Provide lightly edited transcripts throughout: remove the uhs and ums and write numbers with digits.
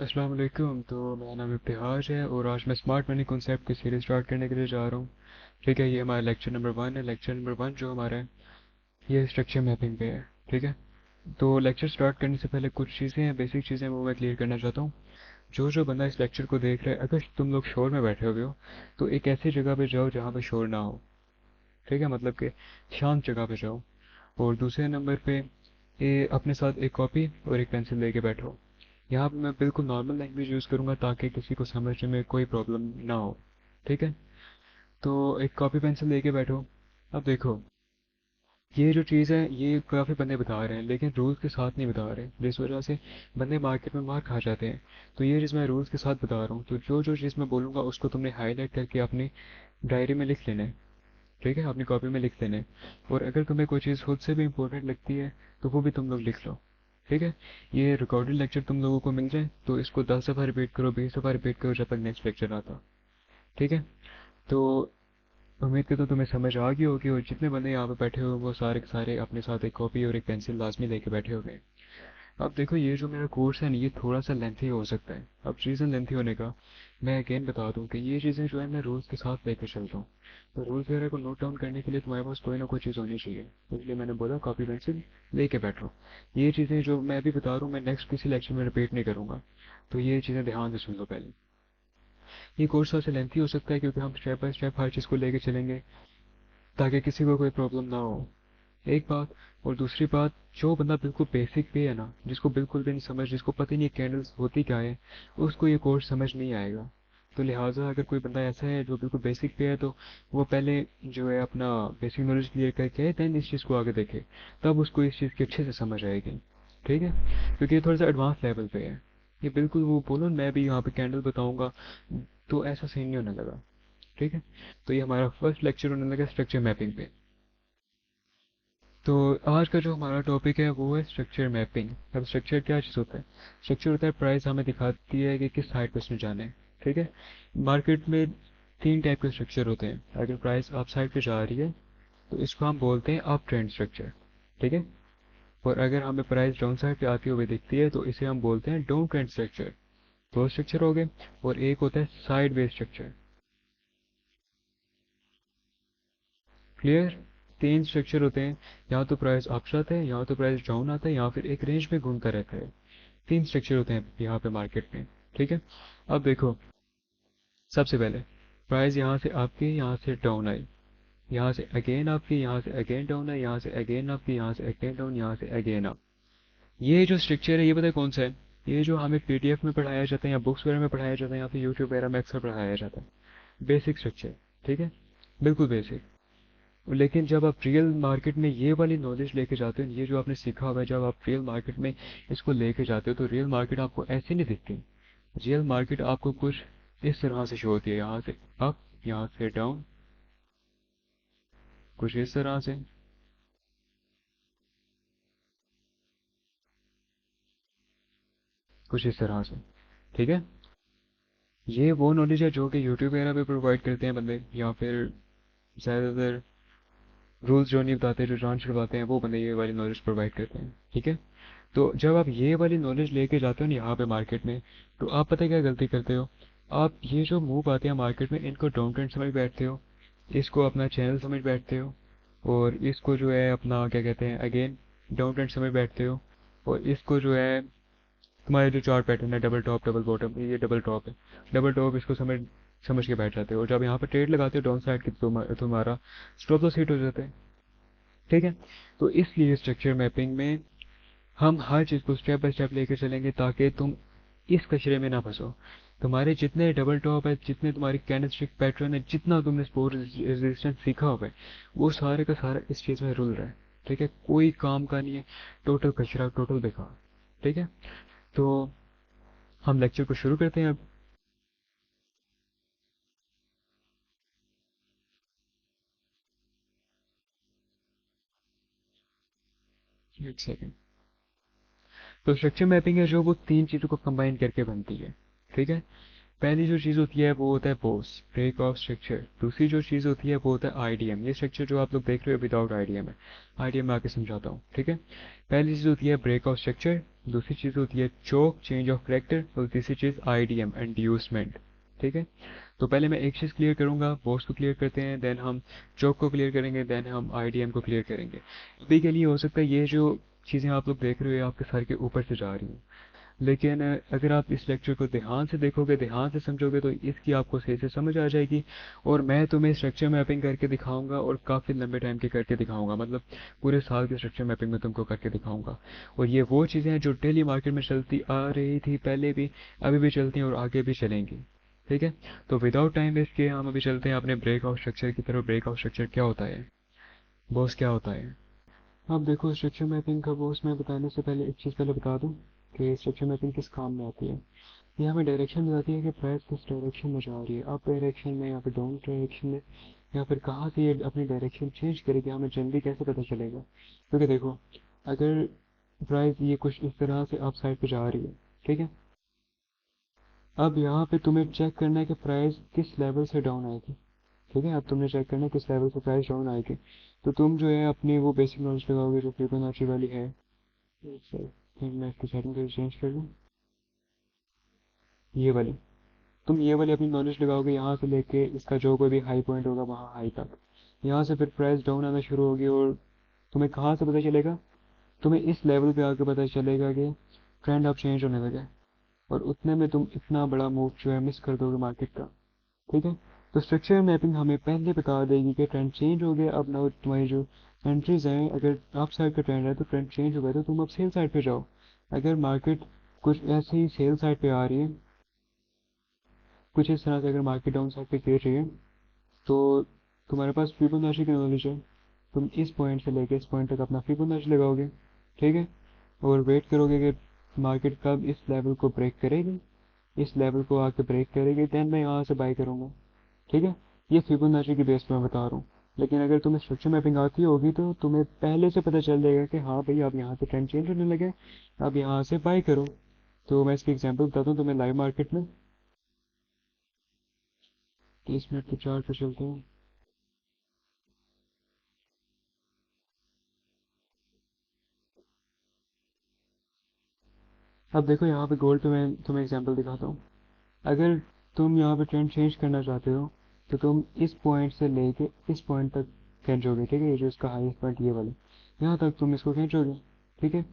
अस्सलाम वालेकुम। तो मेरा नाम इब्तिहाज है और आज मैं स्मार्ट मनी कॉन्सेप्ट की सीरीज स्टार्ट करने के लिए जा रहा हूँ। ठीक है, ये हमारा लेक्चर नंबर 1 है। लेक्चर नंबर 1 जो हमारा है ये स्ट्रक्चर मैपिंग पे है। ठीक है, तो लेक्चर स्टार्ट करने से पहले कुछ चीज़ें हैं, बेसिक चीज़ें वो मैं क्लियर करना चाहता हूँ। जो बंदा इस लेक्चर को देख रहा है, अगर तुम लोग शोर में बैठे हुए हो तो एक ऐसी जगह पे जाओ जहाँ पे शोर ना हो। ठीक है, मतलब कि शांत जगह पे जाओ। और दूसरे नंबर पे ये अपने साथ एक कॉपी और एक पेंसिल लेके बैठो। यहाँ पे मैं बिल्कुल नॉर्मल लैंग्वेज यूज़ करूँगा ताकि किसी को समझने में कोई प्रॉब्लम ना हो। ठीक है, तो एक कॉपी पेंसिल लेके बैठो। अब देखो, ये जो चीज़ है ये काफ़ी बंदे बता रहे हैं लेकिन रूल्स के साथ नहीं बता रहे, जिस वजह से बंदे मार्केट में मार खा जाते हैं। तो ये चीज़ मैं रूल्स के साथ बता रहा हूँ, तो जो जो चीज़ मैं बोलूँगा उसको तुमने हाईलाइट करके अपनी डायरी में लिख लेना है। ठीक है, अपनी कॉपी में लिख लेना है। और अगर तुम्हें कोई चीज़ खुद से भी इंपॉर्टेंट लगती है तो वो भी तुम लोग लिख लो। ठीक है, ये रिकॉर्डेड लेक्चर तुम लोगों को मिल जाए तो इसको 10 दफ़ा रिपीट करो, 20 दफ़ा रिपीट करो जब तक नेक्स्ट लेक्चर आता। ठीक है, तो उम्मीद करता हूँ तुम्हें समझ आ गई होगी और जितने बंदे यहाँ पे बैठे हुए वो सारे के सारे अपने साथ एक कॉपी और एक पेंसिल लाजमी लेके बैठे हुए हैं। अब देखो, ये जो मेरा कोर्स है ना ये थोड़ा सा लेंथी हो सकता है। अब रीज़न लेंथी होने का मैं अगेन बता दूं कि ये चीज़ें जो है मैं रूल्स के साथ लेकर चलता हूँ। तो रूल्स वगैरह को नोट डाउन करने के लिए तुम्हारे पास कोई ना कोई चीज़ होनी चाहिए, इसलिए मैंने बोला कॉपी पेंसिल लेके बैठो। ये चीज़ें जो मैं अभी बता रहा हूँ मैं नेक्स्ट किसी लेक्चर में रिपीट नहीं करूँगा, तो ये चीज़ें ध्यान से सुन लो पहले। ये कोर्स थोड़ा सा लेंथी हो सकता है क्योंकि हम स्टेप बाय स्टेप हर चीज़ को लेके चलेंगे ताकि किसी को कोई प्रॉब्लम ना हो। एक बात। और दूसरी बात, जो बंदा बिल्कुल बेसिक पे है ना, जिसको बिल्कुल भी नहीं समझ, जिसको पता ही नहीं कैंडल्स होती क्या है, उसको ये कोर्स समझ नहीं आएगा। तो लिहाजा अगर कोई बंदा ऐसा है जो बिल्कुल बेसिक पे है तो वो पहले जो है अपना बेसिक नॉलेज क्लियर करके देन इस चीज़ को आगे देखे, तब उसको इस चीज़ की अच्छे से समझ आएगी। ठीक है, क्योंकि ये थोड़ा सा एडवांस लेवल पे है। ये बिल्कुल वो बोलो मैं भी यहाँ पे कैंडल बताऊंगा तो ऐसा सीन नहीं होने लगा। ठीक है, तो ये हमारा फर्स्ट लेक्चर होने लगा स्ट्रक्चर मैपिंग पे। तो आज का जो हमारा टॉपिक है वो है स्ट्रक्चर मैपिंग। अब स्ट्रक्चर क्या चीज़ होता है? स्ट्रक्चर होता है प्राइस हमें दिखाती है कि किस साइड पर उसने जाना है। ठीक है, मार्केट में 3 टाइप के स्ट्रक्चर होते हैं। अगर प्राइस अप साइड पे जा रही है तो इसको हम बोलते हैं अप ट्रेंड स्ट्रक्चर। ठीक है, और अगर हमें प्राइस डाउन साइड पे आती हुई दिखती है तो इसे हम बोलते हैं डाउन ट्रेंड स्ट्रक्चर। दो स्ट्रक्चर हो गए। और एक होता है side way structure. Clear? 3 structure होते हैं, या तो प्राइस अप जाता है, या तो प्राइस डाउन आता है, या फिर एक रेंज में घूमता रहता है। 3 स्ट्रक्चर होते हैं यहाँ पे मार्केट में। ठीक है, अब देखो, सबसे पहले प्राइस यहाँ से आपकी, यहाँ से डाउन आई, यहाँ से अगेन आपकी, यहाँ से अगेन डाउन आई, यहाँ से अगेन आपकी, यहाँ से अगेन डाउन, यहाँ से अगेन अप। ये जो स्ट्रक्चर है ये पता है कौन सा है? ये जो हमें पीडीएफ में पढ़ाया जाता है या बुक्स वगैरह में पढ़ाया जाता है या फिर यूट्यूब वगैरह में अक्सर पढ़ाया जाता है। Basic structure. ठीक है, बिल्कुल बेसिक। लेकिन जब आप रियल मार्केट में ये वाली नॉलेज लेके जाते हो, ये जो आपने सीखा हुआ है, जब आप रियल मार्केट में इसको लेके जाते हो तो रियल मार्केट आपको ऐसी नहीं दिखती। रियल मार्केट आपको कुछ इस तरह से शो होती है, यहाँ से अप, यहाँ से डाउन, कुछ इस तरह से, कुछ इस तरह से। ठीक है, ये वो नॉलेज है जो कि यूट्यूब वगैरह पे प्रोवाइड करते हैं बंदे, या फिर ज़्यादातर रूल्स जो नहीं बताते, जो जान छुड़वाते हैं वो बंदे ये वाली नॉलेज प्रोवाइड करते हैं। ठीक है, तो जब आप ये वाली नॉलेज लेके जाते हो ना यहाँ पे मार्केट में, तो आप पता है क्या गलती करते हो? आप ये जो मूव आते हैं मार्केट में इनको डाउन ट्रेंड समझ बैठते हो, इसको अपना चैनल समझ बैठते हो, और इसको जो है अपना क्या कहते हैं अगेन डाउन ट्रेंड समझ बैठते हो, और इसको जो है तुम्हारे जो चार्ट पैटर्न है डबल टॉप डबल बॉटम, ये डबल टॉप है, डबल टॉप, इसको समझ समझ के बैठ जाते हो, और जब यहाँ पर ट्रेड लगाते हो डाउन साइड की तो तुम्हारा स्टॉप लॉस हिट हो जाता है। ठीक है, तो इसलिए स्ट्रक्चर मैपिंग में हम हर चीज़ को स्टेप बाय स्टेप लेके चलेंगे ताकि तुम इस कचरे में ना फंसो। तुम्हारे जितने डबल टॉप है, जितने तुम्हारी कैंडलस्टिक पैटर्न है, जितना तुमने सपोर्ट रेजिस्टेंस सीखा हुआ है, वो सारे का सारा इस चीज़ में रुल रहा है। ठीक है, कोई काम का नहीं है, टोटल कचरा, टोटल बेकार। ठीक है, तो हम लेक्चर को शुरू करते हैं अब। एक सेकेंड। तो स्ट्रक्चर मैपिंग है जो वो 3 चीज़ों को कंबाइन करके बनती है। ठीक है, पहली जो चीज़ होती है वो होता है बोस, ब्रेक ऑफ स्ट्रक्चर। दूसरी जो चीज़ होती है वो होता है आईडीएम। ये स्ट्रक्चर जो आप लोग देख रहे हो विदाउट आईडीएम है। आईडीएम में आके समझाता हूँ, ठीक है। पहली चीज़ होती है ब्रेक ऑफ स्ट्रक्चर, दूसरी चीज़ होती है चोक, चेंज ऑफ करेक्टर, और तीसरी चीज़ आईडीएम, इंड्यूसमेंट, ठीक है। तो पहले मैं एक चीज़ क्लियर करूंगा, बोस को क्लियर करते हैं, देन हम चोक को क्लियर करेंगे, देन हम आईडीएम को क्लियर करेंगे। अभी के लिए हो सकता है ये जो चीज़ें आप लोग देख रहे हो ये आपके सर के ऊपर से जा रही हैं, लेकिन अगर आप इस लेक्चर को ध्यान से देखोगे, ध्यान से समझोगे, तो इसकी आपको सही से समझ आ जाएगी। और मैं तुम्हें स्ट्रक्चर मैपिंग करके दिखाऊंगा, और काफ़ी लंबे टाइम के करके दिखाऊंगा, मतलब पूरे साल की स्ट्रक्चर मैपिंग में तुमको करके दिखाऊंगा। और ये वो चीज़ें हैं जो डेली मार्केट में चलती आ रही थी पहले भी, अभी भी चलती हैं और आगे भी चलेंगी, ठीक है। तो विदाउट टाइम वेस्ट किए हम अभी चलते हैं अपने ब्रेक ऑफ स्ट्रक्चर की तरफ। ब्रेक ऑफ स्ट्रक्चर क्या होता है, बॉस क्या होता है। अब देखो स्ट्रक्चर मैपिंग का बॉस मैं बताने से पहले एक चीज़ पहले बता दूं कि स्ट्रक्चर मैपिंग किस काम में आती है। ये हमें डायरेक्शन बताती है कि प्राइस किस डायरेक्शन में जा रही है, अप डायरेक्शन में या फिर डाउन डायरेक्शन में, या फिर कहाँ से ये अपनी डायरेक्शन चेंज करेगी, हमें जनरली कैसे पता चलेगा। क्योंकि देखो, अगर प्राइस ये कुछ इस तरह से अप साइड पे जा रही है, ठीक है। अब यहाँ पे तुम्हें चेक करना है कि प्राइस किस लेवल से डाउन आएगी, ठीक है। अब तुमने चेक करना है किस लेवल से प्राइस डाउन आएगी। तो तुम जो है अपनी वो बेसिक नॉलेज लगाओगे जो फिबोनाची वाली है। एक सेकंड, मैं इसकी सेटिंग चेंज कर दूँ, ये वाली। तुम ये वाली अपनी नॉलेज लगाओगे यहाँ से लेके इसका जो कोई भी हाई पॉइंट होगा वहाँ हाई तक। यहाँ से फिर प्राइस डाउन आना शुरू होगी, और तुम्हें कहाँ से पता चलेगा, तुम्हें इस लेवल पे आके पता चलेगा कि ट्रेंड अब चेंज होने लगा है। और उतने में तुम इतना बड़ा मूव जो है मिस कर दोगे मार्केट का, ठीक है। तो स्ट्रक्चर मैपिंग हमें पहले बता देगी कि ट्रेंड चेंज हो गया। अब ना तुम्हारी जो एंट्रीज हैं, अगर अप साइड का ट्रेंड है तो ट्रेंड चेंज हो गया, तो तुम अब सेल साइड पे जाओ। अगर मार्केट कुछ ऐसे ही सेल साइड पे आ रही है, कुछ इस तरह से अगर मार्केट डाउन साइड पे गिर रही है, तो तुम्हारे पास फिबोनाची की नॉलेज है। तुम इस पॉइंट से लेके इस पॉइंट तक अपना फिबोनाची लगाओगे, ठीक है। और वेट करोगे कि मार्केट कब इस लेवल को ब्रेक करेगी, इस लेवल को आके ब्रेक करेगी, देन मैं यहाँ से बाई करूँगा, ठीक है। ये फिबोनाची की बेस पे मैं बता रहा हूँ। लेकिन अगर तुम्हें स्ट्रक्चर मैपिंग आती होगी तो तुम्हें पहले से पता चल जाएगा कि हाँ भाई अब यहाँ से ट्रेंड चेंज होने लगे, अब यहाँ से बाई करो। तो मैं इसकी एग्जांपल बताता हूँ तुम्हें लाइव मार्केट में। 30 मिनट के चार्ट पे चलते हैं। अब देखो यहाँ पे गोल्ड पे मैं तुम्हें एग्जांपल दिखाता हूँ। अगर तुम यहाँ पे ट्रेंड चेंज करना चाहते हो तो तुम इस पॉइंट से लेके इस पॉइंट तक खींचोगे, ठीक है। ये जो इसका हाईएस्ट पॉइंट ये वाला, यहाँ तक तुम इसको खींचोगे, ठीक है।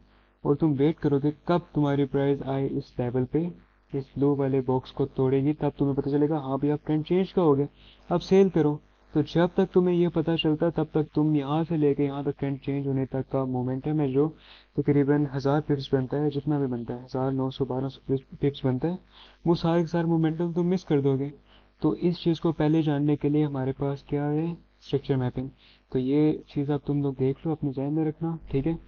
और तुम वेट करोगे कब तुम्हारी प्राइस आए इस लेवल पे, इस लो वाले बॉक्स को तोड़ेगी, तब तुम्हें पता चलेगा हाँ भाई अब ट्रेंड चेंज का हो गया, अब सेल करो। तो जब तक तुम्हें ये पता चलता तब तक तुम यहाँ से लेके यहाँ तक ट्रेंड चेंज होने तक का मोमेंटम है जो तकरीबन 1000 पिप्स बनता है, जितना भी बनता है 1900 1200 पिप्स बनता है, वो सारे के सारे मोमेंटम तुम मिस कर दोगे। तो इस चीज़ को पहले जानने के लिए हमारे पास क्या है, स्ट्रक्चर मैपिंग। तो ये चीज़ आप तुम लोग देख लो, अपने ध्यान में रखना, ठीक है।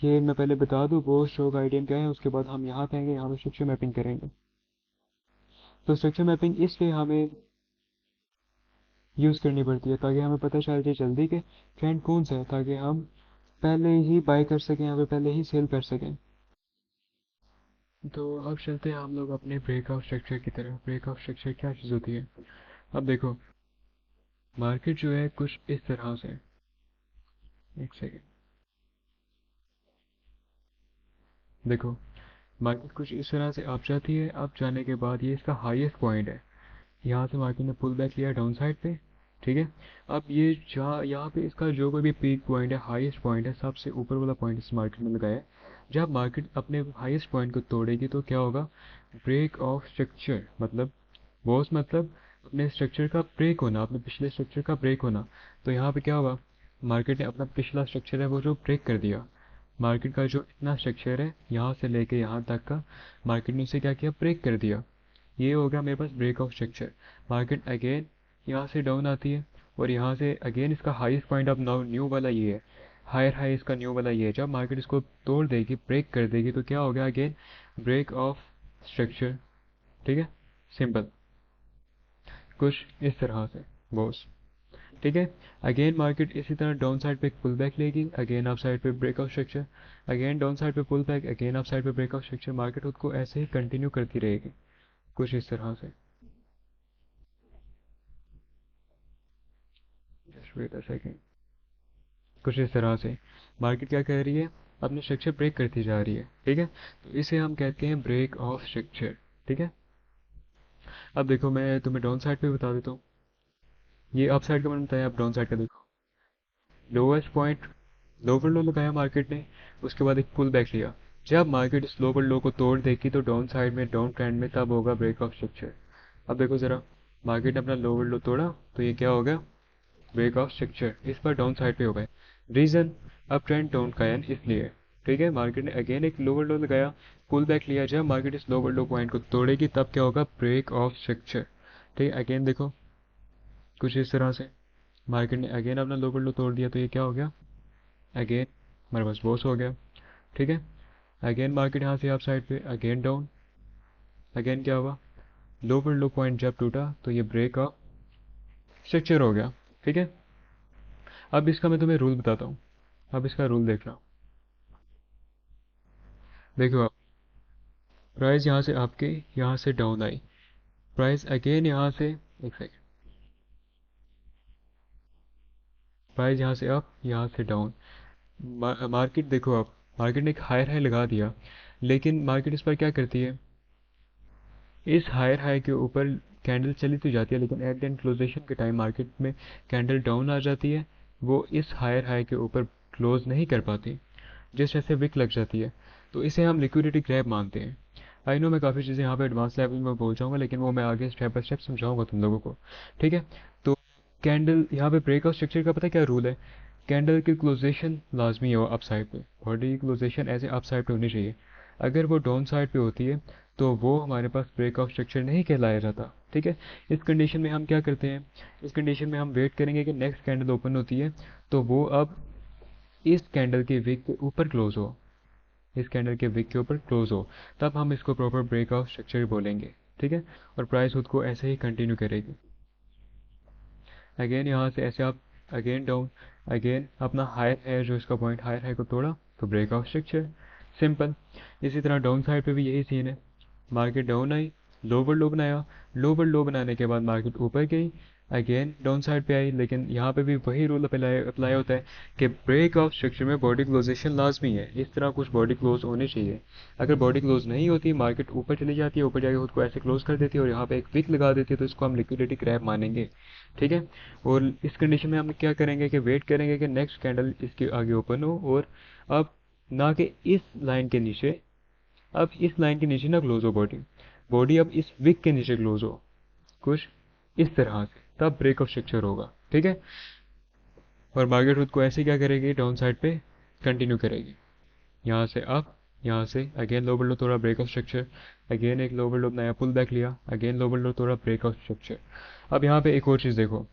ये मैं पहले बता दूँ वो स्ट्रोक आइडियम क्या है, उसके बाद हम यहाँ कहेंगे यहाँ पे स्ट्रक्चर मैपिंग करेंगे। तो स्ट्रक्चर मैपिंग इसलिए हमें यूज़ करनी पड़ती है ताकि हमें पता चल जाए जल्दी कि ट्रेंड कौन सा है, ताकि हम पहले ही बाय कर सकें या फिर पहले ही सेल कर सकें। तो अब चलते हैं हम लोग अपने ब्रेकआउट स्ट्रक्चर की तरफ। ब्रेकआउट स्ट्रक्चर क्या चीज़ होती है। अब देखो, मार्केट जो है कुछ इस तरह से, एक सेकेंड, देखो मार्केट कुछ इस तरह से आप जाती है, आप जाने के बाद ये इसका हाईएस्ट पॉइंट है, यहाँ से मार्केट ने पुल बैक लिया डाउन साइड पे, ठीक है। अब ये जहाँ यहाँ पे इसका जो कोई भी पीक पॉइंट है, हाईएस्ट पॉइंट है, सबसे ऊपर वाला पॉइंट इस मार्केट में लगाया है। जब मार्केट अपने हाईएस्ट पॉइंट को तोड़ेगी तो क्या होगा, ब्रेक ऑफ स्ट्रक्चर, मतलब बॉस मतलब अपने स्ट्रक्चर का ब्रेक होना, अपने पिछले स्ट्रक्चर का ब्रेक होना। तो यहाँ पे क्या होगा, मार्केट ने अपना पिछला स्ट्रक्चर है वो जो ब्रेक कर दिया। मार्केट का जो इतना स्ट्रक्चर है यहाँ से लेके यहाँ तक का, मार्केट ने उसे क्या किया, ब्रेक कर दिया। ये हो गया मेरे पास break of structure. Market again यहाँ से डाउन आती है, और यहाँ से अगेन इसका हाईएस्ट पॉइंट अब न्यू वाला ये है, हायर हाई इसका न्यू वाला ये है। जब मार्केट इसको तोड़ देगी, ब्रेक कर देगी, तो क्या हो गया, अगेन ब्रेक ऑफ स्ट्रक्चर, ठीक है। सिंपल, कुछ इस तरह से बॉस, ठीक है। अगेन मार्केट इसी तरह डाउन साइड पे पुल बैक लेगी, अगेन अप साइड पे breakout structure, again down side पे pull back, again up side पे ब्रेकआउट स्ट्रक्चर। मार्केट खुद को ऐसे ही कंटिन्यू करती रहेगी कुछ इस तरह से, वेट अ सेकेंड, कुछ इस तरह से मार्केट क्या कर रही है, अपने स्ट्रक्चर ब्रेक करती जा रही है, ठीक है। तो इसे हम कहते हैं ब्रेक ऑफ स्ट्रक्चर, ठीक है। अब देखो मैं तुम्हें डाउन साइड पे बता देता हूँ, ये अप साइड का मैंने बताया, अब डाउन साइड का देखो। लोवेस्ट पॉइंट, लोअर लो लगाया मार्केट ने, उसके बाद एक पुल बैक लिया। जब मार्केट इस लोअर लो को तोड़ देगी तो डाउन साइड में, डाउन ट्रेंड में, तब होगा ब्रेक ऑफ स्ट्रक्चर। अब देखो जरा, मार्केट ने अपना लोअर लो तोड़ा तो ये क्या हो गया, ब्रेक ऑफ स्ट्रक्चर, इस पर डाउन साइड पे हो गए। रीजन, अब ट्रेंड डाउन का है इसलिए, ठीक है। मार्केट ने अगेन एक लोअर लो लगाया, पुल बैक लिया। जब मार्केट इस लोअर लो पॉइंट को तोड़ेगी तब क्या होगा, ब्रेक ऑफ स्ट्रक्चर, ठीक है। अगेन देखो कुछ इस तरह से, मार्केट ने अगेन अपना लोअर लो तोड़ दिया तो ये क्या हो गया, अगेन हमारे पास बॉस हो गया, ठीक है। अगेन मार्केट यहाँ से आप साइड पे अगेन डाउन, अगेन क्या हुआ, लोअर लो पॉइंट जब टूटा तो ये ब्रेक ऑफ स्ट्रक्चर हो गया, ठीक है। अब इसका मैं तुम्हें रूल बताता हूँ, अब इसका रूल देखना। देखो आप, प्राइस यहाँ से आपके, यहाँ से डाउन आई, प्राइस अगेन यहाँ से, एक सेकेंड, प्राइस यहाँ से अप, यहाँ से डाउन। मार्केट देखो आप, मार्केट ने एक हायर हाई लगा दिया, लेकिन मार्केट इस पर क्या करती है, इस हायर हाई के ऊपर कैंडल चली तो जाती है, लेकिन एट द एंड क्लोजेशन के टाइम मार्केट में कैंडल डाउन आ जाती है, वो इस हायर हाई के ऊपर क्लोज नहीं कर पाती, जिस वजह से विक लग जाती है। तो इसे हम लिक्विडिटी ग्रैब मानते हैं। आई नो मैं काफ़ी चीज़ें यहाँ पे एडवांस लेवल में बोल जाऊँगा, लेकिन वो मैं आगे स्टेप बाय स्टेप समझाऊंगा तुम लोगों को, ठीक है। तो कैंडल यहाँ पे ब्रेकआउट स्ट्रक्चर का पता क्या रूल है, कैंडल की क्लोजेशन लाजमी है वो अप साइड पे, बॉडी की क्लोजेशन ऐसे अप साइड पे होनी चाहिए। अगर वो डाउन साइड पे होती है तो वो हमारे पास ब्रेकआउट स्ट्रक्चर नहीं कहलाया जाता, ठीक है। इस कंडीशन में हम क्या करते हैं, इस कंडीशन में हम वेट करेंगे कि नेक्स्ट कैंडल ओपन होती है तो वो अब इस कैंडल के विक के ऊपर क्लोज हो, इस कैंडल के विक के ऊपर क्लोज हो, तब हम इसको प्रॉपर ब्रेकआउट स्ट्रक्चर बोलेंगे, ठीक है। और प्राइस खुद को ऐसे ही कंटिन्यू करेगी। अगेन यहाँ से ऐसे आप अगेन डाउन, अगेन अपना हायर है जो इसका पॉइंट, हायर है को तोड़ा तो ब्रेकआउट स्ट्रक्चर, सिंपल। इसी तरह डाउन साइड पे भी यही सीन है, मार्केट डाउन आई, लोअर लो बनाया, लोअर लो बनाने के बाद मार्केट ऊपर गई, अगेन डाउन साइड पे आई, लेकिन यहाँ पे भी वही रूल अप्लाई होता है कि ब्रेक ऑफ स्ट्रक्चर में बॉडी क्लोजेशन लाजमी है, इस तरह कुछ बॉडी क्लोज होनी चाहिए। अगर बॉडी क्लोज नहीं होती, मार्केट ऊपर चली जाती है, ऊपर जाके खुद को ऐसे क्लोज कर देती है और यहाँ पे एक विक लगा देती है, तो इसको हम लिक्विडिटी क्रैप मानेंगे, ठीक है। और इस कंडीशन में हम क्या करेंगे कि वेट करेंगे कि नेक्स्ट कैंडल इसके आगे ओपन हो, और अब ना कि इस लाइन के नीचे, अब इस लाइन के नीचे ना क्लोज हो बॉडी, बॉडी अब इस विक के नीचे क्लोज हो, कुछ इस तरह से, तब ब्रेक ऑफ स्ट्रक्चर होगा, ठीक है। और मार्केट खुद को ऐसे क्या करेगी, डाउन साइड पे कंटिन्यू करेगी, यहाँ से अप, यहाँ से अगेन लोअर लो तोड़ा, ब्रेक ऑफ स्ट्रक्चर, अगेन एक लोअर लो नया पुल बैक लिया, अगेन लोअर लो तोड़ा, ब्रेक ऑफ स्ट्रक्चर। अब यहाँ पे एक और चीज़ देखो,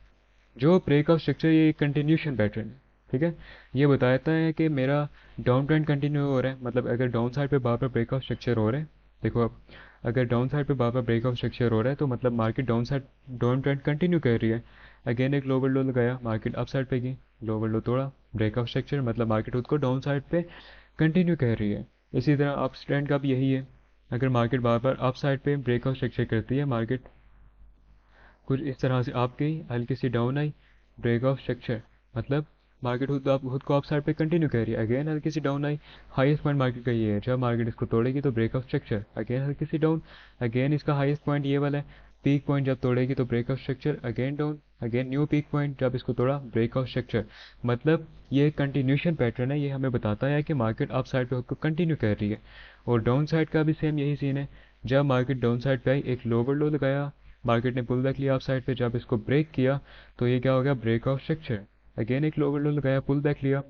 जो ब्रेक ऑफ स्ट्रक्चर ये कंटिन्यूशन पैटर्न है, ठीक है। ये बताता है कि मेरा डाउन ट्रेंड कंटिन्यू हो रहा है, मतलब अगर डाउन साइड पे बार बार ब्रेक ऑफ स्ट्रक्चर हो रहे हैं, देखो अब अगर डाउन साइड पे बार बार ब्रेक ऑफ स्ट्रक्चर हो रहा है तो मतलब market down side, down trend continue कर रही है। अगेन एक लोअर लो लगाया, मार्केट अप साइड पे गई, लोअर लो तोड़ा, ब्रेक ऑफ स्ट्रक्चर, मतलब मार्केट खुद को डाउन साइड पे कंटिन्यू कर रही है। इसी तरह अप ट्रेंड का भी यही है, अगर मार्केट बार बार अप साइड पे ब्रेक ऑफ स्ट्रक्चर करती है, मार्केट कुछ इस तरह से आप गई, हल्की सी डाउन आई, ब्रेक ऑफ स्ट्रक्चर, मतलब मार्केट खुद को अप साइड पे कंटिन्यू कर रही है, अगेन हल्की सी डाउन आई, हाईएस्ट पॉइंट मार्केट का ये है, जब मार्केट इसको तोड़ेगी तो ब्रेक ऑफ स्ट्रक्चर, अगेन हल्की सी डाउन, अगेन इसका हाईएस्ट पॉइंट ये वाला है, पीक पॉइंट जब तोड़ेगी तो break of structure, again down, again new peak point, जब इसको तोड़ा ब्रेक ऑफ स्ट्रक्चर। मतलब ये कंटिन्यूशन पैटर्न है, ये हमें बताता है कि मार्केट अप साइड पे खुद को कंटिन्यू कर रही है। और डाउन साइड का भी सेम यही सीन है, जब मार्केट डाउन साइड पे आई, एक लोअर लो लगाया, मार्केट ने पुल बैक लिया अप साइड पे, जब इसको ब्रेक किया तो ये क्या हो गया, ब्रेक ऑफ स्ट्रक्चर, अगेन एक लोअर लो लगाया, पुल बैक लिया,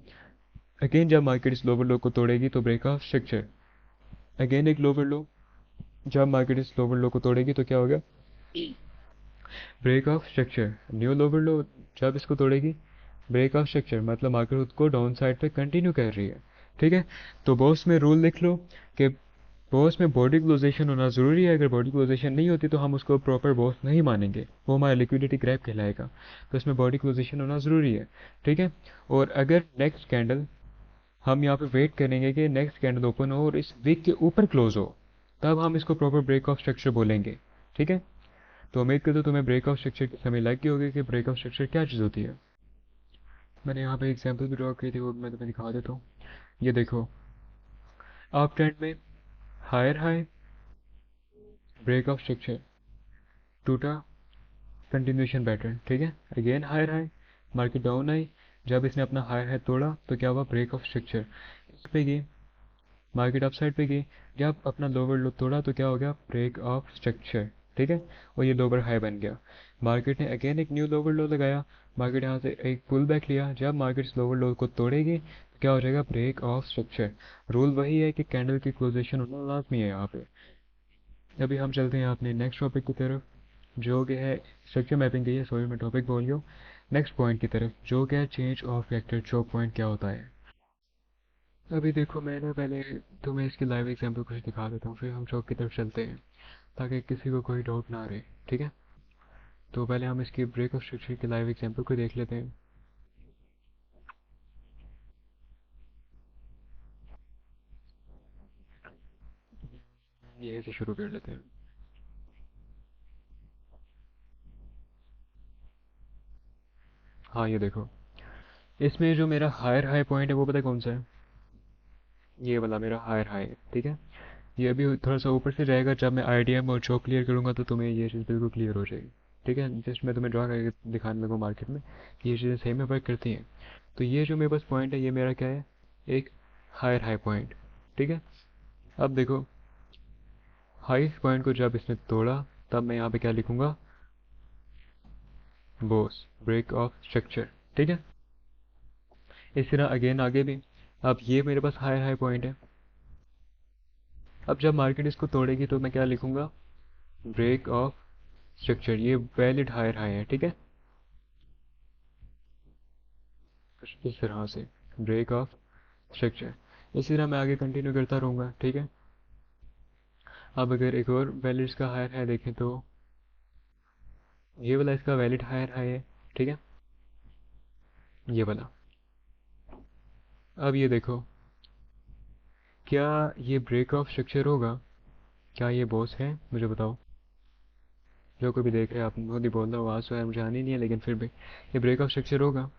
अगेन जब मार्केट इस लोअर लो को तोड़ेगी तो ब्रेक ऑफ स्ट्रक्चर, अगेन एक लोअर लो, जब मार्केट इस लोअर लो को तोड़ेगी तो क्या हो गया, break of structure, new lower low, जब इसको तोड़ेगी ब्रेक ऑफ स्ट्रक्चर, मतलब मार्केट खुद को डाउन साइड पे कंटिन्यू कर रही है, ठीक है। तो बॉस में रूल लिख लो कि बॉस में बॉडी क्लोजेशन होना ज़रूरी है, अगर बॉडी क्लोजेशन नहीं होती तो हम उसको प्रॉपर बॉस नहीं मानेंगे, वो हमारा लिक्विडिटी क्रैप कहलाएगा। तो इसमें बॉडी क्लोजेशन होना ज़रूरी है, ठीक है। और अगर नेक्स्ट कैंडल, हम यहाँ पे वेट करेंगे कि नेक्स्ट कैंडल ओपन हो और इस विक के ऊपर क्लोज हो, तब हम इसको प्रॉपर ब्रेक ऑफ स्ट्रक्चर बोलेंगे, ठीक है। तो उम्मीद करते हो तुम्हें ब्रेक ऑफ स्ट्रक्चर की समझ लग गई होगी कि ब्रेक ऑफ स्ट्रक्चर क्या चीज़ होती है। मैंने यहाँ पे एग्जांपल भी ड्रॉ की थी, वो मैं तुम्हें दिखा देता हूँ। ये देखो, अप ट्रेंड में higher high, break of structure, टूटा, कंटिन्यूशन पैटर्न, ठीक है। Again higher high, market down आई, जब इसने अपना हायर हाई तोड़ा तो क्या हुआ, ब्रेक ऑफ स्ट्रक्चर, इस पे गई, मार्केट अपसाइड पे गई, जब अपना लोअर लो तोड़ा तो क्या हो गया, ब्रेक ऑफ स्ट्रक्चर, ठीक है। और ये लोअर हाई बन गया। मार्केट ने अगेन एक न्यू लोअर लो लगाया, मार्केट यहाँ से एक पुल बैक लिया, जब मार्केट इस लोअर लो को तोड़ेगी तो क्या हो जाएगा, ब्रेक ऑफ स्ट्रक्चर। रूल वही है कि कैंडल की क्लोजेशन होना लाजमी है यहाँ पे। अभी हम चलते हैं अपने नेक्स्ट टॉपिक की तरफ, जो कि है स्ट्रक्चर मैपिंग की है, सॉरी मैं टॉपिक बोल गया हूँ। नेक्स्ट पॉइंट की तरफ, जो कि है change of vector choke point क्या होता है। अभी देखो, मैं ना पहले तुम्हें इसकी लाइव एग्जांपल कुछ दिखा देता हूँ, फिर हम चौक की तरफ चलते हैं, ताकि किसी को कोई डाउट ना रहे, ठीक है। तो पहले हम इसकी ब्रेक ऑफ स्ट्रक्चर की लाइव एग्जांपल को देख लेते हैं। यही से शुरू कर लेते हैं। हाँ ये देखो, इसमें जो मेरा हायर हाई पॉइंट है वो पता है कौन सा है, ये वाला मेरा हायर हाई है, ठीक है। ये अभी थोड़ा सा ऊपर से जाएगा, जब मैं आईडीएम और चौक क्लियर करूँगा तो तुम्हें ये चीज़ बिल्कुल क्लियर हो जाएगी, ठीक है। जस्ट मैं तुम्हें ड्रा करके दिखाने लगा मार्केट में कि ये चीज़ें सही में वर्क करती हैं। तो ये जो मेरे पास पॉइंट है, ये मेरा क्या है, एक हायर हाई पॉइंट, ठीक है। अब देखो, हाईएस्ट पॉइंट को जब इसने तोड़ा, तब मैं यहाँ पे क्या लिखूंगा, बोस, ब्रेक ऑफ स्ट्रक्चर, ठीक है। इस तरह अगेन आगे भी, अब ये मेरे पास हायर हाई पॉइंट है, अब जब मार्केट इसको तोड़ेगी तो मैं क्या लिखूंगा, ब्रेक ऑफ स्ट्रक्चर, ये वैलिड हायर हाई है, ठीक है। कुछ इस तरह से, ब्रेक ऑफ स्ट्रक्चर। इसी तरह मैं आगे कंटिन्यू करता रहूँगा, ठीक है। अब अगर एक और वैलिड इसका हायर हाई देखें तो ये वाला इसका वैलिड हायर हाई है, ठीक है, ये वाला। अब ये देखो, क्या ये ब्रेक ऑफ स्ट्रक्चर होगा, क्या ये बॉस है, मुझे बताओ। जो कोई भी देख रहे हैं, आप खुद ही बोल रहा हो, आवाज़ तो है मुझे आनी नहीं है, लेकिन फिर भी ये ब्रेक ऑफ स्ट्रक्चर होगा,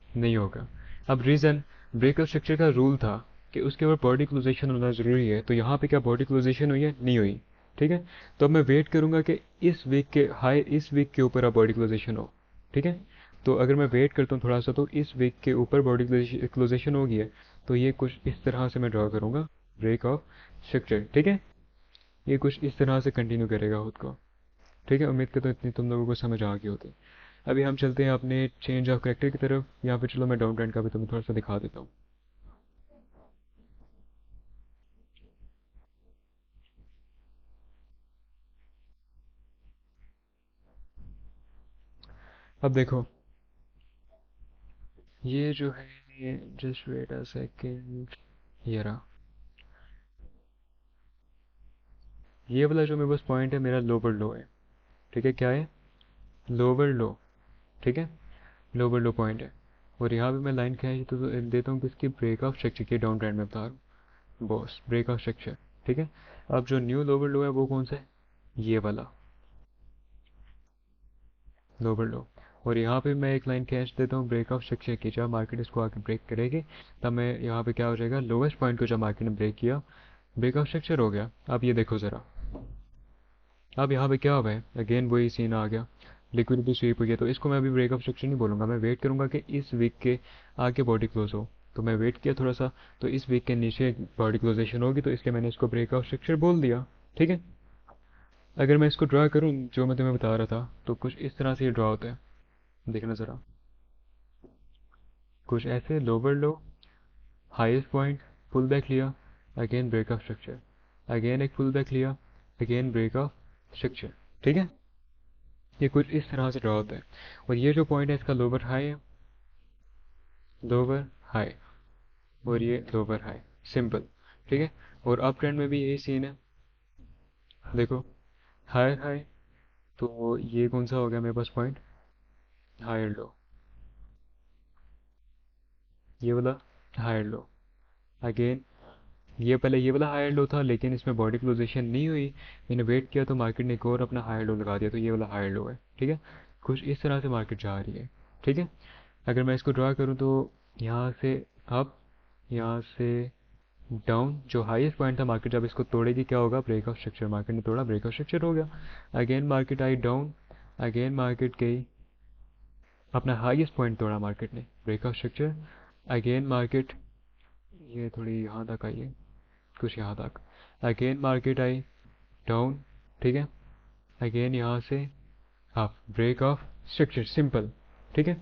नहीं होगा। अब रीज़न, ब्रेक ऑफ स्ट्रक्चर का रूल था कि उसके ऊपर बॉडी क्लोजेशन होना ज़रूरी है, तो यहाँ पे क्या बॉडी क्लोजेशन हुई है, नहीं हुई, ठीक है। तो अब मैं वेट करूँगा कि इस वीक के हाई, इस वीक के ऊपर अब बॉडी क्लोजेशन हो, ठीक है। तो अगर मैं वेट करता हूँ थोड़ा सा, तो इस वीक के ऊपर बॉडी क्लोजेशन होगी है, तो ये कुछ इस तरह से मैं ड्रॉ करूँगा, ब्रेक ऑफ स्ट्रक्चर, ठीक है। ये कुछ इस तरह से कंटिन्यू करेगा खुद को, ठीक है। उम्मीद करता हूँ इतनी तुम लोगों को समझ आ गई होती। अभी हम चलते हैं अपने चेंज ऑफ करेक्टर की तरफ, यहाँ पे चलो मैं डाउन ट्रेंड का भी तुम्हें थोड़ा सा दिखा देता हूँ। अब देखो, ये जो है, ये जस्ट वेट अ सेकेंड, ये रहा, ये वाला जो मेरे पास पॉइंट है मेरा लोअर लो है, ठीक है। क्या है, लोअर लो, ठीक है, लोअर लो पॉइंट है। और यहाँ पे मैं लाइन खींच तो देता हूँ किसकी, ब्रेक ऑफ स्ट्रक्चर की, डाउन ट्रेंड में बता रहा हूँ, बॉस ब्रेक ऑफ स्ट्रक्चर, ठीक है। अब जो न्यू लोअर लो है वो कौन सा है, ये वाला लोअर लो। और यहाँ पे मैं एक लाइन खींच देता हूँ ब्रेक ऑफ स्ट्रक्चर की, जब मार्केट इसको आके ब्रेक करेगी तब मैं यहाँ पे क्या हो जाएगा, लोवेस्ट पॉइंट को जब मार्केट ने ब्रेक किया, ब्रेक ऑफ स्ट्रक्चर हो गया। अब ये देखो ज़रा, अब यहाँ पे क्या हुआ है, अगेन वही सीन आ गया, लिक्विडिटी स्वीप हो गया। तो इसको मैं अभी ब्रेक ऑफ स्ट्रक्चर नहीं बोलूँगा, मैं वेट करूँगा कि इस वीक के आगे बॉडी क्लोज हो। तो मैं वेट किया थोड़ा सा, तो इस वीक के नीचे बॉडी क्लोजेशन होगी, तो इसलिए मैंने इसको ब्रेक ऑफ स्ट्रक्चर बोल दिया, ठीक है। अगर मैं इसको ड्रा करूँ जो मैं तुम्हें बता रहा था, तो कुछ इस तरह से ये ड्रा होता है, देखना ज़रा, कुछ ऐसे, lower low, highest point, pull back लिया, again break of structure, again एक पुल बैक लिया, अगेन ब्रेक ऑफ स्ट्रक्चर, ठीक है। ये कुछ इस तरह से ड्रा होता है। और ये जो पॉइंट है इसका लोअर हाई है, लोअर हाई, और ये लोअर हाई, सिंपल, ठीक है। और अप ट्रेंड में भी यही सीन है, देखो, हायर हाई, तो ये कौन सा हो गया मेरे पास पॉइंट, हायर लो, ये वाला हायर लो, अगेन ये पहले ये वाला हायर लो था, लेकिन इसमें बॉडी क्लोजेशन नहीं हुई, मैंने वेट किया तो मार्केट ने एक और अपना हायर लो लगा दिया, तो ये वाला हायर लो है, ठीक है। कुछ इस तरह से मार्केट जा रही है, ठीक है। अगर मैं इसको ड्रा करूँ तो यहाँ से अप, यहाँ से डाउन, जो हाईएस्ट पॉइंट था मार्केट जब इसको तोड़ेगी क्या होगा, ब्रेक ऑफ स्ट्रक्चर, मार्केट ने तोड़ा, ब्रेक ऑफ स्ट्रक्चर हो गया। अगेन मार्केट आई डाउन, अगेन मार्केट गई, अपना हाईएस्ट पॉइंट तोड़ा मार्केट ने, break of structure. Again market, ये थोड़ी यहाँ तक आई है, कुछ यहाँ तक। अगेन मार्केट आई डाउन, ठीक है। अगेन यहाँ से half, break of structure, simple, ठीक है।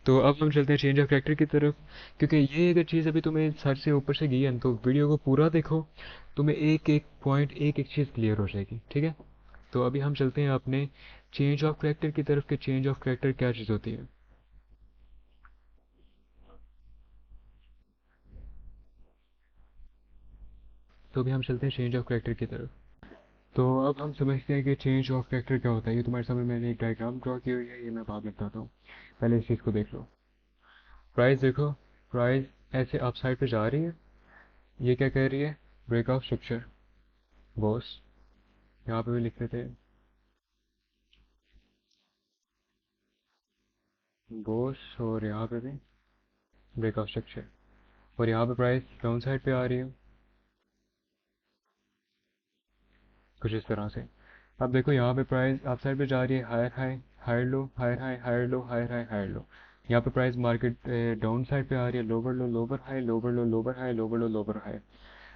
तो अब हम चलते हैं चेंज ऑफ कैरेक्टर की तरफ, क्योंकि ये अगर चीज़ अभी तुम्हें सर से ऊपर से गई है ना, तो वीडियो को पूरा देखो, तुम्हें एक एक पॉइंट, एक एक चीज़ क्लियर हो जाएगी, ठीक है। तो अभी हम चलते हैं अपने चेंज ऑफ कैरेक्टर की तरफ, कि चेंज ऑफ कैरेक्टर क्या चीज़ होती है। तो अभी हम चलते हैं चेंज ऑफ कैरेक्टर की तरफ। तो अब हम समझते हैं कि चेंज ऑफ कैरेक्टर क्या होता है। ये तुम्हारे सामने मैंने एक डायग्राम ड्रॉ की हुई है, ये मैं बाद में बताता हूँ, पहले इस चीज़ को देख लो। प्राइस देखो, प्राइस ऐसे अप साइड पे जा रही है, ये क्या कह रही है, ब्रेक ऑफ स्ट्रक्चर, बॉस, यहाँ पे भी लिख रहे थे बॉस, और यहाँ पे भी ब्रेक ऑफ स्ट्रक्चर, और यहाँ पे प्राइस डाउन साइड पे आ रही है कुछ इस तरह से। अब देखो यहाँ पे प्राइस अप साइड पे जा रही है, higher high, higher low, higher high, higher low, higher high, higher low. यहाँ पे प्राइस मार्केट डाउन साइड पे आ रही है, लोअर लो, लोअर हाई, लोअर लो, लोअर हाई, लोअर लो, लोअर हाई।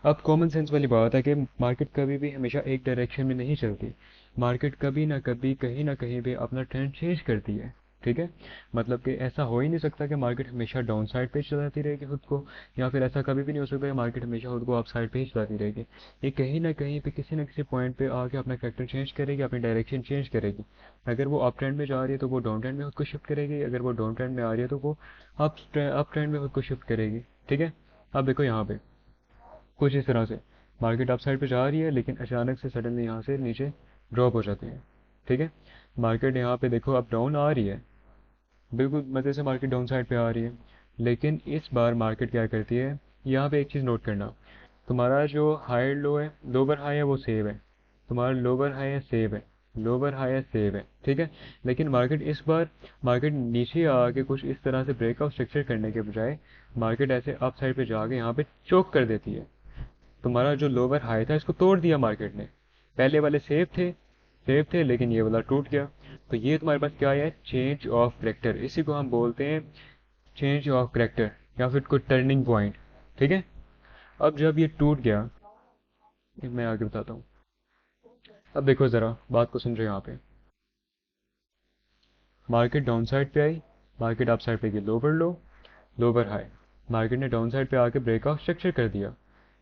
अब कॉमन सेंस वाली बात है कि मार्केट कभी भी हमेशा एक डायरेक्शन में नहीं चलती, मार्केट कभी ना कभी कहीं ना कहीं पे अपना ट्रेंड चेंज करती है, ठीक है। मतलब कि ऐसा हो ही नहीं सकता कि मार्केट हमेशा डाउन साइड पे चलाती रहेगी खुद को, या फिर ऐसा कभी भी नहीं हो सकता कि मार्केट हमेशा खुद को अप साइड पे ही चलाती रहेगी। ये कहीं ना कहीं पे किसी ना किसी पॉइंट पे आके अपना कैरेक्टर चेंज करेगी, अपनी डायरेक्शन चेंज करेगी। अगर वो अप ट्रेंड में जा रही है तो वो डाउन ट्रेंड में खुद को शिफ्ट करेगी, अगर वो डाउन ट्रेंड में आ रही है तो वो अप ट्रेंड में खुद को शिफ्ट करेगी, ठीक है। अब देखो यहाँ पे कुछ इस तरह से मार्केट अप साइड पे जा रही है, लेकिन अचानक से सडनली यहाँ से नीचे ड्रॉप हो जाती है, ठीक है। मार्केट यहाँ पे देखो अब डाउन आ रही है, बिल्कुल मज़े से मार्केट डाउन साइड पे आ रही है, लेकिन इस बार मार्केट क्या करती है, यहाँ पे एक चीज़ नोट करना, तुम्हारा जो हाई लो है, लोअर हाई है, वो सेव है, तुम्हारा लोअर हाई है सेव है, लोअर हाई है सेव है, ठीक है। लेकिन मार्केट इस बार, मार्केट नीचे आके कुछ इस तरह से ब्रेकआउट स्ट्रक्चर करने के बजाय मार्केट ऐसे अप साइड पे जाके यहाँ पे चोक कर देती है। तुम्हारा जो लोअर हाई था इसको तोड़ दिया मार्केट ने, पहले वाले सेफ थे लेकिन ये वाला टूट गया। तो ये तुम्हारे पास क्या है, चेंज ऑफ करेक्टर, इसी को हम बोलते हैं चेंज ऑफ करेक्टर, या फिर कोई टर्निंग पॉइंट, ठीक है। अब जब ये टूट गया, ये मैं आगे बताता हूँ। अब देखो ज़रा बात को सुन रहे हो यहाँ पे, मार्केट डाउन साइड पे आई, मार्केट अप साइड पे गई, लोअर लो, लोअर हाई, मार्केट ने डाउन साइड पे आके ब्रेकआउट स्ट्रक्चर कर दिया।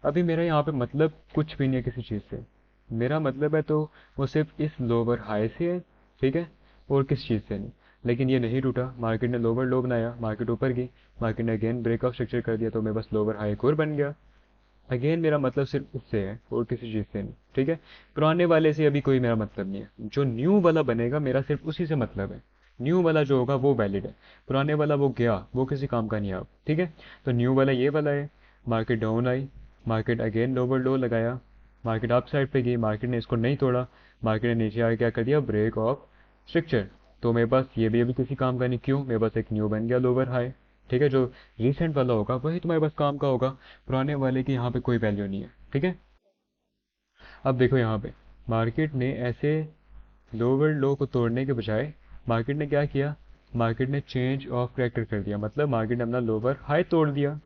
अभी मेरा यहाँ पे मतलब कुछ भी नहीं है किसी चीज़ से, मेरा मतलब है तो वो सिर्फ इस लोअर हाई से है, ठीक है, और किस चीज़ से नहीं। लेकिन ये नहीं टूटा, मार्केट ने लोअर लो बनाया, मार्केट ऊपर गई, मार्केट ने अगेन ब्रेकआउट स्ट्रक्चर कर दिया, तो मैं बस लोअर हाई एक और बन गया। अगेन मेरा मतलब सिर्फ उससे है और किसी चीज़ से नहीं, ठीक है। पुराने वाले से अभी कोई मेरा मतलब नहीं है, जो न्यू वाला बनेगा मेरा सिर्फ उसी से मतलब है। न्यू वाला जो होगा वो वैलिड है, पुराने वाला वो गया, वो किसी काम का नहीं है अब, ठीक है। तो न्यू वाला ये वाला है, मार्केट डाउन आई, मार्केट अगेन लोअर लो लगाया, मार्केट अप साइड पे गई, मार्केट ने इसको नहीं तोड़ा, मार्केट ने नीचे आके क्या कर दिया, ब्रेक ऑफ स्ट्रक्चर। तो मेरे पास ये भी अभी किसी काम का नहीं, क्यों, मेरे पास एक न्यू बन गया लोअर हाई, ठीक है। जो रिसेंट वाला होगा वही तुम्हारे पास काम का होगा, पुराने वाले की यहाँ पे कोई वैल्यू नहीं है, ठीक है। अब देखो यहाँ पे मार्केट ने ऐसे लोअर लो को तोड़ने के बजाय मार्केट ने क्या किया, मार्केट ने चेंज ऑफ करेक्टर कर दिया, मतलब मार्केट ने अपना लोअर हाई तोड़ दिया,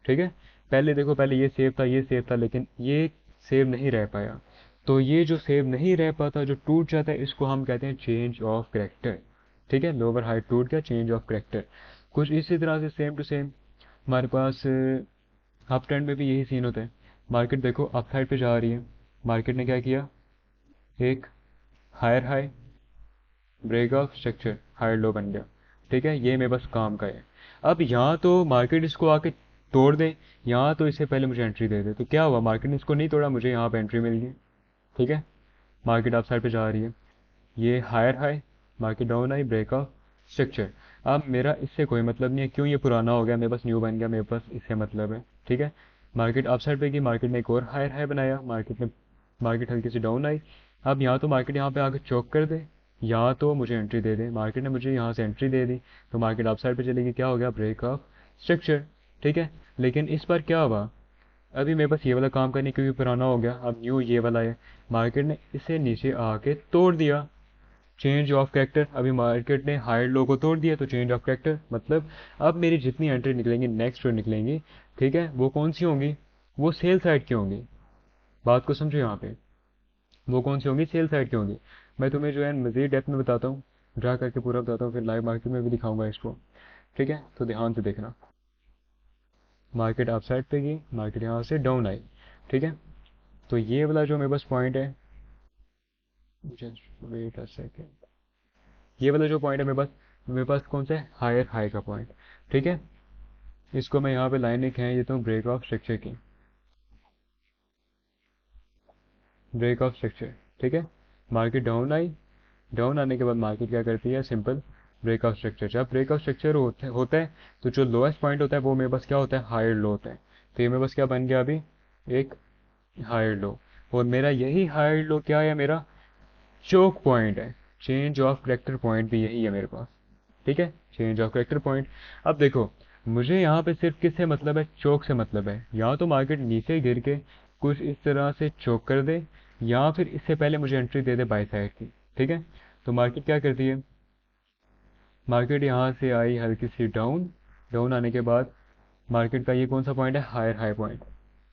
ठीक है। पहले देखो, पहले ये सेव था, ये सेव था, लेकिन ये सेव नहीं रह पाया। तो ये जो सेव नहीं रह पाता, जो टूट जाता है, इसको हम कहते हैं चेंज ऑफ करेक्टर, ठीक है। लोअर हाई टूट गया, चेंज ऑफ करेक्टर। कुछ इसी तरह से सेम टू सेम हमारे पास अप ट्रेंड में भी यही सीन होता है। मार्केट देखो अप साइड पे जा रही है, मार्केट ने क्या किया, एक higher high, break of structure, higher low बन गया, ठीक है। ये मेरे बस काम का है। अब यहाँ तो मार्केट इसको आके तोड़ दे, यहाँ तो इससे पहले मुझे एंट्री दे दे, तो क्या हुआ, मार्केट ने इसको नहीं तोड़ा, मुझे यहाँ पे एंट्री मिल गई, ठीक है। मार्केट अप साइड पे जा रही है, ये हायर हाई, मार्केट डाउन आई, ब्रेक ऑफ स्ट्रक्चर। अब मेरा इससे कोई मतलब नहीं है, क्यों, ये पुराना हो गया, मेरे पास न्यू बन गया, मेरे पास इससे मतलब है, ठीक है। मार्केट अप साइड पे गई, मार्केट ने एक और हायर हाई बनाया, मार्केट हल्की सी डाउन आई। अब यहाँ तो मार्केट यहाँ पे आके चौक कर दे, या तो मुझे एंट्री दे दे, मार्केट ने मुझे यहाँ से एंट्री दे दी तो मार्केट अप साइड पे चलेगी, क्या हो गया, ब्रेक ऑफ स्ट्रक्चर। ठीक है, लेकिन इस बार क्या हुआ, अभी मेरे पास ये वाला काम करने क्योंकि पुराना हो गया, अब न्यू ये वाला है, मार्केट ने इसे नीचे आके तोड़ दिया, चेंज ऑफ कैरेक्टर। अभी मार्केट ने हायर लो को तोड़ दिया तो चेंज ऑफ कैरेक्टर, मतलब अब मेरी जितनी एंट्री निकलेंगी नेक्स्ट जो निकलेंगी, ठीक है, वो कौन सी होंगी, वो सेल साइड की होंगी। बात को समझो यहाँ पे, वो कौन सी होंगी, सेल साइड की होंगी। मैं तुम्हें जो है मज़ीद डेप्थ में बताता हूँ, ड्रा करके पूरा बताता हूँ, फिर लाइव मार्केट में भी दिखाऊंगा इसको। ठीक है, तो ध्यान से देखना। मार्केट अप साइड पे गई, मार्केट यहाँ से डाउन आई। ठीक है, तो ये वाला जो मेरे पास पॉइंट है, जस्ट वेट अ सेकेंड, ये वाला जो पॉइंट है मेरे पास कौन सा है, हायर हाई का पॉइंट। ठीक है, इसको मैं यहाँ पे लाइन खींच देता हूँ ब्रेक ऑफ स्ट्रक्चर की, ब्रेक ऑफ स्ट्रक्चर। ठीक है, मार्केट डाउन आई, डाउन आने के बाद मार्केट क्या करती है, सिंपल ब्रेक ऑफ स्ट्रक्चर। जब ब्रेक ऑफ स्ट्रक्चर होता है तो जो लोएस्ट पॉइंट होता है वो मेरे पास क्या होता है, हायर लो होता है। तो ये मेरे पास क्या बन गया अभी, एक हायर लो, और मेरा यही हायर लो क्या है, मेरा चोक पॉइंट है, चेंज ऑफ करेक्टर पॉइंट भी यही है मेरे पास। ठीक है, चेंज ऑफ करेक्टर पॉइंट। अब देखो, मुझे यहाँ पे सिर्फ किससे मतलब है, चोक से मतलब है। या तो मार्केट नीचे गिर के कुछ इस तरह से चोक कर दे, या फिर इससे पहले मुझे entry they they by side की। ठीक है, तो मार्केट क्या करती है, मार्केट यहाँ से आई हल्की सी डाउन, डाउन आने के बाद मार्केट का ये कौन सा पॉइंट है, हायर हाई पॉइंट।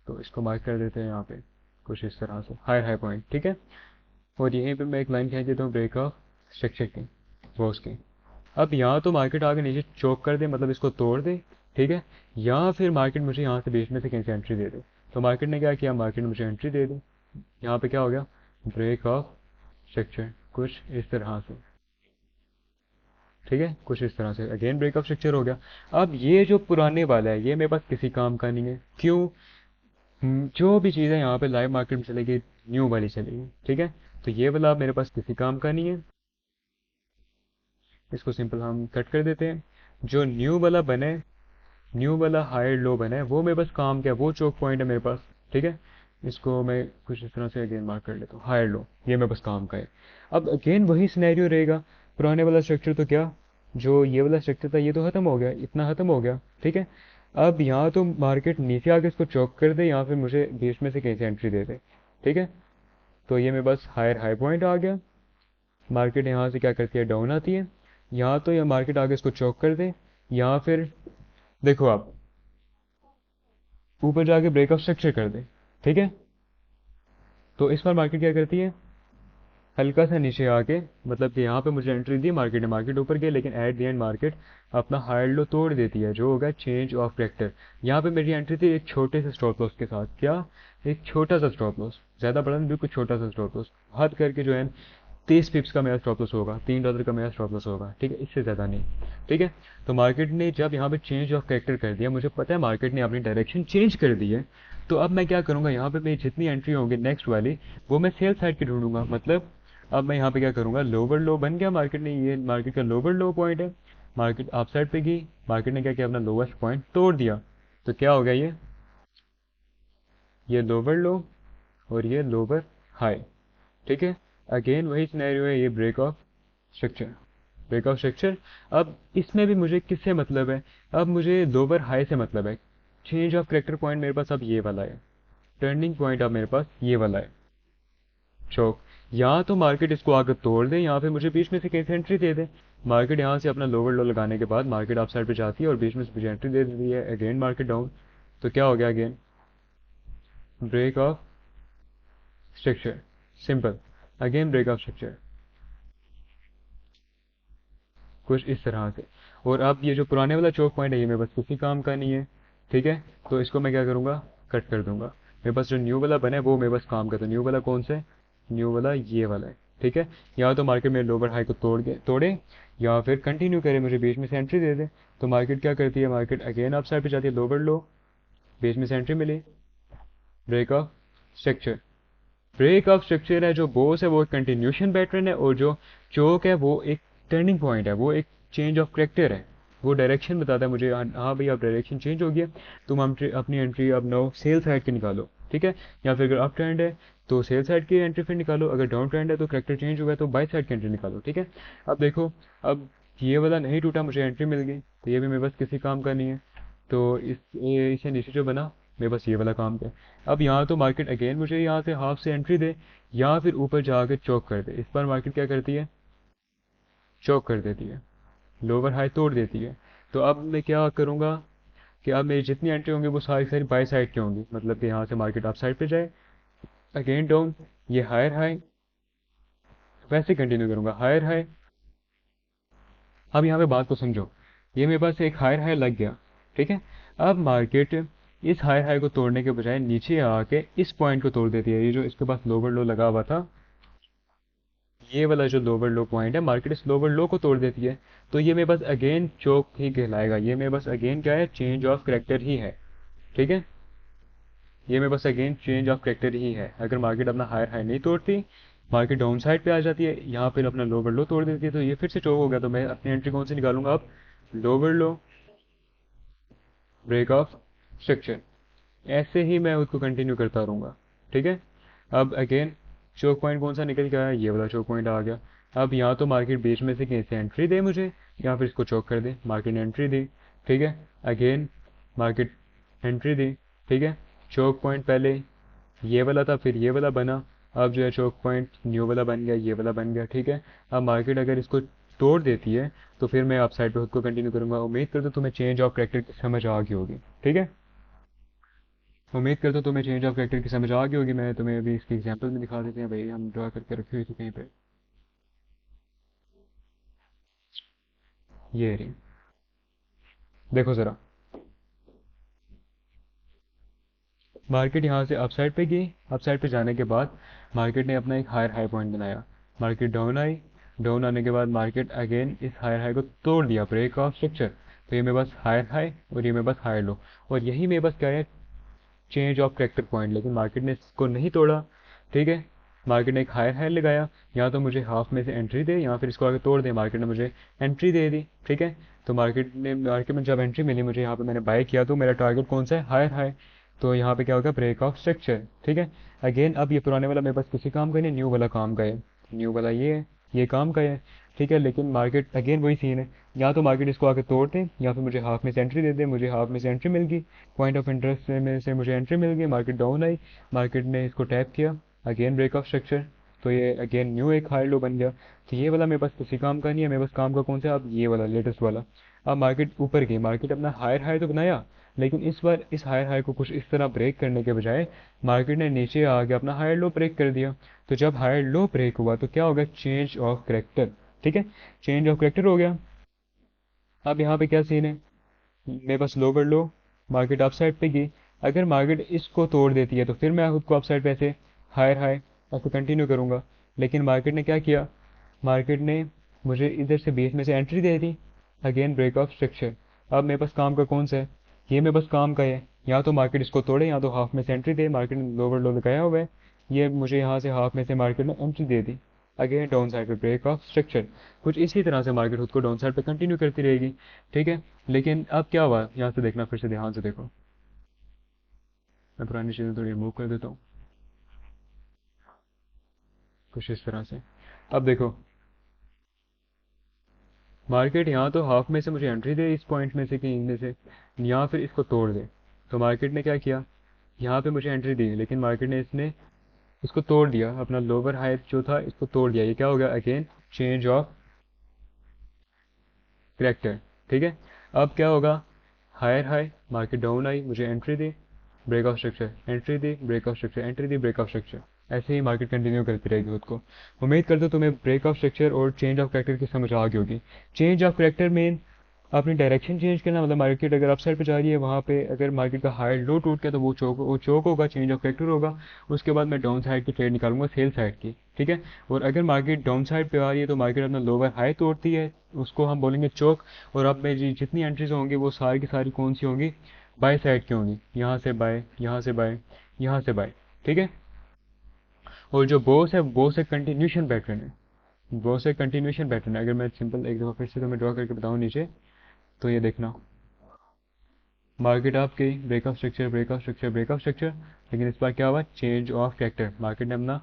तो इसको मार्क कर देते हैं यहाँ पे कुछ इस तरह से, हायर हाई पॉइंट। ठीक है, और यहीं पे मैं एक लाइन खींच देता हूँ ब्रेक ऑफ स्ट्रक्चर की, रोज की। अब यहाँ तो मार्केट आगे नीचे चोक कर दे, मतलब इसको तोड़ दे। ठीक है, या फिर मार्केट मुझे यहाँ से बीच में से कहीं से एंट्री दे दे। तो मार्केट ने क्या किया, मार्केट ने मुझे एंट्री दे दी, यहाँ पे क्या हो गया, ब्रेक ऑफ स्ट्रक्चर कुछ इस तरह से। ठीक है, कुछ इस तरह से अगेन ब्रेक ऑफ स्ट्रक्चर हो गया। अब ये जो पुराने वाला है ये मेरे पास किसी काम का नहीं है, क्यों, जो भी चीज़ है यहाँ पे लाइव मार्केट में चलेगी, न्यू वाली चलेगी। ठीक है, तो ये वाला मेरे पास किसी काम का नहीं है, इसको सिंपल हम कट कर देते हैं। जो न्यू वाला बने, न्यू वाला हायर लो बने, वो मेरे पास काम क्या है, वो चोक पॉइंट है मेरे पास। ठीक है, इसको मैं कुछ इस तरह से अगेन मार्क कर लेता हूँ, हायर लो, ये मेरे पास काम का है। अब अगेन वही सिनेरियो रहेगा, पुराने वाला स्ट्रक्चर तो क्या, जो ये वाला स्ट्रक्चर था ये तो खत्म हो गया, इतना खत्म हो गया। ठीक है, अब यहाँ तो मार्केट नीचे आके इसको चौक कर दे, या फिर मुझे बीच में से कहीं से एंट्री दे दे। ठीक है, तो ये मेरे पास हायर हाई पॉइंट आ गया, मार्केट यहाँ से क्या करती है, डाउन आती है, यहाँ तो ये मार्केट आगे इसको चौक कर दे, या फिर देखो आप ऊपर जाके ब्रेक ऑफ स्ट्रक्चर कर दे। ठीक है, तो इस बार मार्केट क्या करती है, हल्का सा नीचे आके, मतलब कि यहाँ पे मुझे एंट्री दी मार्केट ने, मार्केट ऊपर गई, लेकिन एट द एंड मार्केट अपना हायर लो तोड़ देती है, जो होगा चेंज ऑफ करेक्टर। यहाँ पे मेरी एंट्री थी एक छोटे से स्टॉप लॉस के साथ, क्या, एक छोटा सा स्टॉप लॉस, ज़्यादा बड़ा नहीं, बिल्कुल छोटा सा स्टॉप लॉस, हद करके जो है 30 पिप्स का मेरा स्टॉप लॉस होगा, $3 का मेरा स्टॉप लॉस होगा। ठीक है, इससे ज़्यादा नहीं। ठीक है, तो मार्केट ने जब यहाँ पे चेंज ऑफ कैरेक्टर कर दिया, मुझे पता है मार्केट ने अपनी डायरेक्शन चेंज कर दी है, तो अब मैं क्या करूँगा, यहाँ पे मेरी जितनी एंट्री होंगी नेक्स्ट वाली, वो मैं सेल साइड की ढूंढूंगा। मतलब अब मैं यहाँ पे क्या करूँगा, लोअर लो बन गया मार्केट ने, ये मार्केट का लोअर लो पॉइंट है, मार्केट अप साइड पे गई, मार्केट ने क्या किया, अपना लोवेस्ट पॉइंट तोड़ दिया। तो क्या हो गया, ये लोअर लो और ये लोअर हाई। ठीक है, अगेन वही सिनेरियो है, ये break of structure, break of structure. अब इसमें भी मुझे किससे मतलब है, अब मुझे लोअर हाई से मतलब है। चेंज ऑफ करेक्टर पॉइंट मेरे पास अब ये वाला है, टर्निंग पॉइंट अब मेरे पास ये वाला है, चौक। या तो मार्केट इसको आकर तोड़ दे, या फिर मुझे बीच में से कहीं से एंट्री दे दे। मार्केट यहाँ से अपना लोअर लो लगाने के बाद मार्केट अप साइड पे जाती है और बीच में से मुझे एंट्री दे देती है, अगेन मार्केट डाउन। तो क्या हो गया, again break of structure, simple, again break of structure कुछ इस तरह से। और अब ये जो पुराने वाला चौक पॉइंट है ये मेरे पास किसी काम का नहीं है। ठीक है, तो इसको मैं क्या करूँगा, कट कर दूंगा। मेरे पास जो न्यू वाला बना है वो मेरे पास काम का, तो न्यू वाला कौन सा है, न्यू वाला ये वाला है। ठीक है, या तो मार्केट में लोअर हाई को तोड़े, या फिर कंटिन्यू करे, मुझे बीच में से एंट्री दे दे। तो मार्केट क्या करती है, मार्केट अगेन अप साइड पे जाती है, लोअर लो, बीच में से एंट्री मिली, break of structure. Break of structure है, जो बोस है वो एक कंटिन्यूशन पैटर्न है, और जो चोक है वो एक टर्निंग पॉइंट है, वो एक चेंज ऑफ करेक्टर है, वो डायरेक्शन बताता है मुझे, हाँ भाई अब डायरेक्शन चेंज हो गया, तुम हम अपनी एंट्री अब नो सेल साइड की निकालो। ठीक है, या फिर अगर अप ट्रेंड है तो सेल साइड की एंट्री फिर निकालो, अगर डाउन ट्रेंड है तो करेक्टर चेंज हुआ है तो बाई साइड की एंट्री निकालो, ठीक है। अब देखो, अब ये वाला नहीं टूटा, मुझे एंट्री मिल गई, तो ये भी मेरे पास किसी काम का नहीं है। तो इसे नीचे जो बना, मेरे पास ये वाला काम का है। अब यहाँ तो मार्केट अगेन मुझे यहाँ से हाफ से एंट्री दे या फिर ऊपर जाके चौक कर दे। इस बार मार्केट क्या करती है, चौक कर देती है, लोअर हाई तोड़ देती है। तो अब मैं क्या करूँगा कि अब मेरी जितनी एंट्री होंगी वो सारी सारी बाई साइड की होंगी, मतलब कि यहाँ से मार्केट अप साइड पे जाए, अगेन डाउन, ये हायर हाई, वैसे कंटिन्यू करूँगा हायर हाई। अब यहाँ पे बात को समझो, ये मेरे पास एक हायर हाई लग गया, ठीक है। अब मार्केट इस हायर हाई को तोड़ने के बजाय नीचे आके इस पॉइंट को तोड़ देती है, ये जो इसके पास लोअर लो लगा हुआ था, ये वाला जो लोअर लो पॉइंट है, मार्केट इस लोअर लो को तोड़ देती है। तो ये मेरे पास अगेन चोक ही कहलाएगा, ये मेरे पास अगेन क्या है, चेंज ऑफ करेक्टर ही है, ठीक है। ये मेरे पास अगेन चेंज ऑफ करेक्टर ही है। अगर मार्केट अपना हायर हाई नहीं तोड़ती, मार्केट डाउन साइड पे आ जाती है, यहाँ पे अपना लोअर लो तोड़ देती है, तो ये फिर से चोक हो गया। तो मैं अपनी एंट्री कौन सी निकालूंगा अब, lower low, break of structure, ऐसे ही मैं उसको कंटिन्यू करता रहूँगा, ठीक है। अब अगेन चोक पॉइंट कौन सा निकल के आया, ये वाला चोक पॉइंट आ गया। अब यहाँ तो मार्केट बीच में से कहीं से एंट्री दे मुझे, या फिर इसको चोक कर दे, मार्केट ने एंट्री दी, ठीक है। अगेन मार्केट एंट्री दी, ठीक है। चोक पॉइंट पहले ये वाला था, फिर ये वाला बना, अब जो है चोक पॉइंट न्यू वाला बन गया, ये वाला बन गया, ठीक है। अब मार्केट अगर इसको तोड़ देती है तो फिर मैं अप साइड पे खुद को कंटिन्यू करूंगा। उम्मीद करता हूँ तुम्हें चेंज ऑफ करेक्टर की समझ आ गई होगी, ठीक है। उम्मीद करता हूँ तुम्हें चेंज ऑफ करेक्टर की समझ आ गई होगी। मैं तुम्हें अभी इसकी एग्जांपल में दिखा देते हैं भाई, हम ड्रा करके रखी हुई थी कहीं पे, ये रही, देखो ज़रा। मार्केट यहाँ से अपसाइड पे गई, अपसाइड पे जाने के बाद मार्केट ने अपना एक हायर हाई पॉइंट बनाया, मार्केट डाउन आई, डाउन आने के बाद मार्केट अगेन इस हायर हाई को तोड़ दिया, ब्रेक ऑफ स्ट्रक्चर। तो ये मेरे पास हायर हाई और ये मेरे पास हायर लो, और यही मेरे पास क्या है, चेंज ऑफ करेक्टर पॉइंट। लेकिन मार्केट ने इसको नहीं तोड़ा, ठीक है। मार्केट ने एक हायर हाई लगाया, या तो मुझे हाफ में से एंट्री दे या फिर इसको आगे तोड़ दे, मार्केट ने मुझे एंट्री दे दी, ठीक है। तो मार्केट में जब एंट्री मिली मुझे, यहाँ पे मैंने बाय किया, तो मेरा टारगेट कौन सा है, हायर हाई। तो यहाँ पे क्या होगा, ब्रेक ऑफ स्ट्रक्चर, ठीक है। अगेन अब ये पुराने वाला मेरे पास किसी काम का नहीं, न्यू वाला काम का है, न्यू वाला ये है, ये काम का है, ठीक है। लेकिन मार्केट अगेन वही सीन है, या तो मार्केट इसको आके तोड़ दे या फिर मुझे हाफ में से एंट्री दे दे। मुझे हाफ में से एंट्री मिल गई, पॉइंट ऑफ इंटरेस्ट में से मुझे एंट्री मिल गई, मार्केट डाउन आई, मार्केट ने इसको टैप किया, अगेन ब्रेक ऑफ स्ट्रक्चर, तो ये अगेन न्यू एक हाई लो बन गया। तो ये वाला मेरे पास किसी काम का नहीं है, मेरे पास काम का कौन सा है, अब ये वाला लेटेस्ट वाला। अब मार्केट ऊपर गई, मार्केट अपना हायर हाई तो बनाया, लेकिन इस बार इस हायर हाई को कुछ इस तरह ब्रेक करने के बजाय मार्केट ने नीचे आके अपना हायर लो ब्रेक कर दिया। तो जब हायर लो ब्रेक हुआ तो क्या होगा, चेंज ऑफ करेक्टर, ठीक है, चेंज ऑफ करेक्टर हो गया। अब यहाँ पे क्या सीन है, मेरे पास lower low, market up side पे गई, अगर मार्केट इसको तोड़ देती है तो फिर मैं खुद को अप साइड पे ऐसे हायर हाई ऐसे कंटिन्यू करूँगा। लेकिन मार्केट ने क्या किया, मार्केट ने मुझे इधर से बीच में से एंट्री दे दी, अगेन ब्रेक ऑफ स्ट्रक्चर। अब मेरे पास काम का कौन सा है, ये मेरे पास काम का है, या तो मार्केट इसको तोड़े या तो हाफ में से एंट्री दे। मार्केट ने लोअर लो लगाया हुआ है, ये मुझे यहाँ से हाफ में से मार्केट ने एंट्री दे दी, अगेन डाउन साइड पे ब्रेक ऑफ स्ट्रक्चर। कुछ इसी तरह से मार्केट खुद को डाउन साइड पे कंटिन्यू करती रहेगी, ठीक है। लेकिन अब क्या हुआ, यहाँ से देखना, फिर से ध्यान से देखो, मैं पुरानी चीज़ें थोड़ी रिमूव कर देता हूँ, कुछ इस तरह से। अब देखो, मार्केट यहाँ तो हाफ में से मुझे एंट्री दे, इस पॉइंट में से कहीं में से, या फिर इसको तोड़ दे। तो मार्केट ने क्या किया, यहाँ पे मुझे एंट्री दी, लेकिन मार्केट ने इसने इसको तोड़ दिया, अपना लोअर हाई जो था इसको तोड़ दिया। ये क्या हो गया, अगेन चेंज ऑफ करेक्टर, ठीक है। अब क्या होगा, हायर हाई, मार्केट डाउन आई, मुझे एंट्री दी, ब्रेक ऑफ स्ट्रक्चर, एंट्री दी, ब्रेक ऑफ स्ट्रक्चर, एंट्री दी, ब्रेक ऑफ स्ट्रक्चर, ऐसे ही मार्केट कंटिन्यू करती रहेगी खुद को। उम्मीद करते हो तुम्हें ब्रेक ऑफ स्ट्रक्चर और चेंज ऑफ करेक्टर की समझ आ गई होगी। चेंज ऑफ करेक्टर में अपनी डायरेक्शन चेंज करना, मतलब मार्केट अगर अप साइड पे जा रही है, वहाँ पे अगर मार्केट का हाई लो टूट गया तो वो चोक होगा, चेंज ऑफ करेक्टर होगा। उसके बाद मैं डाउन साइड की ट्रेड निकालूंगा, सेल साइड की, ठीक है। और अगर मार्केट डाउन साइड पे आ रही है तो मार्केट अपना लोअर हाई तोड़ती है, उसको हम बोलेंगे चोक। और अब मेरी जितनी एंट्रीज होंगी वो सारी की सारी कौन सी होंगी, बाय साइड की होंगी, यहाँ से बाय, यहाँ से बाय, यहाँ से बाय, ठीक है। और जो बोस है, बोस एक कंटिन्यूशन पैटर्न है, बोस एक कंटिन्यूशन पैटर्न है। अगर मैं सिंपल एक दफ़ा फिर से तुम्हें ड्रॉ करके बताऊँ नीचे, तो ये देखना, मार्केट आपकी breakup structure, breakup structure, breakup structure, लेकिन इस बार क्या हुआ, चेंज ऑफ कैरेक्टर, मार्केट ने अपना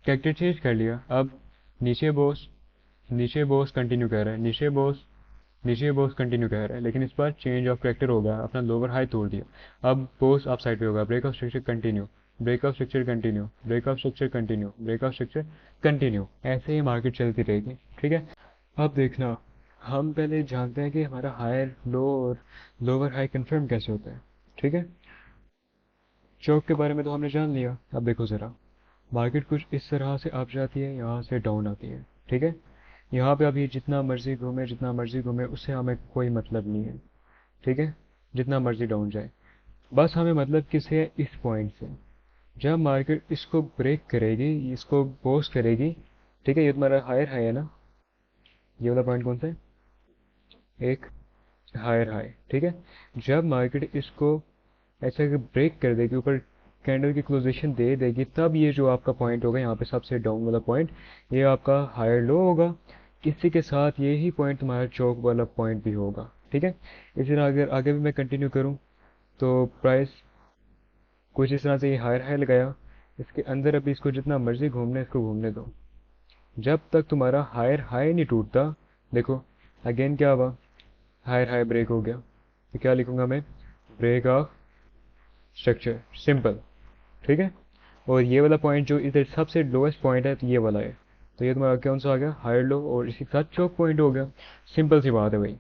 कैरेक्टर चेंज कर लिया। अब नीचे बॉस, नीचे बॉस कंटिन्यू कर रहा है, नीचे बॉस कंटिन्यू कर रहा है, लेकिन इस बार चेंज ऑफ कैरेक्टर हो गया, अपना लोअर हाई तोड़ दिया। अब बॉस अप साइड पे होगा, break of structure continue, break of structure continue, break of structure continue, break of structure continue, ऐसे ही मार्केट चलती रहेगी। ठीक है, अब देखना, हम पहले जानते हैं कि हमारा हायर लो और लोअर हाई कंफर्म कैसे होता है। ठीक है, चौक के बारे में तो हमने जान लिया। अब देखो ज़रा, मार्केट कुछ इस तरह से अप जाती है, यहाँ से डाउन आती है। ठीक है, यहाँ पे अभी जितना मर्जी घूमे, जितना मर्जी घूमे, उससे हमें कोई मतलब नहीं है। ठीक है, जितना मर्जी डाउन जाए, बस हमें मतलब किससे है, इस पॉइंट से। जब मार्केट इसको ब्रेक करेगी, इसको पोस्ट करेगी, ठीक है, ये तुम्हारा हायर हाई है ना, ये वाला पॉइंट कौन सा है, एक हायर हाई। ठीक है, जब मार्केट इसको ऐसा ब्रेक कर देगी, ऊपर कैंडल की क्लोजेशन दे देगी, तब ये जो आपका पॉइंट होगा यहाँ पे सबसे डाउन वाला पॉइंट, ये आपका हायर लो होगा। इसी के साथ यही पॉइंट तुम्हारा चौक वाला पॉइंट भी होगा। ठीक है, इसी तरह अगर आगे भी मैं कंटिन्यू करूँ तो प्राइस कुछ इस तरह से ये हायर हाई लगाया, इसके अंदर अभी इसको जितना मर्जी घूमने, इसको घूमने दो, जब तक तुम्हारा हायर हाई नहीं टूटता। देखो अगेन क्या हुआ, हायर हाई ब्रेक हो गया, तो क्या लिखूंगा मैं, ब्रेक ऑफ स्ट्रक्चर, सिंपल। ठीक है, और ये वाला पॉइंट जो इधर सबसे लोएस्ट पॉइंट है, तो ये वाला है, तो ये तुम्हारा कौन सा आ गया, हायर लो, और इसी के साथ चौक पॉइंट हो गया। सिंपल सी बात है भाई।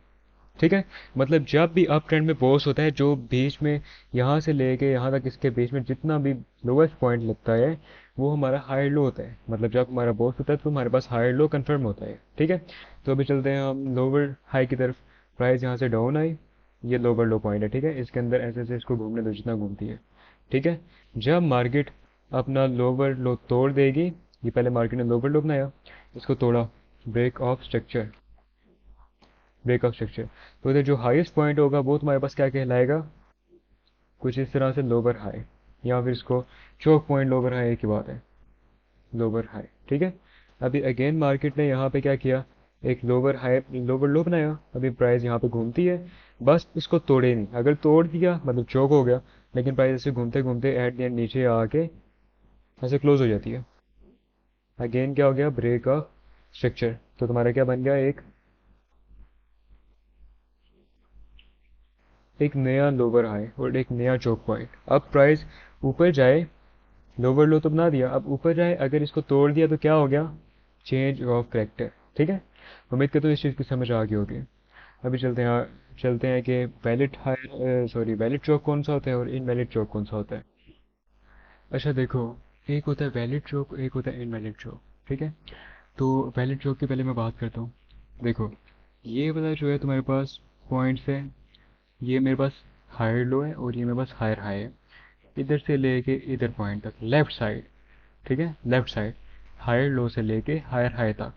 ठीक है, मतलब जब भी अप ट्रेंड में बॉस होता है, जो बीच में यहाँ से लेके यहाँ तक इसके बीच में जितना भी लोएस्ट पॉइंट लगता है, वो हमारा हायर लो होता है। मतलब जब हमारा बॉस होता है तो हमारे पास हायर लो कंफर्म होता है। ठीक है, तो अभी चलते हैं हम लोअर हाई की तरफ। प्राइस यहाँ से डाउन आई, ये लोअर लो पॉइंट है। ठीक है, इसके अंदर ऐसे ऐसे इसको घूमने दो जितना घूमती है। ठीक है, जब मार्केट अपना लोअर लो तोड़ देगी, ये पहले मार्केट ने लोअर लो बनाया, इसको तोड़ा, break of structure, break of structure, तो इधर जो हाईएस्ट पॉइंट होगा वो तुम्हारे पास क्या कहलाएगा, कुछ इस तरह से लोअर हाई, या फिर इसको चोक पॉइंट लोअर हाई की बात है, लोअर हाई। ठीक है, अभी अगेन मार्केट ने यहाँ पे क्या किया, एक लोअर हाई लोअर लो बनाया, अभी प्राइस यहाँ पे घूमती है, बस इसको तोड़े नहीं, अगर तोड़ दिया मतलब चौक हो गया, लेकिन प्राइस ऐसे घूमते घूमते एट द एंड नीचे आके ऐसे क्लोज हो जाती है। अगेन क्या हो गया, ब्रेक ऑफ स्ट्रक्चर, तो तुम्हारा क्या बन गया, एक नया लोअर हाई और एक नया चौक पॉइंट। अब प्राइस ऊपर जाए, लोअर लो तो बना दिया, अब ऊपर जाए, अगर इसको तोड़ दिया तो क्या हो गया, चेंज ऑफ करेक्टर। ठीक है, उम्मीद करता हूँ इस चीज़ की समझ आ गई होगी। अभी चलते हैं कि वैलिड हायर, सॉरी, वैलिड चौक कौन सा होता है और इनवैलिड चौक कौन सा होता है। अच्छा देखो, एक होता है वैलिड चौक, एक होता है इनवैलिड चौक। ठीक है, तो वैलिड चौक की पहले मैं बात करता हूँ। देखो, ये वाला जो है तुम्हारे पास पॉइंट्स है, ये मेरे पास हायर लो है और ये मेरे पास हायर हाई है, इधर से लेके इधर पॉइंट तक लेफ्ट साइड। ठीक है, लेफ्ट साइड हायर लो से लेके हायर हाई तक,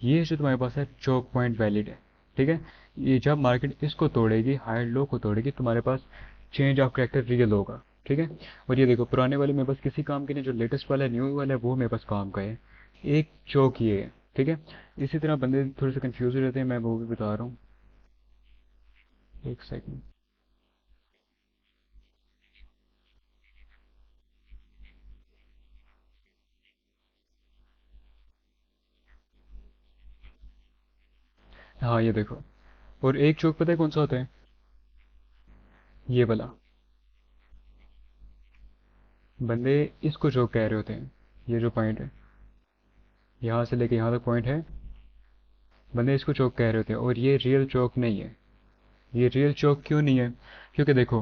ये जो तुम्हारे पास है चौक पॉइंट वैलिड है। ठीक है, ये जब मार्केट इसको तोड़ेगी, हायर लो को तोड़ेगी, तुम्हारे पास चेंज ऑफ करेक्टर रियल होगा। ठीक है, और ये देखो पुराने वाले में बस किसी काम के नहीं, जो लेटेस्ट वाला है, न्यू वाला है, वो मेरे पास काम का है, एक चौक ये है। ठीक है, इसी तरह बंदे थोड़े से कंफ्यूज हो जाते हैं, मैं वो भी बता रहा हूँ, एक सेकंड। हाँ ये देखो, और एक चौक पता है कौन सा होता है, ये वाला, बंदे इसको चौक कह रहे होते हैं, ये जो पॉइंट है, यहाँ से लेके यहाँ तक पॉइंट है, बंदे इसको चौक कह रहे होते हैं, और ये रियल चौक नहीं है। ये रियल चौक क्यों नहीं है, क्योंकि देखो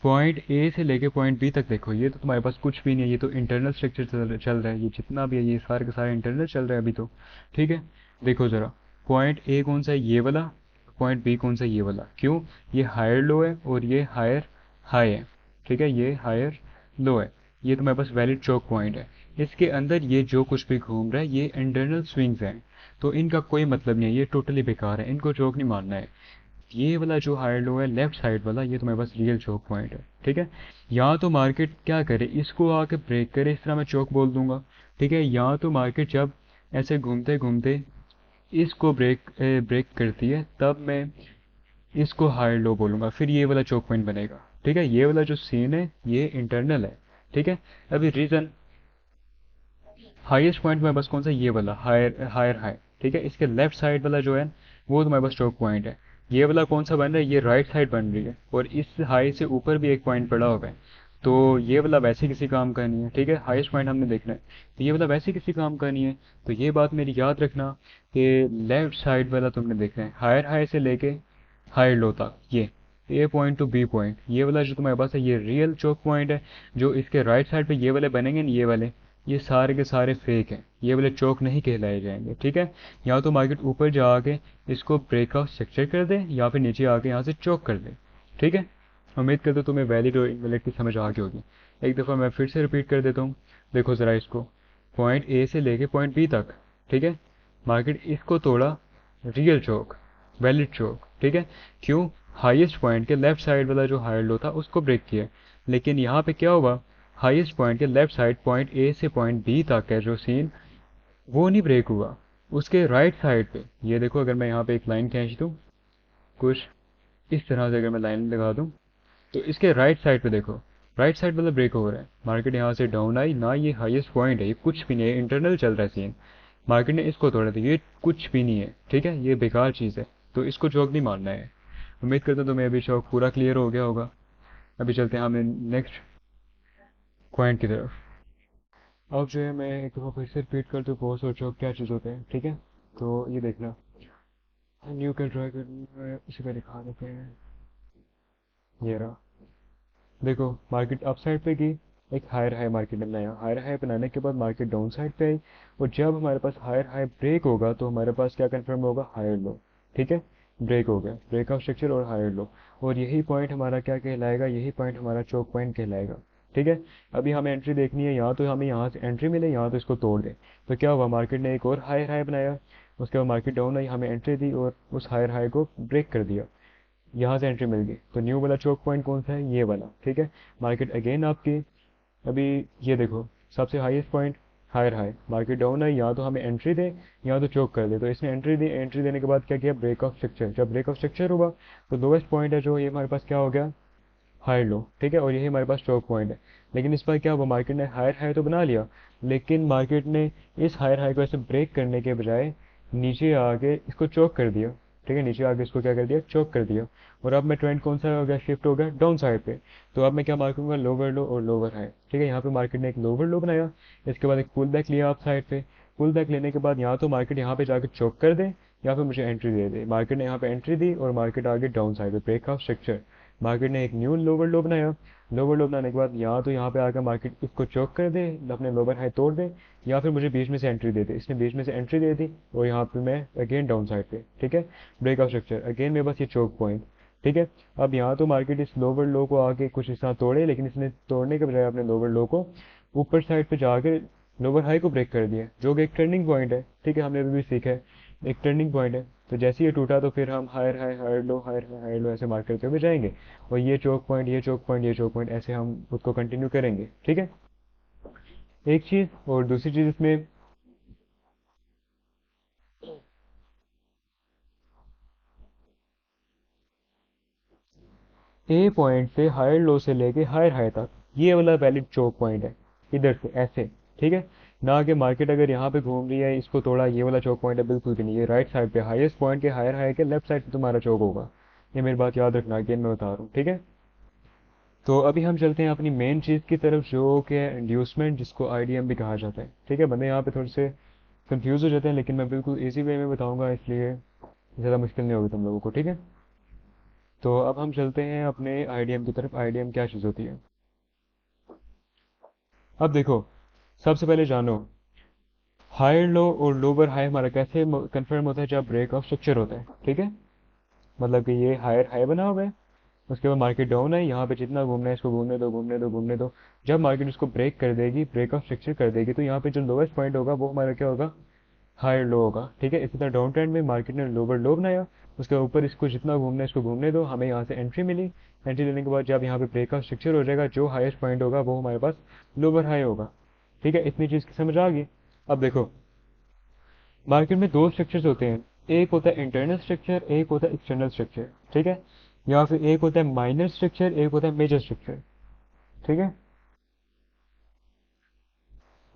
पॉइंट ए से लेके पॉइंट बी तक देखो, ये तो तुम्हारे पास कुछ भी नहीं है, ये तो इंटरनल स्ट्रक्चर चल रहा है, ये जितना भी है ये सारे का सारा इंटरनल चल रहा है अभी तो। ठीक है, देखो ज़रा, पॉइंट ए कौन सा है, ये वाला, पॉइंट बी कौन सा है, ये वाला, क्यों, ये हायर लो है और ये हायर हाई है। ठीक है, ये हायर लो है, ये तुम्हारे पास वैलिड चौक पॉइंट है। इसके अंदर ये जो कुछ भी घूम रहा है, ये इंटरनल स्विंग्स हैं, तो इनका कोई मतलब नहीं है, ये टोटली बेकार है, इनको चौक नहीं मानना है। ये वाला जो हायर लो है लेफ्ट साइड वाला, ये तुम्हारे पास रियल चौक पॉइंट है। ठीक है, यहाँ तो मार्केट क्या करे, इसको आके ब्रेक करे, इस तरह मैं चौक बोल दूंगा। ठीक है, यहाँ तो मार्केट जब ऐसे घूमते घूमते इसको ब्रेक करती है, तब मैं इसको हायर लो बोलूंगा, फिर ये वाला चौक पॉइंट बनेगा। ठीक है, ये वाला जो सीन है ये इंटरनल है। ठीक है, अभी रीजन हाईएस्ट पॉइंट तुम्हारे पास कौन सा, ये वाला हायर हायर हाई। ठीक है, इसके लेफ्ट साइड वाला जो है वो तुम्हारे पास चोक पॉइंट है। ये वाला कौन सा बन रहा है, ये राइट साइड बन रही है, और इस हाई से ऊपर भी एक पॉइंट पड़ा हुआ है। तो ये वाला वैसे किसी काम का नहीं है। ठीक है, हाईएस्ट पॉइंट हमने देखना है, तो ये वाला वैसे किसी काम का नहीं है। तो ये बात मेरी याद रखना कि लेफ्ट साइड वाला तुमने देखना है, हायर हाई से लेके हायर लो तक, ये ए पॉइंट टू बी पॉइंट, ये वाला जो तुम्हारे पास है ये रियल चोक पॉइंट है। जो इसके राइट साइड पे ये वाले बनेंगे ना, ये वाले, ये सारे के सारे फेक हैं, ये वाले चौक नहीं कहलाए जाएंगे। ठीक है, या तो मार्केट ऊपर जाके इसको ब्रेकआउट स्ट्रक्चर कर दे, या फिर नीचे आके यहाँ से चौक कर दे। ठीक है, उम्मीद करता हूँ तुम्हें वैलिड और इनवैलिड की समझ आ गई होगी। एक दफ़ा मैं फिर से रिपीट कर देता हूँ, देखो ज़रा इसको, पॉइंट ए से लेके पॉइंट बी तक। ठीक है, मार्केट इसको तोड़ा, रियल चौक, वैलिड चौक। ठीक है, क्यों, हाईएस्ट पॉइंट के लेफ्ट साइड वाला जो हायर लो था उसको ब्रेक किया। लेकिन यहाँ पे क्या हुआ, हाईएस्ट पॉइंट के लेफ्ट साइड पॉइंट ए से पॉइंट बी तक है जो सीन, वो नहीं ब्रेक हुआ। उसके राइट साइड पे ये देखो, अगर मैं यहाँ पे एक लाइन खींच दूँ कुछ इस तरह से, अगर मैं लाइन लगा दूँ, तो इसके राइट साइड पे देखो, राइट साइड मतलब ब्रेक हो रहा है, मार्केट यहाँ से डाउन आई ना, ये हाईएस्ट पॉइंट है, ये कुछ भी नहीं है, इंटरनल चल रहा है सीन। मार्केट ने इसको तोड़ा था, ये कुछ भी नहीं है। ठीक है, ये बेकार चीज़ है, तो इसको चौक नहीं मारना है। उम्मीद करता हूँ तुम्हें अभी शौक पूरा क्लियर हो गया होगा। अभी चलते हैं हमें नेक्स्ट पॉइंट की तरफ। अब जो है मैं एक दफ़ा फिर से रिपीट कर दूँ, बहुत सोचो क्या चीज़ होते हैं। ठीक है, तो ये देखना, न्यू का ट्राई कर, इसी पे दिखा देते हैं, ये रहा। देखो, मार्केट अप साइड पे गई, एक हायर हाई मार्केट ने बनाया, हायर हाई बनाने के बाद मार्केट डाउन साइड पे आई, और जब हमारे पास हायर हाई ब्रेक होगा तो हमारे पास क्या कंफर्म होगा, हायर लो। ठीक है, ब्रेक हो गया, ब्रेकआउट स्ट्रक्चर और हायर लो, और यही पॉइंट हमारा क्या कहलाएगा, यही पॉइंट हमारा चोक पॉइंट कहलाएगा। ठीक है, अभी हमें एंट्री देखनी है, यहाँ तो हमें यहाँ से एंट्री मिले, यहाँ तो इसको तोड़ दे। तो क्या हुआ, मार्केट ने एक और हायर हाई बनाया, उसके बाद मार्केट डाउन आई, हमें एंट्री दी और उस हायर हाई को ब्रेक कर दिया, यहाँ से एंट्री मिल गई। तो न्यू वाला चोक पॉइंट कौन सा है, ये वाला। ठीक है, मार्केट अगेन आपकी, अभी ये देखो, सबसे highest point higher high, market down है, यहाँ तो हमें एंट्री दे, यहाँ तो चोक कर दे। तो इसने एंट्री दी, एंट्री देने के बाद क्या किया, ब्रेक ऑफ स्ट्रक्चर। जब ब्रेक ऑफ स्ट्रक्चर हुआ तो लोवेस्ट पॉइंट है जो, ये हमारे पास क्या हो गया, हायर लो। ठीक है, और यही हमारे पास चोक पॉइंट है। लेकिन इस बार क्या हुआ, मार्केट ने हायर हाई तो बना लिया, लेकिन मार्केट ने इस हायर हाई को ऐसे ब्रेक करने के बजाय नीचे आके इसको चोक कर दिया। ठीक है, नीचे आके इसको क्या कर दिया, चोक कर दिया। और अब मैं ट्रेंड कौन सा हो गया, शिफ्ट हो गया डाउन साइड पे। तो अब मैं क्या मार्कूंगा, लोअर लो और लोअर हाई। ठीक है, यहाँ पे मार्केट ने एक लोअर लो बनाया, इसके बाद एक पुल बैक लिया आप साइड पे। पुल बैक लेने के बाद यहाँ तो मार्केट यहाँ पे जाकर चोक कर दे, या फिर मुझे एंट्री दे दे। मार्केट ने यहाँ पे एंट्री दी और मार्केट आगे डाउन साइड पे, ब्रेक ऑफ स्ट्रक्चर। मार्केट ने एक न्यू लोअर लो बनाया, लोअर लो बनाने के बाद यहाँ तो यहाँ पे आकर मार्केट इसको चोक कर दे, अपने लोअर हाई तोड़ दे, या फिर मुझे बीच में से एंट्री दे दे। इसने बीच में से एंट्री दे दी, और यहाँ पे मैं अगेन डाउन साइड पे। ठीक है, ब्रेकआउट स्ट्रक्चर अगेन मेरे पास ये चोक पॉइंट। ठीक है, अब यहाँ तो मार्केट इस लोअर लो को आके कुछ इस तरह तोड़े, लेकिन इसने तोड़ने के बजाय अपने लोअर लो को ऊपर साइड पे जाके लोअर हाई को ब्रेक कर दिया, जो कि एक टर्निंग पॉइंट है। ठीक है, हमने अभी भी सीखा है, एक टर्निंग पॉइंट है। तो जैसे ये टूटा तो फिर हम higher high higher low, higher high higher low ऐसे मार्क करते हुए जाएंगे, और ये चोक पॉइंट, ये चोक पॉइंट, ये चोक पॉइंट, ऐसे हम उसको कंटिन्यू करेंगे। ठीक है, एक चीज़, और दूसरी चीज़ इसमें, ए पॉइंट से हायर लो से लेके हायर हाई तक ये वाला वैलिड चोक पॉइंट है, इधर से ऐसे। ठीक है, ना कि मार्केट अगर यहाँ पे घूम रही है, इसको तोड़ा, ये वाला चोक पॉइंट है, बिल्कुल भी नहीं। ये राइट साइड पे हाईएस्ट पॉइंट के हायर हाई के लेफ्ट साइड पे तुम्हारा चोक होगा, ये मेरी बात याद रखना, अगेन मैं बता रहा हूँ। ठीक है, तो अभी हम चलते हैं अपनी मेन चीज़ की तरफ, जो कि है इंड्यूसमेंट, जिसको आईडीएम भी कहा जाता है। ठीक है, बंदे यहाँ पे थोड़े से कंफ्यूज हो जाते हैं, लेकिन मैं बिल्कुल इजी वे में बताऊंगा, इसलिए ज़्यादा मुश्किल नहीं होगी तुम लोगों को। ठीक है, तो अब हम चलते हैं अपने आईडीएम की तरफ। आईडीएम क्या चीज़ होती है, अब देखो, सबसे पहले जानो, हायर लो और लोअर हाई हमारा कैसे कंफर्म होता है, जब ब्रेक ऑफ स्ट्रक्चर होता है। ठीक है, मतलब कि ये हायर हाई बना हुआ है, उसके बाद मार्केट डाउन है, यहाँ पे जितना घूमना है इसको घूमने दो, घूमने दो, घूमने दो। जब मार्केट इसको ब्रेक कर देगी, ब्रेक ऑफ स्ट्रक्चर कर देगी, तो यहाँ पे जो लोवेस्ट पॉइंट होगा वो हमारा क्या होगा, हायर लो होगा। ठीक है, इसी तरह डाउन ट्रेंड में मार्केट ने लोअर लो बनाया, उसके ऊपर इसको जितना घूमना है इसको घूमने दो, हमें यहाँ से एंट्री मिली। एंट्री लेने के बाद जब यहाँ पे ब्रेक ऑफ स्ट्रक्चर हो जाएगा, जो हाईएस्ट पॉइंट होगा वो हमारे पास लोअर हाई होगा। ठीक है, इतनी चीज़ की समझ आ गई। अब देखो, मार्केट में दो स्ट्रक्चर्स होते हैं, एक होता है इंटरनल स्ट्रक्चर, एक होता है एक्सटर्नल स्ट्रक्चर। ठीक है, या फिर एक होता है माइनर स्ट्रक्चर, एक होता है मेजर स्ट्रक्चर। ठीक है,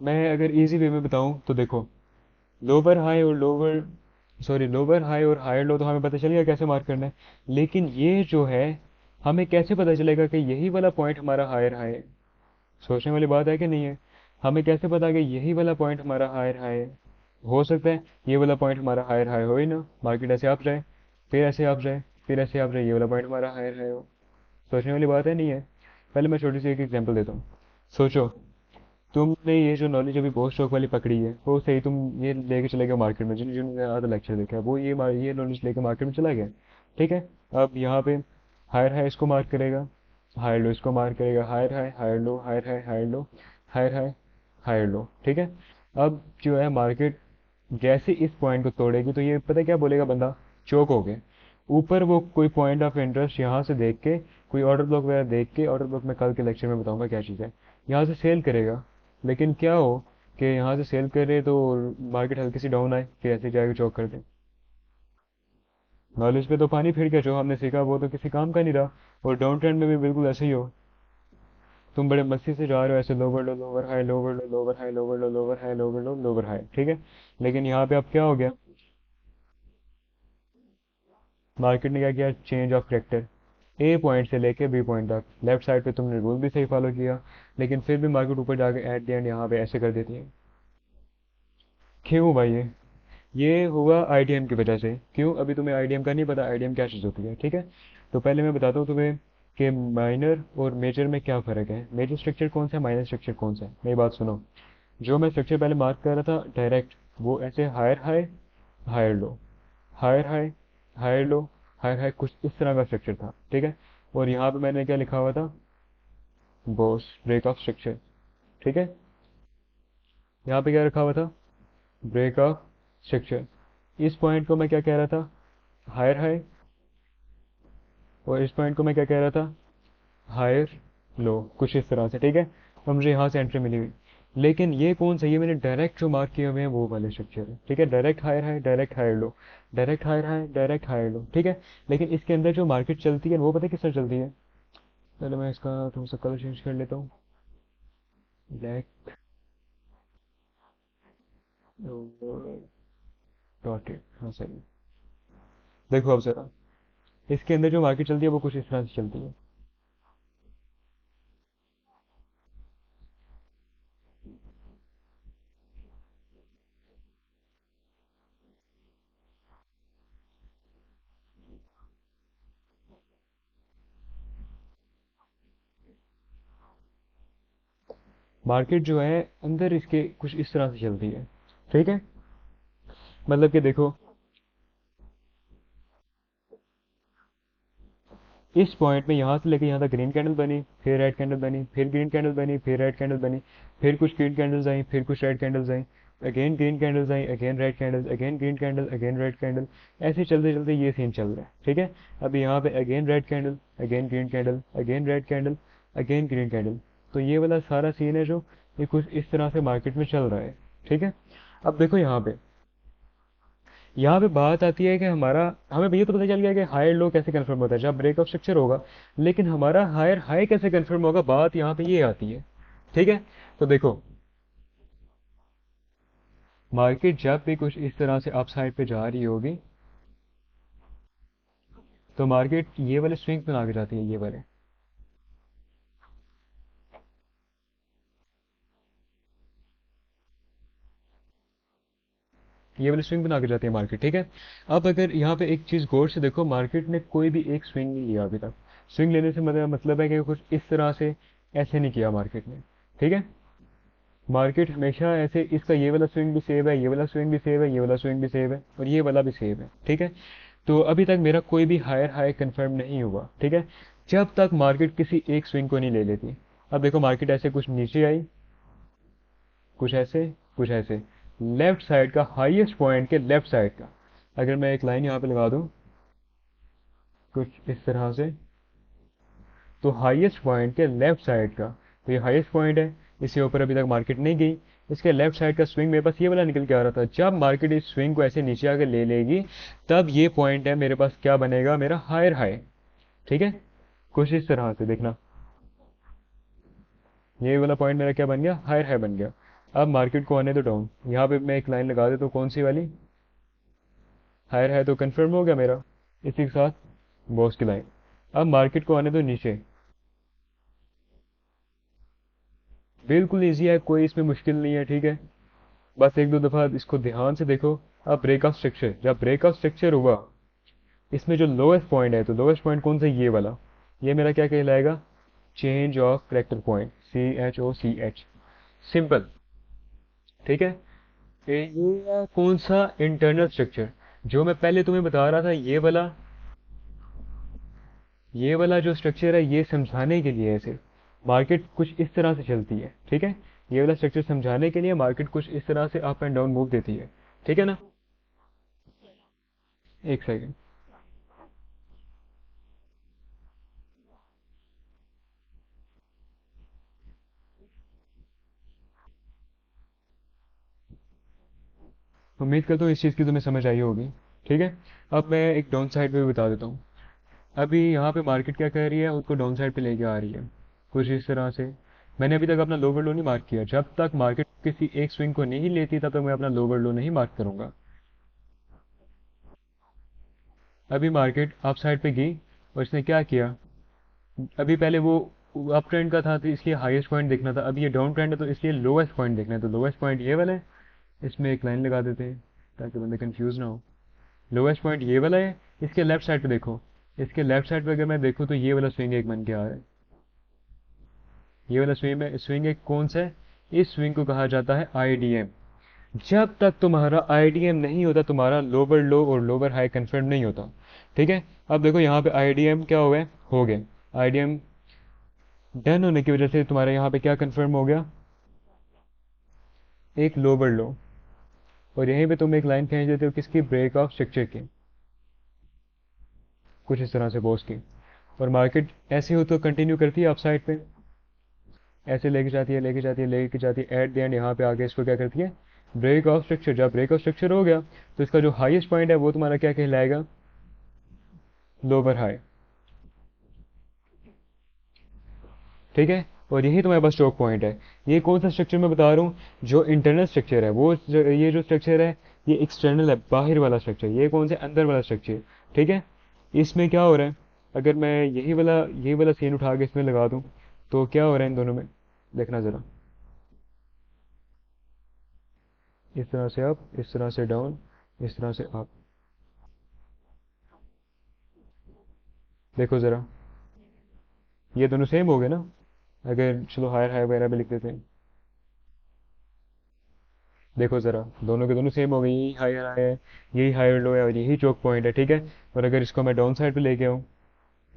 मैं अगर इजी वे में बताऊं तो देखो, लोअर हाई और लोअर, सॉरी लोअर हाई और हायर लो तो हमें पता चल गया कैसे मार्क करना है। लेकिन ये जो है, हमें कैसे पता चलेगा कि यही वाला पॉइंट हमारा हायर हाई है? सोचने वाली बात है कि नहीं है? हमें कैसे पता कि यही वाला पॉइंट हमारा हायर हाई है? हो सकता है ये वाला पॉइंट हमारा हायर हाई हो ही ना, मार्केट ऐसे आप जाए, फिर ऐसे आप जाए, फिर ऐसे आप जाए, ये वाला पॉइंट हमारा हायर हाई हो। सोचने वाली बात है नहीं है? पहले मैं छोटी सी एक एग्जांपल देता हूँ। सोचो, तुमने ये जो नॉलेज अभी पोस्ट स्टॉक वाली पकड़ी है, वो सही तुम ये लेके चले गए मार्केट में, जिन जिन्होंने आधा लेक्चर देखा है वो ये नॉलेज लेके मार्केट में चला गया। ठीक है, अब यहाँ पे हायर हाई इसको मार्क करेगा, हायर लो इसको मार्क करेगा, higher high higher low, higher high higher low, higher high higher low. ठीक है, अब जो है मार्केट जैसे इस पॉइंट को तोड़ेगी तो ये पता है क्या बोलेगा बंदा? चौक हो गए। ऊपर वो कोई पॉइंट ऑफ इंटरेस्ट यहाँ से देख के, कोई ऑर्डर ब्लॉक वगैरह देख के, ऑर्डर ब्लॉक में कल के लेक्चर में बताऊंगा क्या चीज़ है, यहाँ से सेल करेगा। लेकिन क्या हो कि यहाँ से सेल करे तो मार्केट हल्की सी डाउन आए, फिर ऐसे जाके चौक कर दे। नॉलेज पे तो पानी फिर के जो हमने सीखा वो तो किसी काम का नहीं रहा। और डाउन ट्रेंड में भी बिल्कुल ऐसे ही हो, तुम बड़े मस्ती से जा रहे हो ऐसे, लोवर लो लोवर हाई, लोवर लो लोवर हाई, लोवर लो लोवर हाई, लोवर लो लोवर हाई। ठीक है, लेकिन यहाँ पे अब क्या हो गया, मार्केट ने क्या किया, change of character. A point से लेके बी पॉइंट तक लेफ्ट साइड पे तुमने रूल भी सही फॉलो किया, लेकिन फिर भी मार्केट ऊपर जाके एट द एंड यहाँ पे ऐसे कर देती है। क्यों भाई? ये हुआ आईडीएम की वजह से। क्यों? अभी तुम्हें आईडीएम का नहीं पता, आईडीएम क्या चीज़ होती है। ठीक है, तो पहले मैं बताता हूँ तुम्हें कि माइनर और मेजर में क्या फ़र्क है, मेजर स्ट्रक्चर कौन सा है, माइनर स्ट्रक्चर कौन सा है। मेरी बात सुनो, जो मैं स्ट्रक्चर पहले मार्क कर रहा था डायरेक्ट, वो ऐसे higher high higher low, higher high higher low, higher high, कुछ इस तरह का स्ट्रक्चर था। ठीक है, और यहाँ पे मैंने क्या लिखा हुआ था, बॉस ब्रेक ऑफ स्ट्रक्चर। ठीक है, यहाँ पे क्या रखा हुआ था, ब्रेक ऑफ स्ट्रक्चर। इस पॉइंट को मैं क्या कह रहा था, हायर हाई, और इस पॉइंट को मैं क्या कह रहा था, हायर लो, कुछ इस तरह से। ठीक है, और मुझे यहाँ से एंट्री मिली हुई। लेकिन ये कौन सा, ये मैंने डायरेक्ट जो मार्क किए हुए हैं वो वाले स्ट्रक्चर है। ठीक है, direct higher high, direct higher low, direct higher high, direct higher low. ठीक है, लेकिन इसके अंदर जो मार्केट चलती है वो पता है किस तरह चलती है? पहले मैं इसका थोड़ा सा कलर चेंज कर लेता हूँ, ब्लैक डॉटेड, हाँ सही। देखो अब जरा, इसके अंदर जो मार्केट चलती है वो कुछ इस तरह से चलती है। मार्केट जो है अंदर इसके कुछ इस तरह से चलती है। ठीक है, मतलब कि देखो, इस पॉइंट में यहाँ से लेके यहाँ तक ग्रीन कैंडल बनी, फिर रेड कैंडल बनी, फिर ग्रीन कैंडल बनी, फिर रेड कैंडल बनी, फिर कुछ ग्रीन कैंडल्स आई, फिर कुछ रेड कैंडल्स आई, अगेन ग्रीन कैंडल्स आई, again red candles, again green candle, again red candle. ऐसे चलते चलते ये सीन चल रहा है। ठीक है, अब यहाँ पे again red candle, again green candle, again red candle, again green candle. तो ये वाला सारा सीन है जो, ये कुछ इस तरह से मार्केट में चल रहा है। ठीक है, अब देखो यहाँ पे बात आती है कि हमारा, हमें भैया तो पता चल गया कि हायर लो कैसे कंफर्म होता है जब ब्रेक ऑफ स्ट्रक्चर होगा, लेकिन हमारा हायर हाई कैसे कंफर्म होगा, बात यहाँ पे ये आती है। ठीक है, तो देखो, मार्केट जब भी कुछ इस तरह से अप साइड पे जा रही होगी, तो मार्केट ये वाले स्विंग बना के जाती है, ये वाले, ये वाली स्विंग बना के जाती है मार्केट। ठीक है, अब अगर यहाँ पे एक चीज़ गौर से देखो, मार्केट ने कोई भी एक स्विंग नहीं लिया अभी तक। स्विंग लेने से मतलब है कि कुछ इस तरह से ऐसे नहीं किया मार्केट ने। ठीक है, मार्केट हमेशा ऐसे, इसका ये वाला स्विंग भी सेव है, ये वाला स्विंग भी सेव है, ये वाला स्विंग भी सेव है, और ये वाला भी सेव है। ठीक है, तो अभी तक मेरा कोई भी हायर हाई कंफर्म नहीं हुआ। ठीक है, जब तक मार्केट किसी एक स्विंग को नहीं ले लेती। अब देखो, मार्केट ऐसे कुछ नीचे आई, कुछ ऐसे, कुछ ऐसे, लेफ्ट साइड का हाईएस्ट पॉइंट के लेफ्ट साइड का, अगर मैं एक लाइन यहाँ पे लगा दूं कुछ इस तरह से, तो हाईएस्ट पॉइंट के लेफ्ट साइड का, तो ये हाईएस्ट पॉइंट है, इसके ऊपर अभी तक मार्केट नहीं गई। इसके लेफ्ट साइड का स्विंग मेरे पास ये वाला निकल के आ रहा था। जब मार्केट इस स्विंग को ऐसे नीचे आके ले लेगी, तब ये पॉइंट है मेरे पास, क्या बनेगा, मेरा हायर हाई। ठीक है, कुछ इस तरह से देखना। ये वाला पॉइंट मेरा क्या बन गया, हायर हाई बन गया। अब मार्केट को आने दो डाउन, यहाँ पे मैं एक लाइन लगा देता हूँ, कौन सी वाली, हायर हाई तो कंफर्म हो गया मेरा, इसी के साथ बॉस की लाइन। अब मार्केट को आने दो नीचे। बिल्कुल ईजी है, कोई इसमें मुश्किल नहीं है, ठीक है। बस एक दो दफ़ा इसको ध्यान से देखो। अब ब्रेकआउट स्ट्रक्चर, जब ब्रेकआउट स्ट्रक्चर हुआ, इसमें जो लोएस्ट पॉइंट है, तो लोएस्ट पॉइंट कौन सा, ये वाला, ये मेरा क्या कहलाएगा, change of character point, CHOCH, simple. ठीक है, ये कौन सा, इंटरनल स्ट्रक्चर। जो मैं पहले तुम्हें बता रहा था, ये वाला जो स्ट्रक्चर है, ये समझाने के लिए है सिर्फ। मार्केट कुछ इस तरह से चलती है, ठीक है। ये वाला स्ट्रक्चर समझाने के लिए मार्केट कुछ इस तरह से अप एंड डाउन मूव देती है, ठीक है ना। एक सेकेंड। उम्मीद करता हूँ इस चीज़ की तुम्हें समझ आई होगी, ठीक है। अब मैं एक डाउन साइड पे भी बता देता हूँ। अभी यहाँ पे मार्केट क्या कर रही है, उसको डाउन साइड पे लेके आ रही है, कुछ इस तरह से। मैंने अभी तक अपना लोअर लो नहीं मार्क किया, जब तक मार्केट किसी एक स्विंग को नहीं लेती तब तक मैं अपना लोअर लो नहीं मार्क करूंगा। अभी मार्केट अप साइड पे गई, और इसने क्या किया, अभी पहले वो अप ट्रेंड का था तो इसलिए हाईएस्ट पॉइंट देखना था, अभी ये डाउन ट्रेंड है तो इसलिए लोएस्ट पॉइंट देखना है, तो लोएस्ट पॉइंट ये वाला है। इसमें एक लाइन लगा देते हैं ताकि बंदे कंफ्यूज ना हो। लोएस्ट पॉइंट ये वाला है, इसके लेफ्ट साइड पे देखो। इसके लेफ्ट साइड पे अगर मैं देखूँ तो ये वाला स्विंग एक बन के आ रहा है। ये वाला स्विंग एक कौन सा है, इस स्विंग को कहा जाता है IDM। जब तक तुम्हारा IDM नहीं होता, तुम्हारा लोअर लो और लोअर हाई कंफर्म नहीं होता, ठीक है। अब देखो यहाँ पे IDM क्या हो गया, हो गया IDM डन होने की वजह से तुम्हारे यहाँ पे क्या कंफर्म हो गया, एक लोअर लो। और यहीं पे तुम एक लाइन खींच देते हो किसकी, ब्रेक ऑफ स्ट्रक्चर की, कुछ इस तरह से बॉस की। और मार्केट ऐसे हो तो कंटिन्यू करती है अप साइड पे, ऐसे लेके जाती है, लेके जाती है, लेके जाती है, एट द एंड यहाँ पे आके इसको क्या करती है, ब्रेक ऑफ स्ट्रक्चर। जब ब्रेक ऑफ स्ट्रक्चर हो गया तो इसका जो हाईएस्ट पॉइंट है वो तुम्हारा क्या कहलाएगा, लोअर हाई, ठीक है। और यही तुम्हारे पास स्ट्रोक पॉइंट है। ये कौन सा स्ट्रक्चर मैं बता रहा हूँ, जो इंटरनल स्ट्रक्चर है वो, ये जो स्ट्रक्चर है ये एक्सटर्नल है, बाहर वाला स्ट्रक्चर। ये कौन से, अंदर वाला स्ट्रक्चर, ठीक है। इसमें क्या हो रहा है, अगर मैं यही वाला सीन उठा के इसमें लगा दूँ तो क्या हो रहा है इन दोनों में, देखना ज़रा। इस तरह से अप, इस तरह से डाउन, इस तरह से अप, देखो ज़रा, ये दोनों सेम हो गए ना। अगर चलो हायर हाई वगैरह भी लिख देते हैं, देखो ज़रा, दोनों के दोनों सेम हो गए, यही हायर हाई है, यही हायर लो है, और यही चोक पॉइंट है, ठीक है। और अगर इसको मैं डाउन साइड पे लेके आऊँ,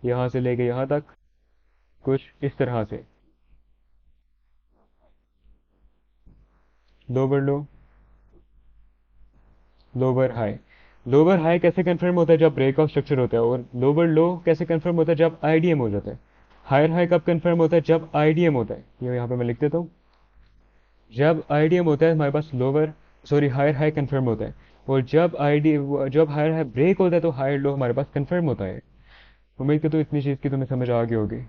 यहाँ से लेके यहाँ तक, कुछ इस तरह से, लोअर लो, लोअर हाई। लोअर हाई कैसे कंफर्म होता है, जब ब्रेकआउट स्ट्रक्चर होता है। और लोअर लो कैसे कंफर्म होता है, जब IDM हो जाता है। हायर हाई कब कंफर्म होता है, जब IDM होता है, ये यहाँ पे मैं लिख देता हूँ। जब IDM होता है हमारे पास lower, sorry, higher high confirm होता है। और जब हायर हाई ब्रेक होता है तो हायर लो हमारे पास कंफर्म होता है। उम्मीद करता हूँ इतनी चीज़ की तुम्हें समझ आ गई होगी।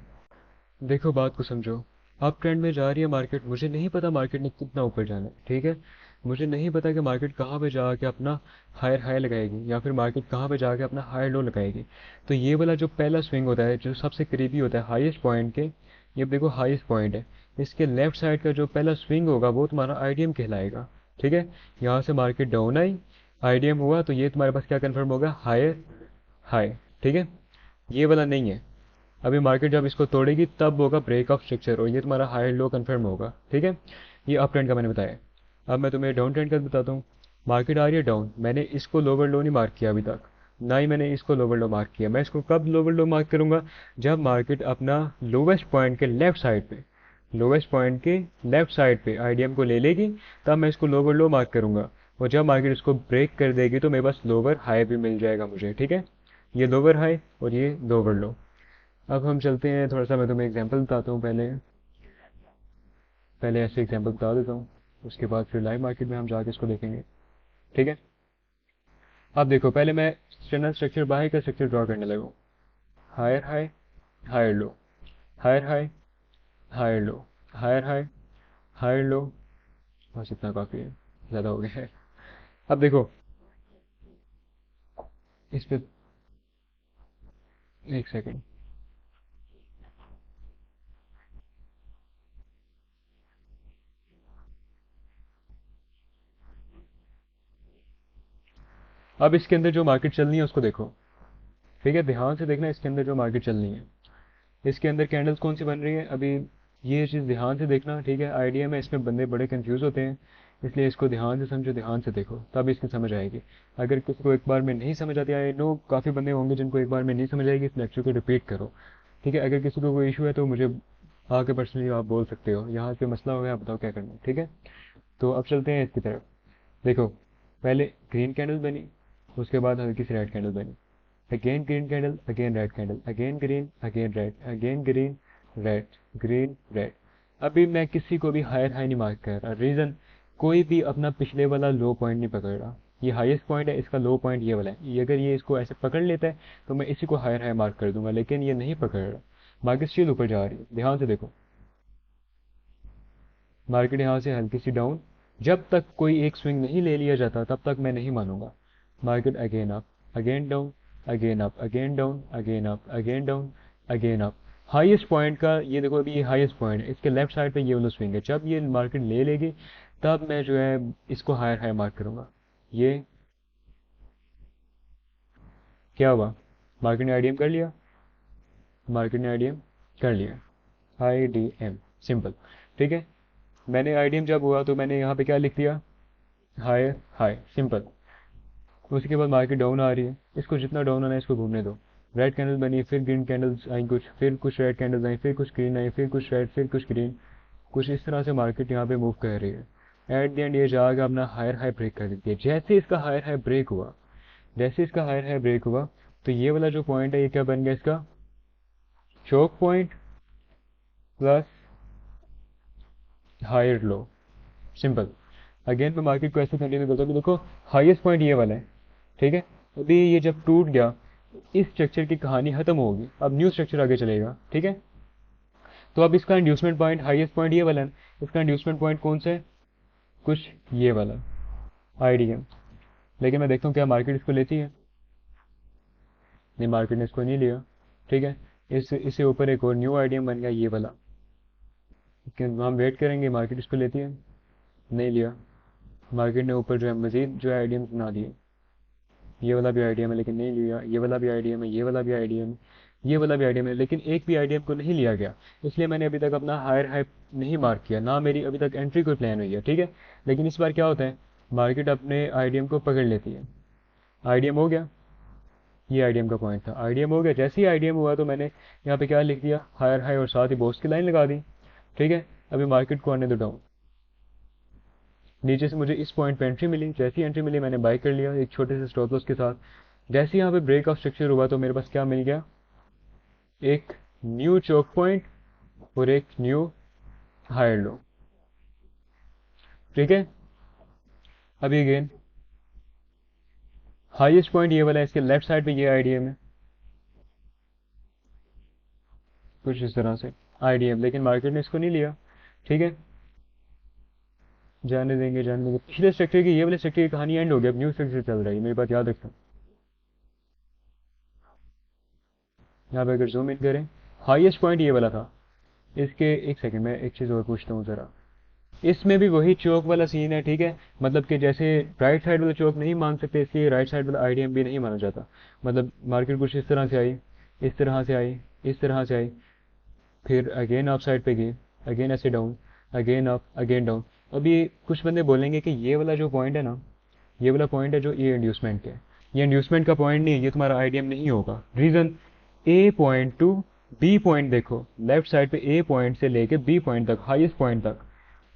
देखो बात को समझो, अप ट्रेंड में जा रही है मार्केट, मुझे नहीं पता मार्केट ने कितना ऊपर जाना है, ठीक है। मुझे नहीं पता कि मार्केट कहाँ पे जाके अपना हायर हाई लगाएगी, या फिर मार्केट कहाँ पे जाके अपना हायर लो लगाएगी। तो ये वाला जो पहला स्विंग होता है, जो सबसे करीबी होता है हाईएस्ट पॉइंट के, ये देखो हाईएस्ट पॉइंट है, इसके लेफ्ट साइड का जो पहला स्विंग होगा वो तुम्हारा IDM कहलाएगा, ठीक है। यहाँ से मार्केट डाउन आई, IDM हुआ, तो ये तुम्हारे पास क्या कन्फर्म होगा, हायर हाई, ठीक है। ये वाला नहीं है। अभी मार्केट जब इसको तोड़ेगी तब होगा ब्रेक ऑफ स्ट्रक्चर, और ये तुम्हारा हाई लो कंफर्म होगा, ठीक है। ये अप ट्रेंड का मैंने बताया। अब मैं तुम्हें डाउन ट्रेंड का बताता हूँ। मार्केट आ रही है डाउन, मैंने इसको लोअर लो नहीं मार्क किया अभी तक, ना ही मैंने इसको लोअर लो मार्क किया। मैं इसको कब लोअर लो मार्क करूंगा, जब मार्केट अपना लोवेस्ट पॉइंट के लेफ्ट साइड पे, लोवेस्ट पॉइंट के लेफ्ट साइड पे IDM को ले लेगी, तब मैं इसको लोअर लो मार्क करूंगा। और जब मार्केट इसको ब्रेक कर देगी तो मेरे पास लोअर हाई भी मिल जाएगा मुझे, ठीक है। ये लोअर हाई और ये लोअर लो। अब हम चलते हैं, थोड़ा सा मैं तुम्हें एग्जांपल बताता हूँ। पहले पहले ऐसे एग्जांपल बता देता हूँ, उसके बाद फिर लाइव मार्केट में हम जाके इसको देखेंगे, ठीक है। अब देखो, पहले मैं स्टैंडर्ड स्ट्रक्चर बाहर का स्ट्रक्चर ड्रॉ करने लगा। Higher high, higher low, higher high, higher low, higher high, higher low. बस इतना काफ़ी है, ज़्यादा हो गया है। अब देखो इस पे, एक सेकेंड। अब इसके अंदर जो मार्केट चलनी है उसको देखो, ठीक है, ध्यान से देखना इसके अंदर जो मार्केट चलनी है। इसके अंदर कैंडल्स कौन सी बन रही है अभी, ये चीज़ ध्यान से देखना, ठीक है। आइडिया में इसमें बंदे बड़े कंफ्यूज होते हैं, इसलिए इसको ध्यान से समझो, ध्यान से देखो, तब इसकी समझ आएगी। अगर किसी को एक बार में नहीं समझ आती, आई नो काफ़ी बंदे होंगे जिनको एक बार में नहीं समझ आएगी, इस लेक्चर को रिपीट करो, ठीक है। अगर किसी को कोई इशू है तो मुझे आके पर्सनली आप बोल सकते हो, यहाँ पे मसला हो गया, आप बताओ क्या करना है, ठीक है। तो अब चलते हैं इसकी तरफ। देखो पहले ग्रीन कैंडल बनी, उसके बाद हल्की सी रेड कैंडल बनी, again green candle, again red candle, again green, again red, again green, red, green, red. अभी मैं किसी को भी हायर हाई नहीं मार्क कर रहा, रीज़न कोई भी अपना पिछले वाला लो पॉइंट नहीं पकड़ रहा। ये हाईएस्ट पॉइंट है, इसका लो पॉइंट ये वाला है, ये अगर ये इसको ऐसे पकड़ लेता है तो मैं इसी को हायर हाई मार्क कर दूंगा, लेकिन ये नहीं पकड़ रहा। मार्केट स्टिल ऊपर जा रही है, ध्यान से देखो। मार्केट यहाँ से हल्की सी डाउन, जब तक कोई एक स्विंग नहीं ले लिया जाता तब तक मैं नहीं मानूंगा। Market again up, again down, again up, again down, again up, again down, again up. Highest point का ये देखो, अभी ये हाईएस्ट पॉइंट है, इसके लेफ्ट साइड पे ये वाला स्विंग है, जब ये मार्केट ले लेगी तब मैं जो है इसको हायर हाई मार्क करूंगा। ये क्या हुआ, मार्केट ने आईडीएम कर लिया, मार्केट ने आईडीएम कर लिया, आईडीएम, सिंपल, ठीक है। मैंने आईडीएम जब हुआ तो मैंने यहाँ पे क्या लिख दिया, हायर हाई, सिंपल। उसके बाद मार्केट डाउन आ रही है, इसको जितना डाउन आना है इसको घूमने दो। रेड कैंडल बनी, फिर ग्रीन कैंडल्स आई कुछ, फिर कुछ रेड कैंडल्स आई, फिर कुछ ग्रीन आई, फिर कुछ रेड, फिर कुछ ग्रीन। कुछ इस तरह से मार्केट यहाँ पे मूव कर रही है। एट द एंड ये जाकर अपना हायर हाई ब्रेक कर देती है। जैसे इसका हायर हाई ब्रेक हुआ, जैसे इसका हायर हाई ब्रेक हुआ, तो ये वाला जो पॉइंट है ये क्या बन गया इसका, choke point plus higher low, simple. Again मैं मार्केट को ऐसे कंटिन्यू करता हूँ कि देखो हाईएस्ट पॉइंट ये वाला है, ठीक है। अभी ये जब टूट गया, इस स्ट्रक्चर की कहानी खत्म होगी, अब न्यू स्ट्रक्चर आगे चलेगा, ठीक है। तो अब इसका इंड्यूसमेंट पॉइंट, हाईएस्ट पॉइंट ये वाला है, इसका इंड्यूसमेंट पॉइंट कौन सा है, कुछ ये वाला, आईडीएम। लेकिन मैं देखता हूँ क्या मार्केट इसको लेती है, नहीं मार्केट ने इसको नहीं लिया, ठीक है। इससे ऊपर एक और न्यू आईडीएम बन गया ये वाला, हम वेट करेंगे मार्केट इसको लेती है, नहीं लिया। मार्केट ने ऊपर जो है मजीद जो है आईडीएम बना दिए, ये वाला भी आईडीएम है लेकिन नहीं लिया, ये वाला भी आईडीएम है, ये वाला भी आईडीएम है, ये वाला भी आईडीएम है, लेकिन एक भी आईडीएम को नहीं लिया गया। इसलिए मैंने अभी तक अपना हायर हाई नहीं मार्क किया, ना मेरी अभी तक एंट्री कोई प्लान हुई है, ठीक है। लेकिन इस बार क्या होता है, मार्केट अपने आईडीएम को पकड़ लेती है। आईडीएम हो गया, ये आईडीएम का पॉइंट था, आईडीएम हो गया। जैसे ही आईडीएम हुआ तो मैंने यहाँ पे क्या लिख दिया, हायर हाई, और साथ ही बोस्ट की लाइन लगा दी, ठीक है। अभी मार्केट को आने दो डाउन। नीचे से मुझे इस पॉइंट पे एंट्री मिली, जैसी एंट्री मिली मैंने बाय कर लिया एक छोटे से स्टॉप लॉस के साथ। जैसे यहाँ पे ब्रेकआउट स्ट्रक्चर हुआ तो मेरे पास क्या मिल गया, एक न्यू चोक पॉइंट और एक न्यू हायर लो, ठीक है। अभी अगेन हाईएस्ट पॉइंट ये वाला है, इसके लेफ्ट साइड पे ये आईडीएम है, कुछ इस तरह से आईडीएम, लेकिन मार्केट ने इसको नहीं लिया, ठीक है। जाने देंगे, जाने देंगे। पिछले स्ट्रक्चर की, ये वाले स्ट्रक्चर की कहानी एंड हो गया, अब न्यू स्ट्रक्चर चल रही है, मेरी बात याद रखना। यहाँ पे अगर जूम इन करें, हाईएस्ट पॉइंट ये वाला था, इसके एक सेकंड में एक चीज़ और पूछता हूँ ज़रा। इसमें भी वही चौक वाला सीन है, ठीक है। मतलब कि जैसे राइट साइड वाला चौक नहीं मान सकते, इसलिए राइट साइड वाला आईडीएम भी नहीं माना जाता। मतलब मार्केट कुछ इस तरह से आई, इस तरह से आई, इस तरह से आई, फिर अगेन अप साइड पे गई, अगेन ऐसे down, again up, again down. अभी कुछ बंदे बोलेंगे कि ये वाला जो पॉइंट है ना, ये वाला पॉइंट है जो ये इंड्यूसमेंट है, ये इंड्यूसमेंट का पॉइंट नहीं है, ये तुम्हारा आईडीएम नहीं होगा। Reason, A point to be point देखो, लेफ्ट साइड पे ए पॉइंट से लेके बी पॉइंट तक, हाईएस्ट पॉइंट तक,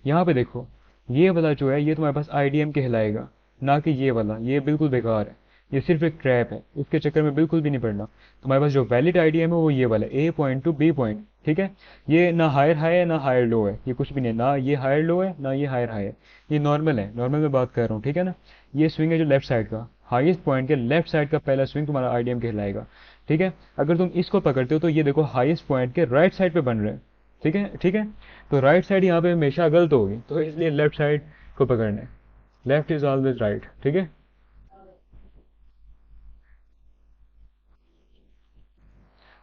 यहाँ पे देखो ये वाला जो है ये तुम्हारे पास आईडीएम कहलाएगा, ना कि ये वाला। ये बिल्कुल बेकार है, ये सिर्फ एक ट्रैप है, इसके चक्कर में बिल्कुल भी नहीं पड़ना। तुम्हारे पास जो वैलिड आईडीएम है वो ये वाला, ए पॉइंट टू बी पॉइंट, ठीक है। ये ना हायर हाई है ना हायर लो है, ये कुछ भी नहीं है, ना ये हायर लो है ना ये हायर हाई है, ये नॉर्मल है, नॉर्मल में बात कर रहा हूँ, ठीक है ना। ये स्विंग है जो लेफ्ट साइड का, हाईएस्ट पॉइंट के लेफ्ट साइड का पहला स्विंग तुम्हारा आईडीएम कहलाएगा। ठीक है। अगर तुम इसको पकड़ते हो तो ये देखो हाईएस्ट पॉइंट के राइट साइड पे बन रहे हैं। ठीक है, ठीक है। तो राइट साइड यहाँ पे हमेशा गलत होगी, तो इसलिए लेफ्ट साइड को पकड़ना है। Left is always right. ठीक है।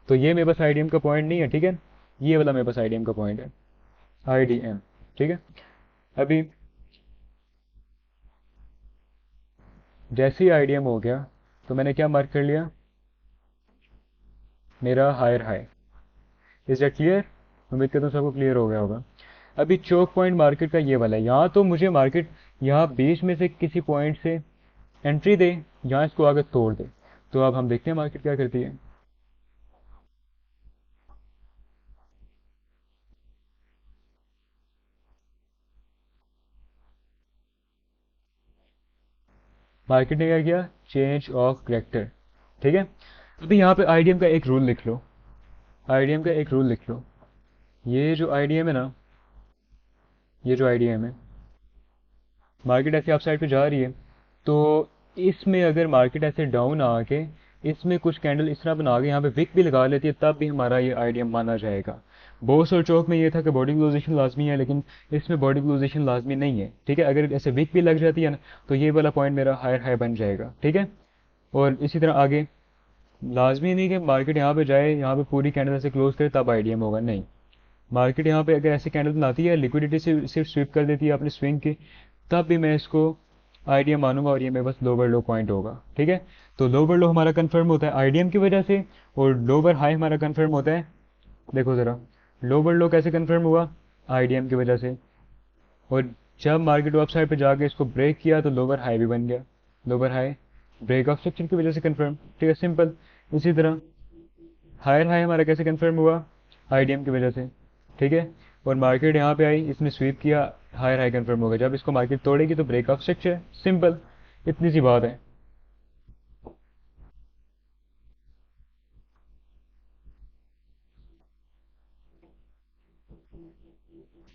तो ये मेरे पास आईडीएम का पॉइंट नहीं है, ठीक है। ये वाला मेरे पास आईडीएम का पॉइंट है, आईडीएम। ठीक है। अभी जैसे ही आईडीएम हो गया तो मैंने क्या मार्क कर लिया, मेरा higher high. Is that clear? उम्मीद करता हूँ सबको क्लियर हो गया होगा। अभी चोक पॉइंट मार्केट का ये वाला है, यहाँ तो मुझे मार्केट यहाँ बीच में से किसी पॉइंट से एंट्री दे, यहाँ इसको आगे तोड़ दे। तो अब हम देखते हैं मार्केट क्या करती है। मार्केट ने क्या किया, चेंज ऑफ करेक्टर। ठीक है। अभी यहाँ पे आईडीएम का एक रूल लिख लो, आईडीएम का एक रूल लिख लो। ये जो आईडीएम है ना, ये जो आईडीएम है, मार्केट ऐसे अप साइड पे जा रही है, तो इसमें अगर मार्केट ऐसे डाउन आके इसमें कुछ कैंडल इस तरह बना के यहाँ पे विक भी लगा लेती है, तब भी हमारा ये आईडीएम माना जाएगा। बोस और चौक में ये था कि बॉडी पोजीशन लाजमी है, लेकिन इसमें बॉडी पोजीशन लाजमी नहीं है। ठीक है। अगर ऐसे विक भी लग जाती है ना, तो ये वाला पॉइंट मेरा हायर हाई बन जाएगा। ठीक है। और इसी तरह आगे लाजमी नहीं कि मार्केट यहाँ पे जाए, यहाँ पे पूरी कैंडल ऐसे क्लोज करे तब आईडीएम होगा, नहीं। मार्केट यहाँ पे अगर ऐसे कैंडल बनाती है, लिक्विडिटी से सिर्फ स्विप कर देती है अपने स्विंग की, तब भी मैं इसको आईडीएम मानूंगा और ये मेरे पास लोअर लो पॉइंट होगा। ठीक है। तो लोअर लो हमारा कंफर्म होता है आईडीएम की वजह से, और लोअर हाई हमारा कंफर्म होता है, देखो ज़रा, लोअर लो कैसे कंफर्म हुआ, आईडीएम की वजह से। और जब मार्केट अप साइड पे जाके इसको ब्रेक किया तो लोअर हाई भी बन गया, lower high break of structure की वजह से कंफर्म। ठीक है, सिंपल। इसी तरह हायर हाई हमारा कैसे कंफर्म हुआ, आईडीएम की वजह से। ठीक है। और मार्केट यहाँ पे आई, इसने स्वीप किया, हायर हाई कंफर्म होगा। जब इसको मार्केट तोड़ेगी तो ब्रेक ऑफ स्ट्रक्चर, सिंपल, इतनी सी बात है।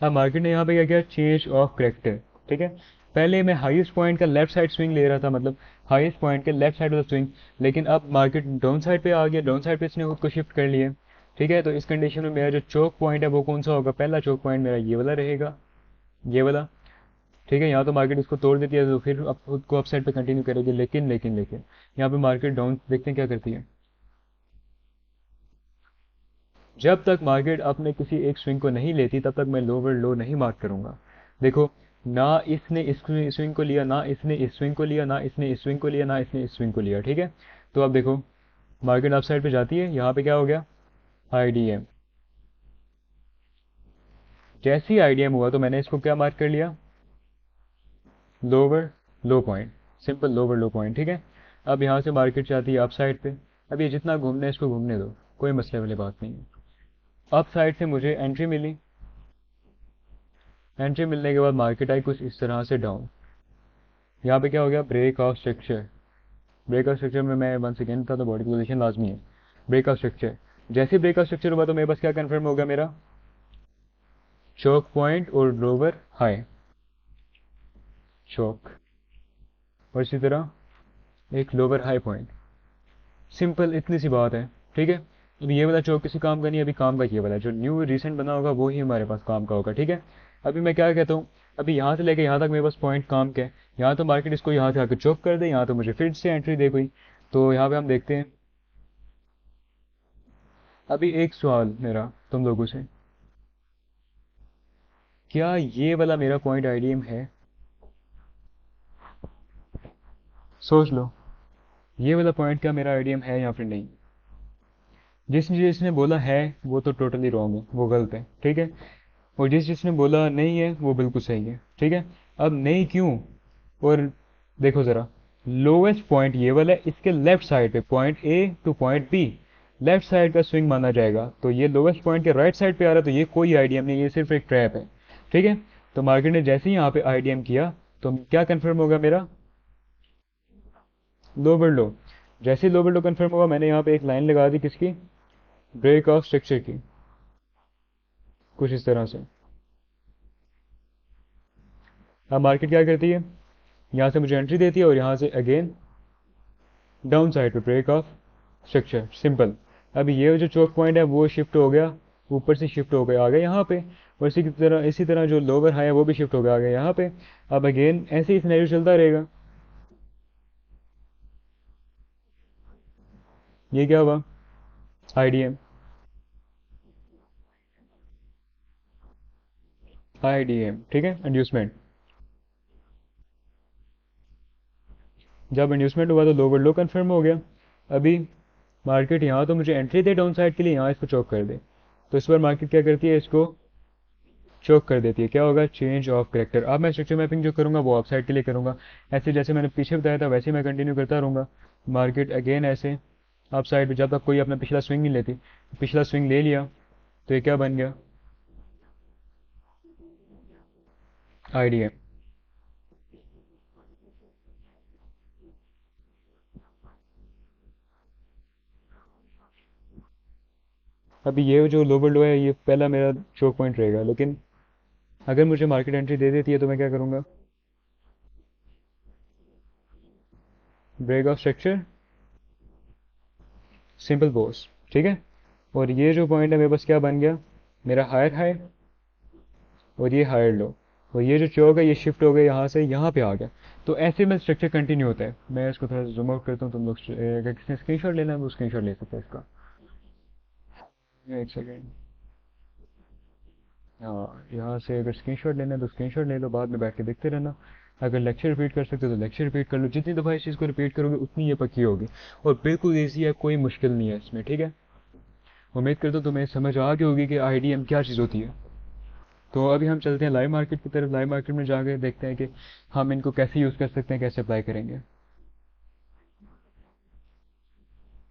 अब मार्केट ने यहाँ पे क्या किया, चेंज ऑफ करेक्टर। ठीक है। पहले मैं हाईएस्ट पॉइंट का लेफ्ट साइड स्विंग ले रहा था, मतलब हाईएस्ट पॉइंट के लेफ्ट साइड वाला स्विंग, लेकिन अब मार्केट डाउन साइड पे आ गया, डाउन साइड पे इसने खुद को शिफ्ट कर लिया। ठीक है। तो इस कंडीशन में मेरा जो चोक पॉइंट है वो कौन सा होगा, पहला चोक पॉइंट मेरा ये वाला रहेगा, ये वाला। ठीक है। यहाँ तो मार्केट इसको तोड़ देती है तो फिर अब खुद को अपसाइड पे कंटिन्यू करेगी, लेकिन लेकिन लेकिन यहाँ पे मार्केट डाउन, देखते हैं क्या करती है। जब तक मार्केट अपने किसी एक स्विंग को नहीं लेती तब तक मैं लोअर लो नहीं मार्क करूंगा। देखो, ना इसने इस स्विंग को लिया, ना इसने इस स्विंग को लिया, ना इसने इस स्विंग को लिया, ना इसने इस स्विंग को लिया। ठीक है। तो अब देखो, मार्केट अप साइड पे जाती है, यहाँ पे क्या हो गया, आईडीएम। जैसे ही आईडीएम हुआ तो मैंने इसको क्या मार्क कर लिया, लोअर लो पॉइंट, सिंपल लोअर लो पॉइंट। ठीक है। अब यहाँ से मार्केट जाती है अप साइड पे, अब ये जितना घूमने है इसको घूमने दो, कोई मसले वाली बात नहीं है। अप साइड से मुझे एंट्री मिली, एंट्री मिलने के बाद मार्केट आई कुछ इस तरह से डाउन। यहाँ पे क्या हो गया, break of structure. Break of structure में मैं वन सेकेंड था तो बॉडी पोजीशन लाजमी है। ब्रेक ऑफ स्ट्रक्चर, जैसे ही ब्रेक ऑफ स्ट्रक्चर हुआ तो मेरे पास क्या कंफर्म हो गया, मेरा चोक पॉइंट और लोअर हाई, चोक, और इसी तरह एक लोअर हाई पॉइंट, सिंपल, इतनी सी बात है। ठीक है। अब ये वाला चौक किसी काम का नहीं, अभी काम का ये वाला जो न्यू रिसेंट बना होगा वो ही हमारे पास काम का होगा। ठीक है। अभी मैं क्या कहता हूँ, अभी यहाँ से लेके यहाँ तक मेरे पास पॉइंट काम के, यहाँ तो मार्केट इसको यहाँ से आकर चौक कर दे, यहाँ तो मुझे फिर से एंट्री दे कोई। तो यहाँ पे हम देखते हैं। अभी एक सवाल मेरा तुम लोगों से, क्या ये वाला मेरा पॉइंट आईडीएम है, सोच लो, ये वाला पॉइंट क्या मेरा आईडीएम है या फिर नहीं। जिसने जिसने बोला है वो तो टोटली रॉन्ग है, वो गलत है। ठीक है। और जिसने बोला नहीं है वो बिल्कुल सही है। ठीक है। अब नहीं क्यों, और देखो ज़रा, लोवेस्ट पॉइंट ये वाला है, इसके लेफ्ट साइड पे point A to point B, left side का स्विंग माना जाएगा। तो ये लोवेस्ट पॉइंट के राइट साइड पे आ रहा है, तो ये कोई आईडीएम नहीं, ये सिर्फ एक ट्रैप है। ठीक है। तो मार्केट ने जैसे ही यहाँ पे आईडीएम किया तो क्या कंफर्म होगा, मेरा लोअर लो। जैसे ही लोअर लो कंफर्म होगा मैंने यहाँ पे एक लाइन लगा दी, किसकी, ब्रेक ऑफ स्ट्रक्चर की, कुछ इस तरह से। अब मार्केट क्या करती है, यहाँ से मुझे एंट्री देती है और यहाँ से अगेन डाउन साइड पे ब्रेक ऑफ स्ट्रक्चर सिंपल। अब ये जो चोक पॉइंट है वो शिफ्ट हो गया, ऊपर से शिफ्ट हो गया आ गया यहाँ पे। और इसी तरह जो लोअर हाई है वो भी शिफ्ट हो गया आ गया यहाँ पे। अब अगेन ऐसे ही सिनेरियो चलता रहेगा। ये क्या हुआ? आईडीएम। आईडीएम ठीक है, इंड्यूसमेंट। जब इंड्यूसमेंट हुआ तो लोअर लो कन्फर्म हो गया। अभी मार्केट यहाँ तो मुझे एंट्री दे डाउन साइड के लिए, यहाँ इसको चौक कर दे, तो इस बार मार्केट क्या करती है, इसको चौक कर देती है। क्या होगा? Change of character. अब मैं स्ट्रक्चर मैपिंग जो करूंगा वो अप साइड के लिए करूंगा। ऐसे जैसे मैंने पीछे बताया था वैसे ही मैं कंटिन्यू करता रहूंगा। मार्केट अगेन ऐसे अप साइड पे, जब तक कोई अपना पिछला स्विंग नहीं लेती। पिछला स्विंग ले लिया तो ये क्या बन गया? आईडीएम। अभी ये जो लोअर लो है ये पहला मेरा चोक पॉइंट रहेगा, लेकिन अगर मुझे मार्केट एंट्री दे देती है तो मैं क्या करूंगा? Break of structure, simple boss. ठीक है। और ये जो पॉइंट है मेरे पास क्या बन गया? मेरा हायर हाई और ये हायर लो। और ये जो चौक है ये शिफ्ट हो गया यहाँ से यहाँ पे आ गया। तो ऐसे में स्ट्रक्चर कंटिन्यू होता है। मैं इसको थोड़ा सा जूम आउट करता हूँ, तुम लोग अगर किसी ने स्क्रीनशॉट लेना है वो स्क्रीनशॉट ले सकते हैं इसका। एक सेकेंड। हाँ, यहाँ से अगर स्क्रीनशॉट लेना है तो स्क्रीनशॉट ले लो, बाद में बैठ के देखते रहना। अगर लेक्चर रिपीट कर सकते हो तो लेक्चर रिपीट कर लो। जितनी दफ़ा इस चीज़ को रिपीट करोगे उतनी ये पक्की होगी। और बिल्कुल ईजी है, कोई मुश्किल नहीं है इसमें। ठीक है। उम्मीद करता हूँ तुम्हें समझ आ गई होगी कि आईडीएम क्या चीज़ होती है। तो अभी हम चलते हैं लाइव मार्केट की तरफ। लाइव मार्केट में जाके देखते हैं कि हम इनको कैसे यूज़ कर सकते हैं, कैसे अप्लाई करेंगे।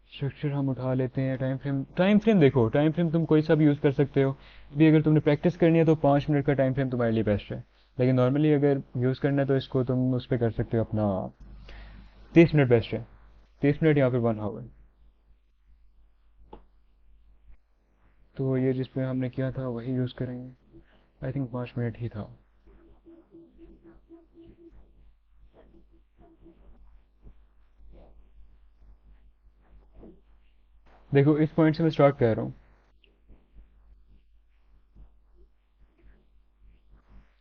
स्ट्रक्चर हम उठा लेते हैं। टाइम फ्रेम, टाइम फ्रेम देखो, टाइम फ्रेम तुम कोई सा भी यूज़ कर सकते हो। भी अगर तुमने प्रैक्टिस करनी है तो 5 मिनट का टाइम फ्रेम तुम्हारे लिए बेस्ट है। लेकिन नॉर्मली अगर यूज़ करना है तो इसको तुम उस पर कर सकते हो अपना 30 मिनट बेस्ट है। 30 मिनट या फिर 1 आवर। तो ये जिस पे हमने किया था वही यूज़ करेंगे। आई थिंक 5 मिनट ही था। देखो इस पॉइंट से मैं स्टार्ट कर रहा हूँ।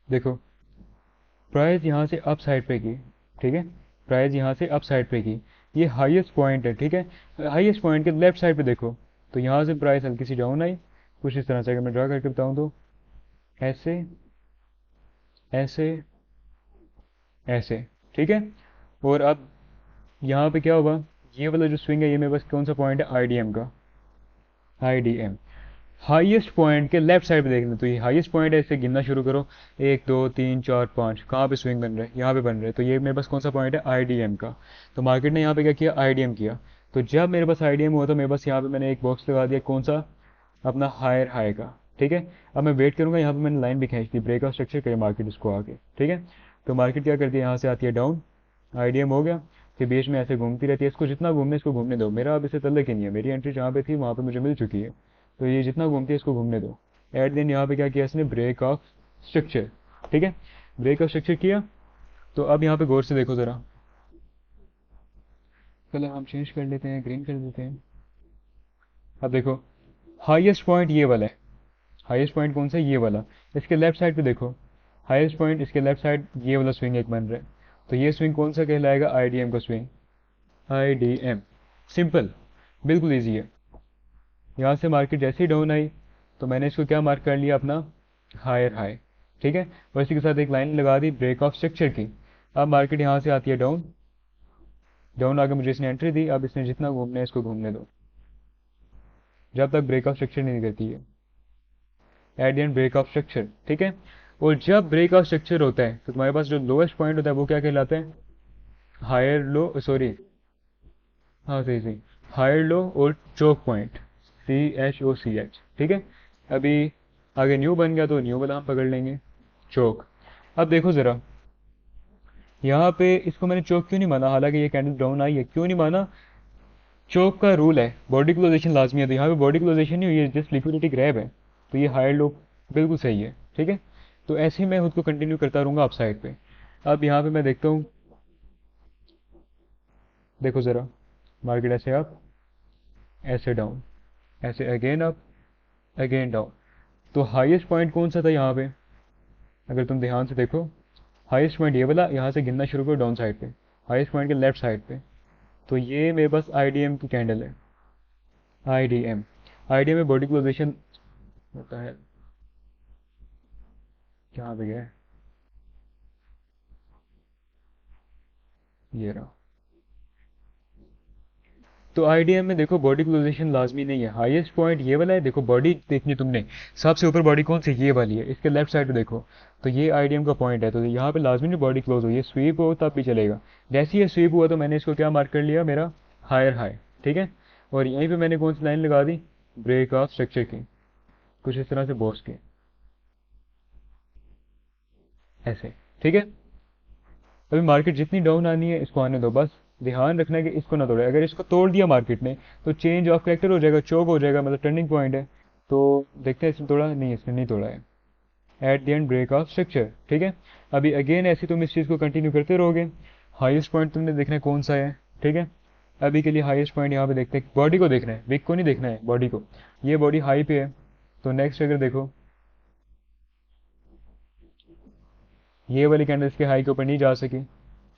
देखो प्राइस यहाँ से अप साइड पे की। ठीक है। प्राइस यहाँ से अप साइड पे की। ये हाईएस्ट पॉइंट है। ठीक है। हाईएस्ट पॉइंट के लेफ्ट साइड पे देखो तो यहाँ से प्राइस हल्की सी डाउन आई। कुछ इस तरह से अगर मैं ड्रा करके बताऊँ तो ऐसे, ऐसे, ऐसे। ठीक है। और अब यहाँ पे क्या हुआ? ये वाला जो स्विंग है ये मेरे पास कौन सा पॉइंट है? आईडीएम का। आईडीएम हाईएस्ट पॉइंट के लेफ्ट साइड पे देख लो तो ये हाईएस्ट पॉइंट है। इससे गिनना शुरू करो, 1 2 3 4 5। कहाँ पे स्विंग बन रहे हैं? यहाँ पे बन रहे हैं। तो ये मेरे पास कौन सा पॉइंट है? आईडीएम का। तो मार्केट ने यहाँ पे क्या किया? आईडीएम किया। तो जब मेरे पास आईडीएम हुआ तो मेरे पास यहाँ पे मैंने एक बॉक्स लगा दिया। कौन सा? अपना हायर हाई का। ठीक है। अब मैं वेट करूंगा। यहाँ पे मैंने लाइन भी खींच दी, ब्रेकआउट स्ट्रक्चर करे मार्केट इसको आगे। ठीक है। तो मार्केट क्या करती है? यहाँ से आती है डाउन। आईडीएम हो गया। फिर बीच में ऐसे घूमती रहती है। इसको जितना घूमने इसको घूमने दो। मेरा अब इसे तल्लक ही नहीं है। मेरी एंट्री जहाँ पे थी वहाँ पे मुझे मिल चुकी है। तो ये जितना घूमती है इसको घूमने दो। एट दिन यहाँ पे क्या किया इसने? Break of structure. ठीक है। ब्रेक ऑफ स्ट्रक्चर किया। तो अब यहाँ पे गौर से देखो ज़रा। कलर हम चेंज कर लेते हैं, ग्रीन कर देते हैं। अब देखो हाईएस्ट पॉइंट ये वाला है। हाईएस्ट पॉइंट कौन सा है? ये वाला। इसके लेफ्ट साइड पे देखो हाईएस्ट पॉइंट, इसके लेफ्ट साइड ये वाला स्विंग एक बन रहा है। तो ये स्विंग कौन सा कहलाएगा? आईडीएम का स्विंग। आईडीएम सिंपल, बिल्कुल ईजी है। यहाँ से मार्केट जैसे ही डाउन आई तो मैंने इसको क्या मार्क कर लिया? अपना हायर हाई। ठीक है। और इसी के साथ एक लाइन लगा दी ब्रेक ऑफ स्ट्रक्चर की। अब मार्केट यहाँ से आती है डाउन। डाउन आगे मुझे इसने एंट्री दी। अब इसने जितना घूमना है इसको घूमने दो, जब तक ब्रेक ऑफ स्ट्रक्चर नहीं करती है। At the end break of structure. ठीक है। और जब ब्रेक ऑफ स्ट्रक्चर होता है तो तुम्हारे पास जो लोएस्ट पॉइंट होता है वो क्या कहलाता है? हायर लो, सॉरी, हाँ सही सही, हायर लो और चोक पॉइंट। CHOCH। ठीक है। अभी आगे न्यू बन गया तो न्यू वाला हम पकड़ लेंगे, चोक। अब देखो ज़रा यहाँ पे इसको मैंने चोक क्यों नहीं माना? हालांकि ये कैंडल डाउन आई है, क्यों नहीं माना? चोक का रूल है बॉडी क्लोजेशन लाजमी है। तो यहाँ पे बॉडी क्लोजेशन नहीं हुई है, जस्ट लिक्विडिटी ग्रैब है। तो ये हायर लो बिल्कुल सही है। ठीक है। तो ऐसे ही मैं खुद को कंटिन्यू करता रहूँगा अप साइड पे। अब यहाँ पे मैं देखता हूँ, देखो ज़रा मार्केट ऐसे अप, ऐसे डाउन, ऐसे अगेन अप, अगेन डाउन। तो हाईएस्ट पॉइंट कौन सा था यहाँ पे, अगर तुम ध्यान से देखो, हाईएस्ट पॉइंट ये वाला, यहाँ से गिनना शुरू करो डाउन साइड पे, हाईएस्ट पॉइंट के लेफ्ट साइड पे। तो ये मेरे पास आईडीएम की कैंडल है, आईडीएम। आईडीएम में बॉडी क्लोजेशन होता है, कहाँ पे गया है? ये रहा। तो आईडीएम में देखो बॉडी क्लोजेशन लाजमी नहीं है, हाईएस्ट पॉइंट ये वाला है, देखो बॉडी देखनी तुमने, सबसे ऊपर बॉडी कौन सी, ये वाली है, इसके लेफ्ट साइड पे देखो। तो ये आईडीएम का पॉइंट है, तो यहाँ पे लाजमी नहीं बॉडी क्लोज हो, ये स्वीप हो तब भी चलेगा। जैसे ही ये स्वीप हुआ तो मैंने इसको क्या मार्क कर लिया, मेरा हायर हाई, ठीक है। और यहीं पे मैंने कौन सी लाइन लगा दी, ब्रेक ऑफ स्ट्रक्चर की, कुछ इस तरह से बॉस के, ऐसे, ठीक है। अभी मार्केट जितनी डाउन आनी है इसको आने दो, बस ध्यान रखना है कि इसको ना तोड़े। अगर इसको तोड़ दिया मार्केट ने तो चेंज ऑफ करेक्टर हो जाएगा, चोक हो जाएगा, मतलब टर्निंग पॉइंट है। तो देखते हैं इसने तोड़ा नहीं, इसने नहीं तोड़ा है। At the end break of structure, ठीक है। अभी अगेन ऐसे तुम इस चीज़ को कंटिन्यू करते रहोगे। हाईएस्ट पॉइंट तुमने देखना है कौन सा है, ठीक है। अभी के लिए हाईएस्ट पॉइंट यहाँ पे देखते हैं, बॉडी को देखना है, विक को नहीं देखना है, बॉडी को। ये बॉडी हाई पे है, तो नेक्स्ट अगर देखो, ये वाली कैंडल इसके हाई के ऊपर नहीं जा सकी,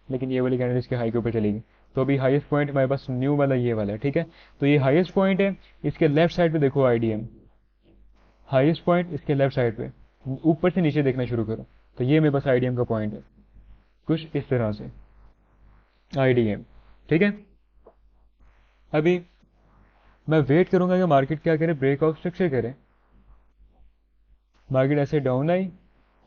लेकिन ये वाली कैंडल इसके हाई के ऊपर चलेगी। तो अभी हाईएस्ट पॉइंट हमारे पास न्यू वाला ये वाला है, ठीक है। तो ये हाईएस्ट पॉइंट है, इसके लेफ्ट साइड पे देखो आईडीएम, हाईएस्ट पॉइंट इसके लेफ्ट साइड पे, ऊपर से नीचे देखना शुरू करो। तो ये मेरे पास आईडीएम का पॉइंट है, कुछ इस तरह से, आईडीएम, ठीक है। अभी मैं वेट करूंगा कि मार्केट क्या करे, ब्रेकआउट स्ट्रक्चर करे। मार्केट ऐसे डाउन आई,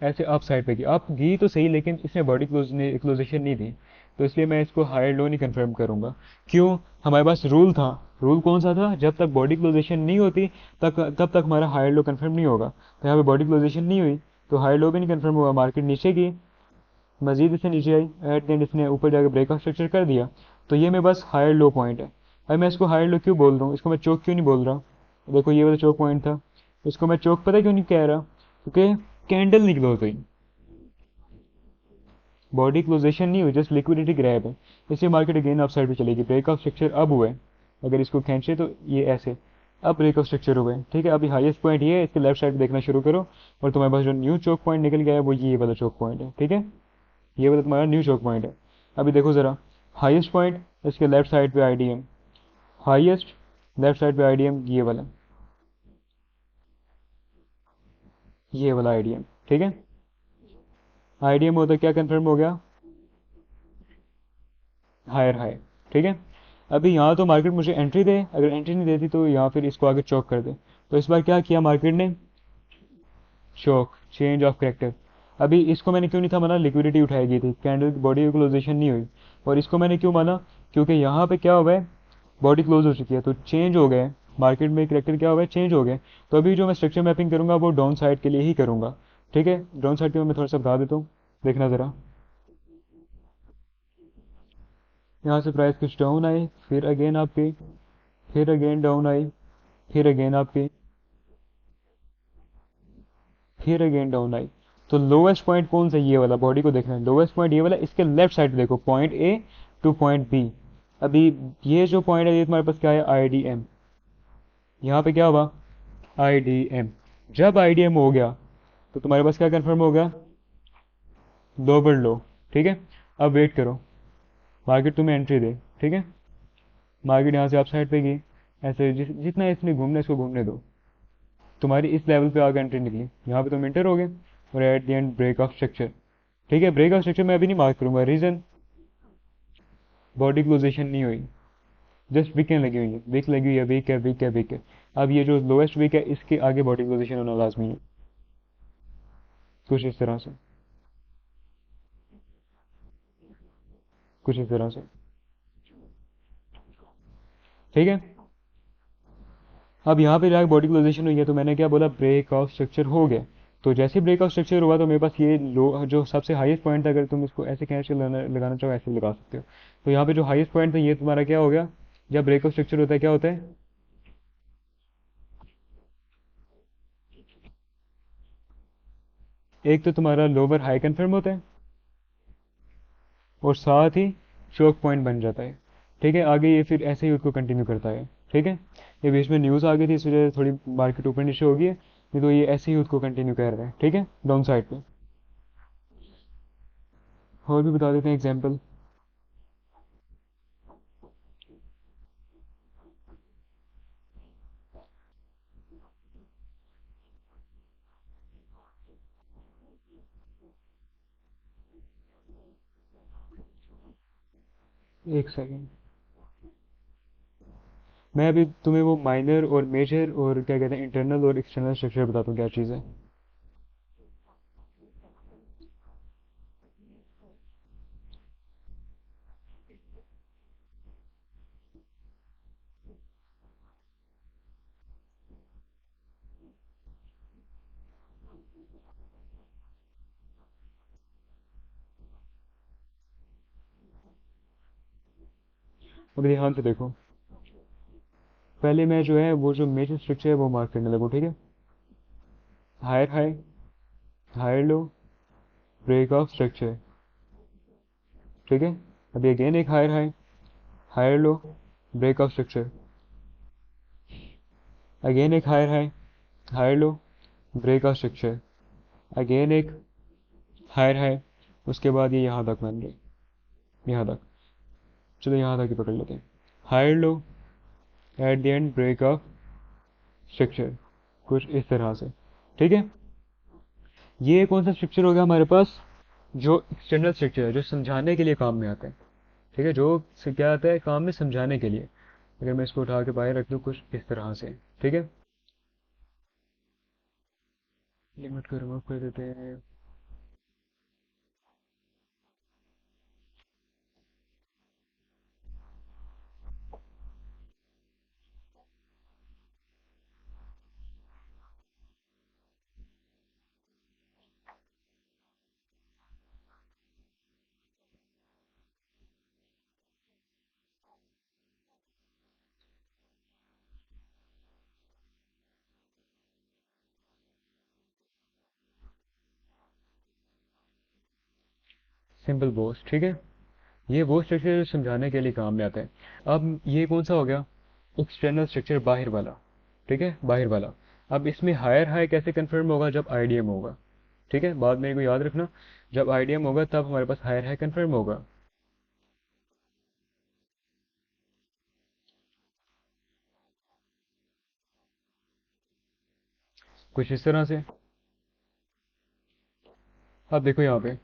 ऐसे अप साइड पे की, अप गई तो सही, लेकिन इसने बॉडी क्लोजेशन नहीं दी, तो इसलिए मैं इसको हायर लो नहीं कंफर्म करूंगा। क्यों, हमारे पास रूल था, रूल कौन सा था, जब तक बॉडी क्लोजेशन नहीं होती तब तक हमारा हायर लो कंफर्म नहीं होगा। तो यहाँ पे बॉडी क्लोजेशन नहीं हुई तो हायर लो भी नहीं कंफर्म हुआ, मार्केट नीचे की, मजीद इससे नीचे आई, एट द एंड इसने ऊपर जाकर ब्रेकआउट स्ट्रक्चर कर दिया। तो ये मेरे पास हायर लो पॉइंट है। अब मैं इसको हायर लो क्यों बोल रहा हूँ, इसको मैं चौक क्यों नहीं बोल रहा, देखो ये वाला चौक पॉइंट था, इसको मैं चौक पता क्यों नहीं कह रहा, क्योंकि कैंडल नहीं क्लोज हुई, बॉडी क्लोजेशन नहीं हुई, जस्ट लिक्विडिटी ग्रैब है, इसलिए मार्केट अगेन अप साइड पे चलेगी। ब्रेकआउट स्ट्रक्चर अब हुआ है, अगर इसको खींचे तो ये ऐसे, अब ब्रेकआउट स्ट्रक्चर हुए, ठीक है। अभी हाईएस्ट पॉइंट ये है, इसके लेफ्ट साइड देखना शुरू करो, और तुम्हारे पास जो न्यू चौक पॉइंट निकल गया है वो ये वाला चौक पॉइंट है, ठीक है। ये वाला तुम्हारा न्यू चौक पॉइंट है। अभी देखो ज़रा, हाईएस्ट पॉइंट इसके लेफ्ट साइड पे आईडीएम, हाईएस्ट लेफ्ट साइड पे आईडीएम, ये वाला आईडीएम, ठीक है। आईडीएम होता क्या कंफर्म हो गया, हायर हाई, ठीक है। अभी यहाँ तो मार्केट मुझे एंट्री दे, अगर एंट्री नहीं देती तो यहाँ फिर इसको आगे चौक कर दे। तो इस बार क्या किया मार्केट ने, चौक, चेंज ऑफ करेक्टर। अभी इसको मैंने क्यों नहीं था माना, लिक्विडिटी उठाई गई थी, कैंडल की बॉडी क्लोजेशन नहीं हुई। और इसको मैंने क्यों माना, क्योंकि यहाँ पे क्या हुआ है, बॉडी क्लोज हो चुकी है, तो चेंज हो गए मार्केट में, करेक्टर क्या हुआ है, चेंज हो गए। तो अभी जो मैं स्ट्रक्चर मैपिंग करूंगा वो डाउन साइड के लिए ही करूंगा, ठीक है। डाउन साइड के मैं थोड़ा सा बता देता हूँ, देखना ज़रा। यहाँ से प्राइस कुछ डाउन आई, फिर अगेन अप गई, फिर अगेन डाउन आई, फिर अगेन अप गई, फिर अगेन डाउन आई। तो लोवेस्ट पॉइंट कौन सा, ये वाला, बॉडी को देखना है, लोवेस्ट पॉइंट ये वाला, इसके लेफ्ट साइड देखो, point A to point B. अभी ये जो पॉइंट है ये तुम्हारे पास क्या है, आई डी एम। यहाँ पे क्या हुआ, आई डी एम। जब आई डी एम हो गया तो तुम्हारे पास क्या कंफर्म हो गया, लोअर लो, ठीक है। अब वेट करो, मार्केट तुम्हें एंट्री दे, ठीक है। मार्केट यहाँ से अप साइड पे गई, ऐसे जितना इसने घूमना इसको घूमने दो, तुम्हारी इस लेवल पे आगे एंट्री निकली, यहाँ पे तुम इंटर हो गए, और at the end break of structure, ठीक है। ब्रेक ऑफ स्ट्रक्चर मैं अभी नहीं मार्क करूंगा, रीजन बॉडी क्लोजेशन नहीं हुई, जस्ट वीकें लगी हुई है, वीक लगी हुई है, वीक है, वीक है, वीक है। अब ये जो लोएस्ट वीक है इसके आगे बॉडी क्लोजेशन होना लाजमी है, कुछ इस तरह से, कुछ इस तरह से, ठीक है। अब यहाँ पे जाकर बॉडी क्लोजेशन हुई है, तो मैंने क्या बोला, ब्रेक ऑफ स्ट्रक्चर हो गया। तो जैसे ब्रेक ऑफ स्ट्रक्चर हुआ तो मेरे पास ये लो, जो सबसे हाईएस्ट पॉइंट था, अगर तुम इसको ऐसे कैसे लगाना चाहो ऐसे लगा सकते हो। तो यहाँ पे जो हाईएस्ट पॉइंट था ये तुम्हारा क्या हो गया, जब ब्रेक ऑफ स्ट्रक्चर होता है क्या होता है, एक तो तुम्हारा लोअर हाई कंफर्म होता है, और साथ ही चोक पॉइंट बन जाता है, ठीक है। आगे ये फिर ऐसे ही उसको कंटिन्यू करता है, ठीक है। ये बीच में न्यूज़ आ गई थी, इस वजह से थोड़ी मार्केट ऊपर नीचे हो गई है, नहीं तो ये ऐसे ही उसको कंटिन्यू कर रहा है, ठीक है, डाउन साइड पे। और भी बता देते हैं एग्जांपल। एक सेकेंड, मैं अभी तुम्हें वो माइनर और मेजर और क्या कहते हैं इंटरनल और एक्सटर्नल स्ट्रक्चर बताता हूँ क्या चीज़ है। अभी ध्यान से देखो, पहले मैं जो है वो जो मेजर स्ट्रक्चर है वो मार्क करने लगूँ, ठीक है। Higher high, higher low, break of structure, ठीक है। अभी अगेन एक higher high, higher low, break of structure, again एक higher high, higher low, break of structure, again एक हायर हाई, उसके बाद ये यहाँ तक मान लो, यहाँ तक। चलो यहाँ तक ही पकड़ लेते हैं। Higher low, at the end break of structure, कुछ इस तरह से, ठीक है। ये कौन सा स्ट्रक्चर हो गया हमारे पास, जो एक्सटर्नल स्ट्रक्चर है, जो समझाने के लिए काम में आता है, ठीक है, जो क्या आता है काम में समझाने के लिए। अगर मैं इसको उठा के बाहर रख दूँ कुछ इस तरह से, ठीक है। लिमिट को रिमूव कर देते हैं। सिंपल बोस, ठीक है। ये वो स्ट्रक्चर समझाने के लिए काम में आता है। अब ये कौन सा हो गया, एक्सटर्नल स्ट्रक्चर, बाहर वाला, ठीक है, बाहर वाला। अब इसमें हायर हाई कैसे कंफर्म होगा, जब आईडीएम होगा, ठीक है, बाद में इनको याद रखना। जब आईडीएम होगा तब हमारे पास हायर हाई कंफर्म होगा। कुछ इस तरह से। अब देखो यहाँ पे,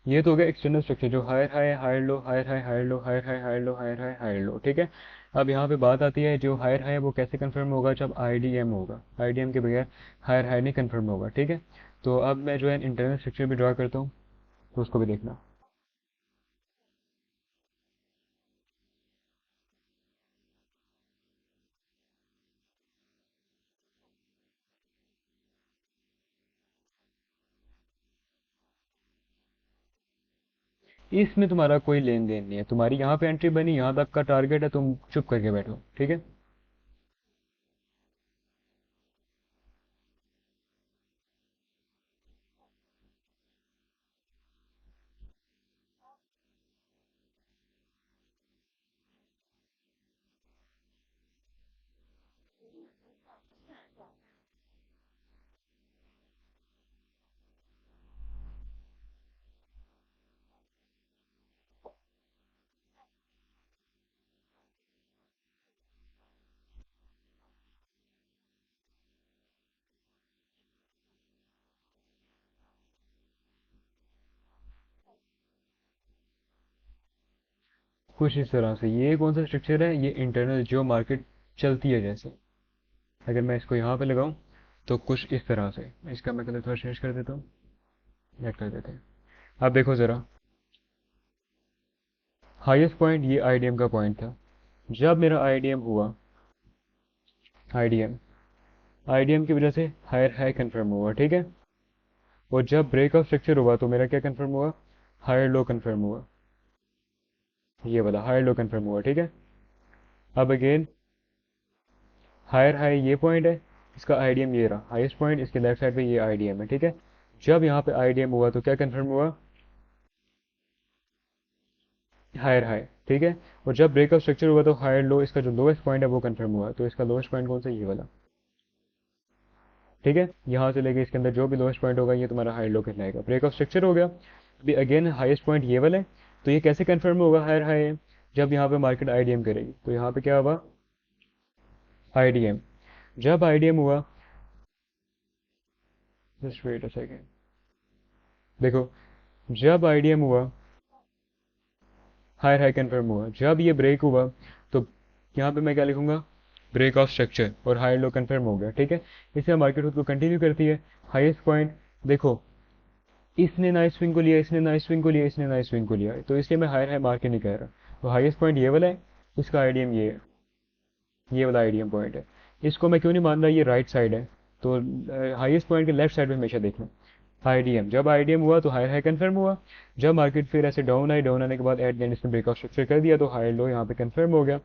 ये तो हो गया एक्सटर्नल स्ट्रक्चर, जो higher high, higher low, higher high, higher low, higher high, higher low, higher high, higher low, ठीक है। अब यहाँ पे बात आती है, जो हायर हाई है वो कैसे कंफर्म होगा, जब आईडीएम होगा। आईडीएम के बगैर हायर हाई नहीं कंफर्म होगा, ठीक है। तो अब मैं जो है इंटरनल स्ट्रक्चर भी ड्रा करता हूँ, तो उसको भी देखना। इसमें तुम्हारा कोई लेन देन नहीं है, तुम्हारी यहाँ पे एंट्री बनी, यहाँ तक का टारगेट है, तुम चुप करके बैठो, ठीक है। कुछ इस तरह से। ये कौन सा स्ट्रक्चर है, ये इंटरनल जो मार्केट चलती है जैसे। अगर मैं इसको यहाँ पे लगाऊं तो कुछ इस तरह से। इसका मैं कलर थोड़ा चेंज कर देता हूँ, ऐड कर देते हैं। अब देखो ज़रा, हाईएस्ट पॉइंट ये आईडीएम का पॉइंट था। जब मेरा आईडीएम हुआ, आईडीएम, आईडीएम की वजह से हायर हाई कंफर्म हुआ, ठीक है। और जब ब्रेक ऑफ स्ट्रक्चर हुआ तो मेरा क्या कंफर्म हुआ, हायर लो कंफर्म हुआ। ये वाला हायर लो कंफर्म हुआ, ठीक है। अब अगेन हायर हाई ये पॉइंट है, इसका आईडीएम ये रहा हाईएस्ट पॉइंट, इसके लेफ्ट साइड पे ये आईडीएम है, ठीक है। जब यहाँ पे आईडीएम हुआ तो क्या कंफर्म हुआ, हायर हाई, ठीक है। और जब ब्रेकआउट स्ट्रक्चर हुआ तो हायर लो, इसका जो लोएस्ट पॉइंट है वो कंफर्म हुआ, तो इसका लोएस्ट पॉइंट कौन सा, ये वाला। ठीक है, यहाँ से लेके इसके अंदर जो भी लोएस्ट पॉइंट होगा ये तुम्हारा हायर लो कहलाएगा। ब्रेकआउट स्ट्रक्चर हो गया, अभी अगेन हाईएस्ट पॉइंट ये वाला है। तो ये कैसे कंफर्म होगा हायर हाई, जब यहाँ पे मार्केट आईडीएम करेगी। तो यहाँ पे क्या हुआ, आईडीएम। जब आईडीएम हुआ, जस्ट वेट अ सेकेंड, देखो जब आईडीएम हुआ हायर हाई कंफर्म हुआ, जब ये ब्रेक हुआ तो यहाँ पे मैं क्या लिखूंगा, ब्रेक ऑफ स्ट्रक्चर, और हायर लो कंफर्म हो गया। ठीक है, इससे मार्केट खुद को कंटिन्यू करती है। हाईएस्ट पॉइंट देखो, इसने नाइस स्विंग को लिया, इसने नाइस स्विंग को लिया, इसने नाइस स्विंग को लिया, तो इसलिए मैं हायर हाई मार के नहीं कह रहा। तो हाईएस्ट पॉइंट ये वाला है, इसका आईडीएम ये है, ये वाला आईडीएम पॉइंट है। इसको मैं क्यों नहीं मान रहा, ये राइट साइड है, तो हाईएस्ट पॉइंट के लेफ्ट साइड में हमेशा देखना। आईडीएम, जब आईडीएम हुआ तो हायर हाई कंफर्म हुआ। जब मार्केट फिर ऐसे डाउन आई, डाउन आने के बाद एट द एंड इसने ब्रेकआउट स्ट्रक्चर कर दिया, तो हायर लो यहाँ पे कंफर्म हो गया।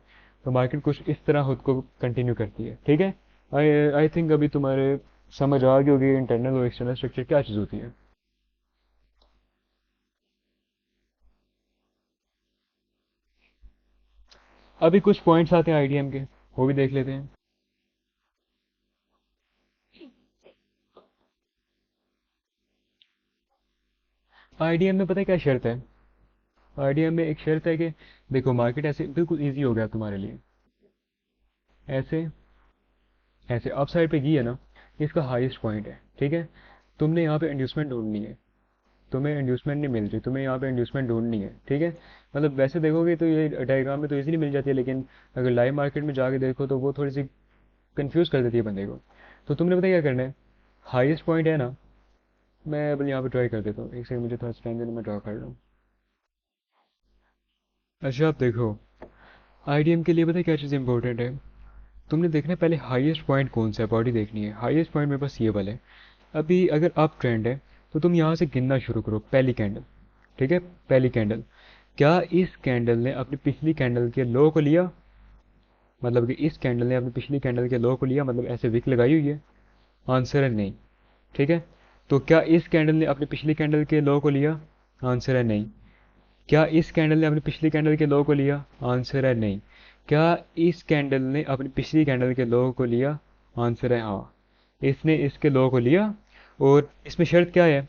तो मार्केट कुछ इस तरह खुद को कंटिन्यू करती है। ठीक है, आई आई थिंक अभी तुम्हारे समझ आ गई होगी इंटरनल और एक्सटर्नल स्ट्रक्चर क्या चीज़ होती है। अभी कुछ पॉइंट्स आते हैं आईडीएम के, वो भी देख लेते हैं। आईडीएम में पता है क्या शर्त है, आईडीएम में एक शर्त है कि देखो मार्केट ऐसे बिल्कुल इजी हो गया तुम्हारे लिए, ऐसे ऐसे अप साइड पे गई है ना, इसका हाईएस्ट पॉइंट है। ठीक है, तुमने यहाँ पे इंड्यूसमेंट ढूंढनी है, तुम्हें इंड्यूसमेंट नहीं मिल रही, तुम्हें यहाँ पे इंड्यूसमेंट ढूंढनी है। ठीक है, मतलब वैसे देखोगे तो ये डायग्राम में तो इजीली मिल जाती है, लेकिन अगर लाइव मार्केट में जाके देखो तो वो थोड़ी सी कंफ्यूज कर देती है बंदे को। तो तुमने पता है क्या करना है, हाईएस्ट पॉइंट है ना, मैं अब यहाँ पे ट्राई कर देता हूँ, एक सेकंड मुझे थोड़ा सा टाइम देना, मैं ड्रा कर रहा हूँ। अच्छा आप देखो, आईडीएम के लिए पता है क्या चीज़ इंपॉर्टेंट है, तुमने देखना है पहले हाईएस्ट पॉइंट कौन सा है, बॉडी देखनी है। हाईएस्ट पॉइंट मेरे पास ये वाला है। अभी अगर अप ट्रेंड है तो तुम यहाँ से गिनना शुरू करो, पहली कैंडल। ठीक है, पहली कैंडल, क्या इस कैंडल ने अपनी पिछली कैंडल के लो को लिया, मतलब कि इस कैंडल ने अपनी पिछली कैंडल के लो को लिया, मतलब ऐसे विक लगाई हुई है। आंसर है नहीं। ठीक है, तो क्या इस कैंडल ने अपनी पिछली कैंडल के लो को लिया, आंसर है नहीं। क्या इस कैंडल ने अपनी पिछली कैंडल के लो को लिया, आंसर है नहीं। क्या इस कैंडल ने अपनी पिछली कैंडल के लो को लिया, आंसर है हाँ, इसने इसके लो को लिया। और इसमें शर्त क्या है,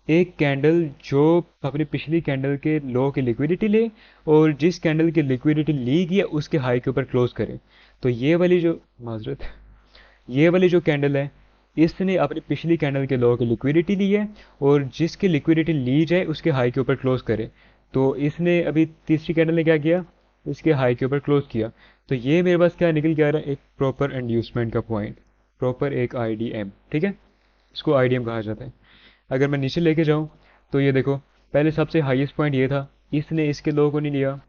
एक कैंडल जो अपनी पिछली कैंडल के लो की लिक्विडिटी ले, और जिस कैंडल की लिक्विडिटी ली गई है उसके हाई के ऊपर क्लोज करे। तो ये वाली जो माजरत, ये वाली जो कैंडल है, इसने अपनी पिछली कैंडल के लो की लिक्विडिटी ली है, और जिसकी लिक्विडिटी ली जाए उसके हाई के ऊपर क्लोज करे। तो इसने अभी तीसरी कैंडल ने क्या किया, इसके हाई के ऊपर क्लोज किया। तो ये मेरे पास क्या निकल के आ रहा है, एक प्रॉपर इंड्यूसमेंट का पॉइंट, प्रॉपर एक आईडीएम। ठीक है, इसको आईडीएम कहा जाता है। अगर मैं नीचे लेके जाऊँ तो ये देखो, पहले सबसे हाईएस्ट पॉइंट ये था, इसने इसके लो को नहीं लिया,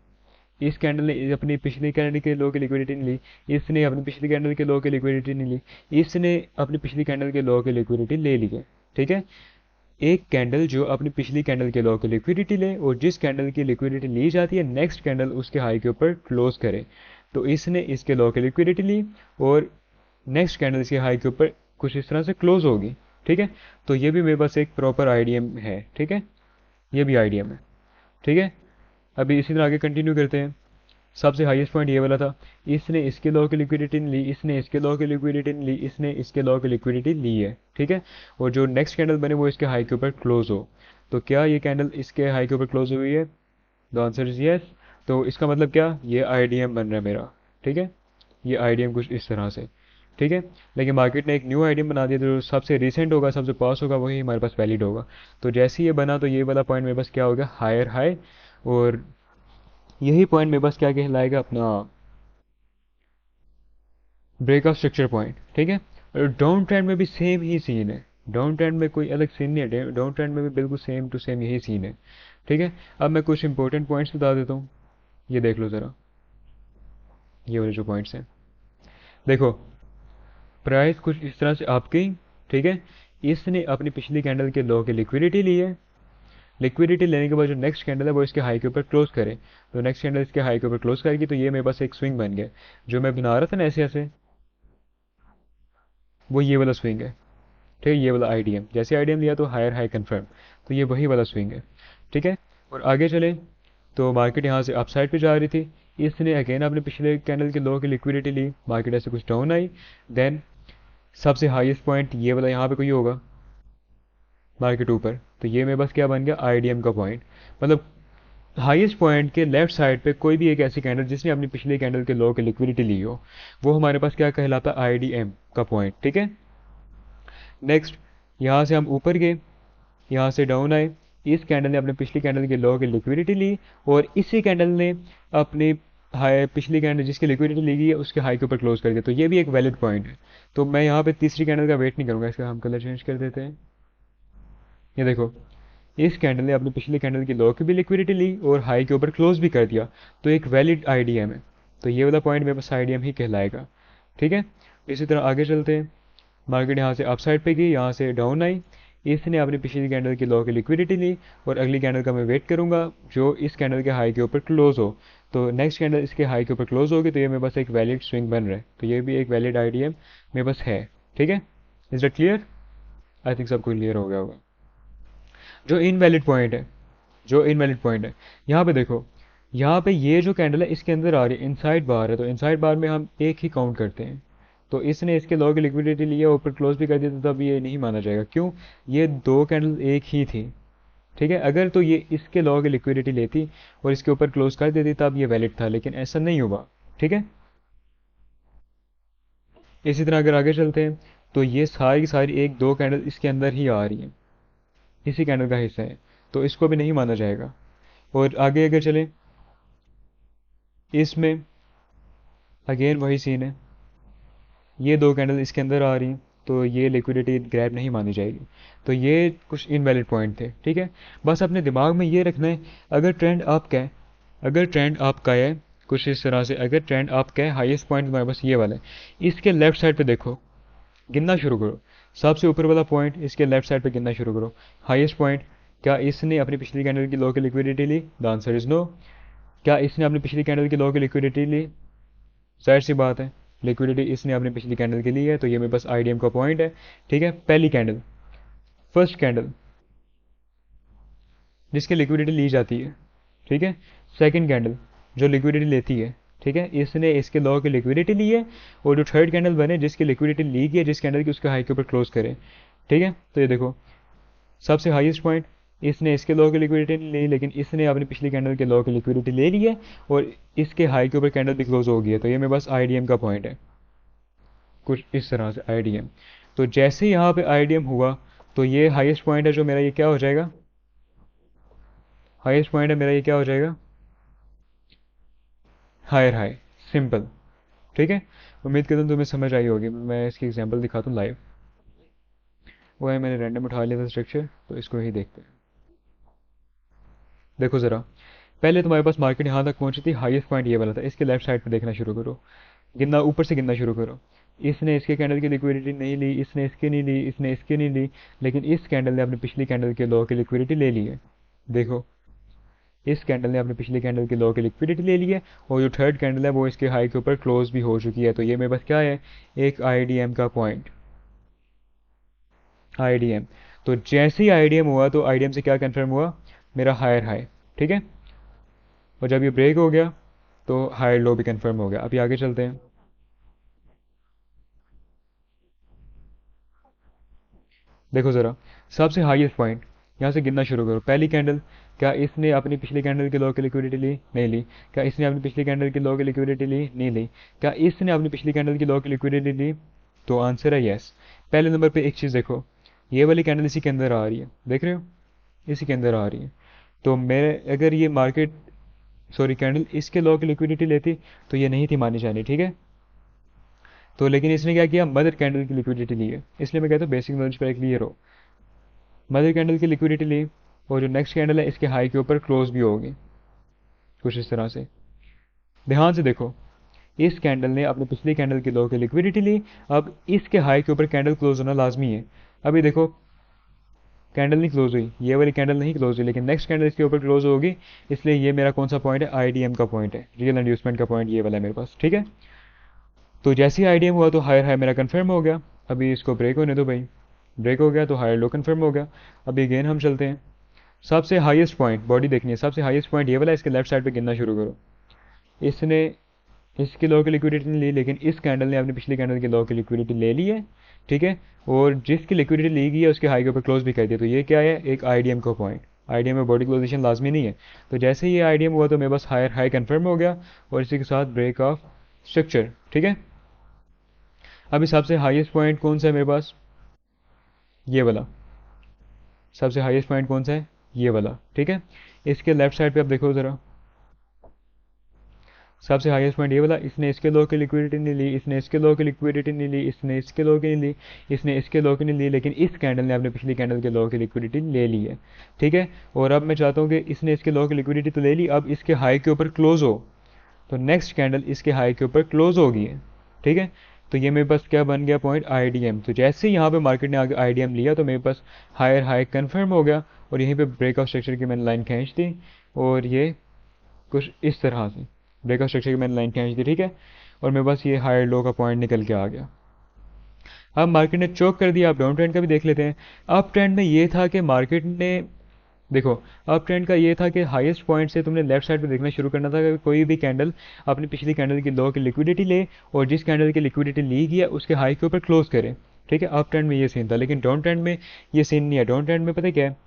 इस कैंडल ने अपनी पिछली कैंडल के लो की लिक्विडिटी नहीं ली, इसने अपनी पिछली कैंडल के लो की लिक्विडिटी नहीं ली, इसने अपनी पिछली कैंडल के लो की लिक्विडिटी ले ली है। ठीक है, एक कैंडल जो अपनी पिछली कैंडल के लो की लिक्विडिटी ले, और जिस कैंडल की लिक्विडिटी ली जाती है नेक्स्ट कैंडल उसके हाई के ऊपर क्लोज करे। तो इसने इसके लो की लिक्विडिटी ली, और नेक्स्ट कैंडल इसके हाई के ऊपर कुछ इस तरह से क्लोज होगी। ठीक है, तो ये भी मेरे पास एक प्रॉपर आईडीएम है। ठीक है, ये भी आईडीएम है। ठीक है, अभी इसी तरह आगे कंटिन्यू करते हैं। सबसे हाईएस्ट पॉइंट ये वाला था, इसने इसके लॉ की लिक्विडिटी ली, इसने इसके लॉ की लिक्विडिटी ली, इसने इसके लॉ की लिक्विडिटी ली है। ठीक है, और जो नेक्स्ट कैंडल बने वो इसके हाई के ऊपर क्लोज हो। तो क्या ये कैंडल इसके हाई के ऊपर क्लोज हुई है, द आंसर इज यस। तो इसका मतलब क्या, ये आईडीएम बन रहा है मेरा। ठीक है, ये आईडीएम कुछ इस तरह से। ठीक है, लेकिन मार्केट ने एक न्यू आईडीएम बना दिया, तो जो सबसे रिसेंट होगा, सबसे पास होगा, वही हमारे पास वैलिड होगा। तो जैसे ही ये बना तो ये वाला पॉइंट मेरे पास क्या होगा, हायर हाई, और यही पॉइंट मेरे पास क्या कहलाएगा, अपना ब्रेक ऑफ स्ट्रक्चर पॉइंट। ठीक है, और डाउन ट्रेंड में भी सेम ही सीन है, डाउन ट्रेंड में कोई अलग सीन नहीं है, डाउन ट्रेंड में भी बिल्कुल सेम टू सेम यही सीन है। ठीक है, अब मैं कुछ इंपॉर्टेंट पॉइंट्स बता देता हूँ, ये देख लो ज़रा, ये वाले जो पॉइंट्स हैं, देखो प्राइस कुछ इस तरह से आपकी। ठीक है, इसने अपनी पिछली कैंडल के लो की लिक्विडिटी ली है, लिक्विडिटी लेने के बाद जो नेक्स्ट कैंडल है वो इसके हाई के ऊपर क्लोज करे, तो नेक्स्ट कैंडल इसके हाई के ऊपर क्लोज करेगी, तो ये मेरे पास एक स्विंग बन गया। जो मैं बना रहा था ना ऐसे ऐसे, वो ये वाला स्विंग है। ठीक है, ये वाला आईडीएम, जैसे आईडीएम लिया तो हायर हाई कंफर्म, तो ये वही वाला स्विंग है। ठीक है, और आगे चले, तो मार्केट यहाँ से अपसाइड पे जा रही थी, इसने अगेन अपने पिछले कैंडल के लो की लिक्विडिटी ली, मार्केट ऐसे कुछ डाउन आई, देन सबसे हाईएस्ट पॉइंट ये वाला यहाँ पे कोई होगा मार्केट ऊपर, तो ये मेरे पास क्या बन गया आईडीएम का पॉइंट। मतलब हाईएस्ट पॉइंट के लेफ्ट साइड पे कोई भी एक ऐसी कैंडल जिसने अपनी पिछले कैंडल के लो की लिक्विडिटी ली हो, वो हमारे पास क्या कहलाता है आईडीएम का पॉइंट। ठीक है, नेक्स्ट यहाँ से हम ऊपर गए, यहाँ से डाउन आए, इस कैंडल ने अपने पिछली कैंडल के लो की लिक्विडिटी ली और इसी कैंडल ने अपनी हाई पिछली कैंडल जिसकी लिक्विडिटी ली गई है उसके हाई के ऊपर क्लोज कर दिया, तो ये भी एक वैलिड पॉइंट है। तो मैं यहाँ पे तीसरी कैंडल का वेट नहीं करूँगा, इसका हम कलर चेंज कर देते हैं। ये देखो, इस कैंडल ने अपनी पिछली कैंडल की लो की भी लिक्विडिटी ली और हाई के ऊपर क्लोज भी कर दिया, तो एक वैलिड आईडीएम है, तो ये वाला पॉइंट मेरे पास आईडीएम ही कहलाएगा। ठीक है, इसी तरह आगे चलते हैं। मार्केट यहाँ से अपसाइड पे गई, यहाँ से डाउन आई, इसने अपनी पिछली कैंडल की लो की लिक्विडिटी ली और अगली कैंडल का मैं वेट करूंगा जो इस कैंडल के हाई के ऊपर क्लोज हो, तो नेक्स्ट कैंडल इसके हाई के ऊपर क्लोज होगी, तो ये मेरे पास एक वैलिड स्विंग बन रहा है, तो ये भी एक वैलिड आईडीएम मेरे पास है। ठीक है, is that clear? I think सबको क्लियर हो गया होगा। जो इनवैलिड पॉइंट है, जो इनवैलिड पॉइंट है, यहाँ पे देखो, यहाँ पे ये जो कैंडल है इसके अंदर आ रही है इनसाइड बार है, तो इनसाइड बार में हम एक ही काउंट करते हैं, तो इसने इसके लो की लिक्विडिटी लिया ऊपर क्लोज भी कर दिया, तो तब ये नहीं माना जाएगा। क्यों? ये दो कैंडल एक ही थी। ठीक है, अगर तो ये इसके लो की लिक्विडिटी लेती और इसके ऊपर क्लोज कर देती तब ये वैलिड था, लेकिन ऐसा नहीं हुआ। ठीक है, इसी तरह अगर आगे चलते हैं तो ये सारी की सारी एक दो कैंडल इसके अंदर ही आ रही है, इसी कैंडल का हिस्सा है, तो इसको भी नहीं माना जाएगा। और आगे अगर चले, इसमें अगेन वही सीन है, ये दो कैंडल इसके अंदर आ रही हैं, तो ये लिक्विडिटी ग्रैब नहीं मानी जाएगी, तो ये कुछ इनवैलिड पॉइंट थे। ठीक है, बस अपने दिमाग में ये रखना है, अगर ट्रेंड आपका है, अगर ट्रेंड आपका है कुछ इस तरह से, अगर ट्रेंड आपका है हाईएस्ट पॉइंट तुम्हारे पास ये वाला है, इसके लेफ्ट साइड पे देखो, गिनना शुरू करो, सबसे ऊपर वाला पॉइंट इसके लेफ्ट साइड पे गिनना शुरू करो, हाईएस्ट पॉइंट। क्या इसने अपनी पिछली कैंडल की लो की लिक्विडिटी ली? The answer is no. क्या इसने अपनी पिछली कैंडल की लो की लिक्विडिटी ली? जाहिर सी बात है, लिक्विडिटी इसने अपनी पिछली कैंडल के लिए है, तो ये मेरे पास आईडीएम का पॉइंट है। ठीक है, पहली कैंडल, फर्स्ट कैंडल जिसकी लिक्विडिटी ली जाती है। ठीक है, सेकंड कैंडल जो लिक्विडिटी लेती है। ठीक है, इसने इसके लो की लिक्विडिटी ली है, और जो थर्ड कैंडल बने जिसकी लिक्विडिटी ली गई है, जिस कैंडल की उसके हाई के ऊपर क्लोज करे। ठीक है, तो ये देखो, सबसे हाईएस्ट पॉइंट, इसने इसके लो की लिक्विडिटी नहीं ली, लेकिन इसने अपनी पिछली कैंडल के लो की लिक्विडिटी ले ली है और इसके हाई के ऊपर कैंडल भी क्लोज हो गई है, तो ये मेरे पास आईडीएम का पॉइंट है, कुछ इस तरह से आईडीएम। तो जैसे यहाँ पे आईडीएम हुआ, तो ये हाईएस्ट पॉइंट है जो मेरा, ये क्या हो जाएगा? हाईएस्ट पॉइंट है मेरा, ये क्या हो जाएगा? Higher high, simple. ठीक है, उम्मीद करता हूँ तुम्हें समझ आई होगी। मैं इसकी एग्जांपल दिखाता हूँ लाइव, वो है मैंने रैंडम उठा लिया था स्ट्रक्चर, तो इसको ही देखते हैं। देखो ज़रा, पहले तुम्हारे पास मार्केट यहाँ तक पहुंची थी, हाईएस्ट पॉइंट ये वाला था, इसके लेफ्ट साइड पे देखना शुरू करो, गिनना ऊपर से गिनना शुरू करो। इसने इसके कैंडल की लिक्विडिटी नहीं ली, इसने इसकी नहीं ली, इसने इसकी नहीं ली, लेकिन इस कैंडल ने अपनी पिछली कैंडल के लो की लिक्विडिटी ले ली है। देखो, इस कैंडल ने अपनी पिछली कैंडल की लो की लिक्विडिटी ले ली है, और जो थर्ड कैंडल है वो इसके हाई के ऊपर क्लोज भी हो चुकी है, तो ये मेरे पास क्या है? एक आईडीएम का पॉइंट, आईडीएम। तो जैसे ही आईडीएम हुआ तो आईडीएम से क्या कंफर्म हुआ? मेरा हायर हाई। ठीक है, और जब ये ब्रेक हो गया तो हायर लो भी कंफर्म हो गया। अभी आगे चलते हैं। देखो ज़रा, सबसे हाईएस्ट पॉइंट, यहाँ से गिनना शुरू करो, पहली कैंडल, क्या इसने अपनी पिछली कैंडल की लो की लिक्विडिटी ली? नहीं ली। क्या इसने अपनी पिछली कैंडल की लो की लिक्विडिटी ली? नहीं ली। क्या इसने अपनी पिछली कैंडल की लो की लिक्विडिटी ली? तो आंसर है यस। पहले नंबर पे एक चीज़ देखो, ये वाली कैंडल इसी के अंदर आ रही है, देख रहे हो, इसी के अंदर आ रही है, तो मेरे अगर ये मार्केट, सॉरी कैंडल इसके लो की लिक्विडिटी लेती तो ये नहीं थी मानी जानी। ठीक है, तो लेकिन इसने क्या किया? मदर कैंडल की लिक्विडिटी ली है, इसलिए मैं कहता हूँ बेसिक नॉलेज पर क्लियर हो। मदर कैंडल की लिक्विडिटी ली, और जो नेक्स्ट कैंडल है इसके हाई के ऊपर क्लोज भी होगी, कुछ इस तरह से। ध्यान से देखो, इस कैंडल ने अपनी पिछली कैंडल की लो की लिक्विडिटी ली, अब इसके हाई के ऊपर कैंडल क्लोज होना लाजमी है। अभी देखो, कैंडल नहीं क्लोज हुई, ये वाली कैंडल नहीं क्लोज हुई, लेकिन नेक्स्ट कैंडल इसके ऊपर क्लोज होगी, इसलिए ये मेरा कौन सा पॉइंट है? आईडीएम का पॉइंट है, रियल इंड्यूसमेंट का पॉइंट ये वाला है मेरे पास। ठीक है, तो जैसे ही आईडीएम हुआ तो हायर हाई मेरा कंफर्म हो गया। अभी इसको ब्रेक होने दो भाई, ब्रेक हो गया तो हायर लो कंफर्म हो गया। अभी अगेन हम चलते हैं, सबसे हाईएस्ट पॉइंट बॉडी देखनी है, सबसे हाईएस्ट पॉइंट ये वाला, इसके लेफ्ट साइड पे गिनना शुरू करो। इसने इसके लो की लिक्विडिटी नहीं ली, लेकिन इस कैंडल ने अपनी पिछली कैंडल के लो की लिक्विडिटी ले ली है, ठीक है। और जिसकी लिक्विडिटी ली गई है उसके हाई के ऊपर क्लोज भी कर दिया। तो ये क्या है, एक आईडीएम का पॉइंट। आईडीएम में बॉडी क्लोजेशन लाजमी नहीं है। तो जैसे ही ये आईडीएम हुआ तो मेरे पास हायर हाई कन्फर्म हो गया और इसी के साथ ब्रेक ऑफ स्ट्रक्चर, ठीक है। अभी सबसे हाईएस्ट पॉइंट कौन सा है मेरे पास, ये वाला। सबसे हाईएस्ट पॉइंट कौन सा है, ये वाला, ठीक है। इसके लेफ्ट साइड पे आप देखो ज़रा, सबसे हाईएस्ट पॉइंट ये वाला। इसने इसके लो की लिक्विडिटी नहीं ली, इसने इसके लो की लिक्विडिटी नहीं ली, इसने इसके लो की नहीं ली, इसने इसके लो की नहीं ली, लेकिन इस कैंडल ने अपने पिछली कैंडल के लो की लिक्विडिटी ले ली है, ठीक है। और अब मैं चाहता हूँ कि इसने इसके लो की लिक्विडिटी तो ले ली, अब इसके हाई के ऊपर क्लोज हो, तो नेक्स्ट कैंडल इसके हाई के ऊपर क्लोज होगी, ठीक है। तो ये मेरे पास क्या बन गया पॉइंट, आईडीएम। तो जैसे ही यहाँ पे मार्केट ने आगे आईडीएम लिया तो मेरे पास हायर हाई कन्फर्म हो गया और यहीं पे ब्रेकआउट स्ट्रक्चर की मैंने लाइन खींच दी और ये कुछ इस तरह से ब्रेकआउट स्ट्रक्चर की मैंने लाइन खींच दी, ठीक है। और मेरे पास ये हायर लो का पॉइंट निकल के आ गया। अब मार्केट ने चोक कर दिया। आप डाउन ट्रेंड का भी देख लेते हैं। अप ट्रेंड में ये था कि मार्केट ने, देखो अप ट्रेंड का ये था कि हाईएस्ट पॉइंट से तुमने लेफ्ट साइड पे देखना शुरू करना था कि कोई भी कैंडल अपनी पिछली कैंडल की लो की लिक्विडिटी ले और जिस कैंडल की लिक्विडिटी ली गई है उसके हाई के ऊपर क्लोज करे, ठीक है। अप ट्रेंड में ये सीन था, लेकिन डाउन ट्रेंड में ये सीन नहीं है। डाउन ट्रेंड में पता है क्या है,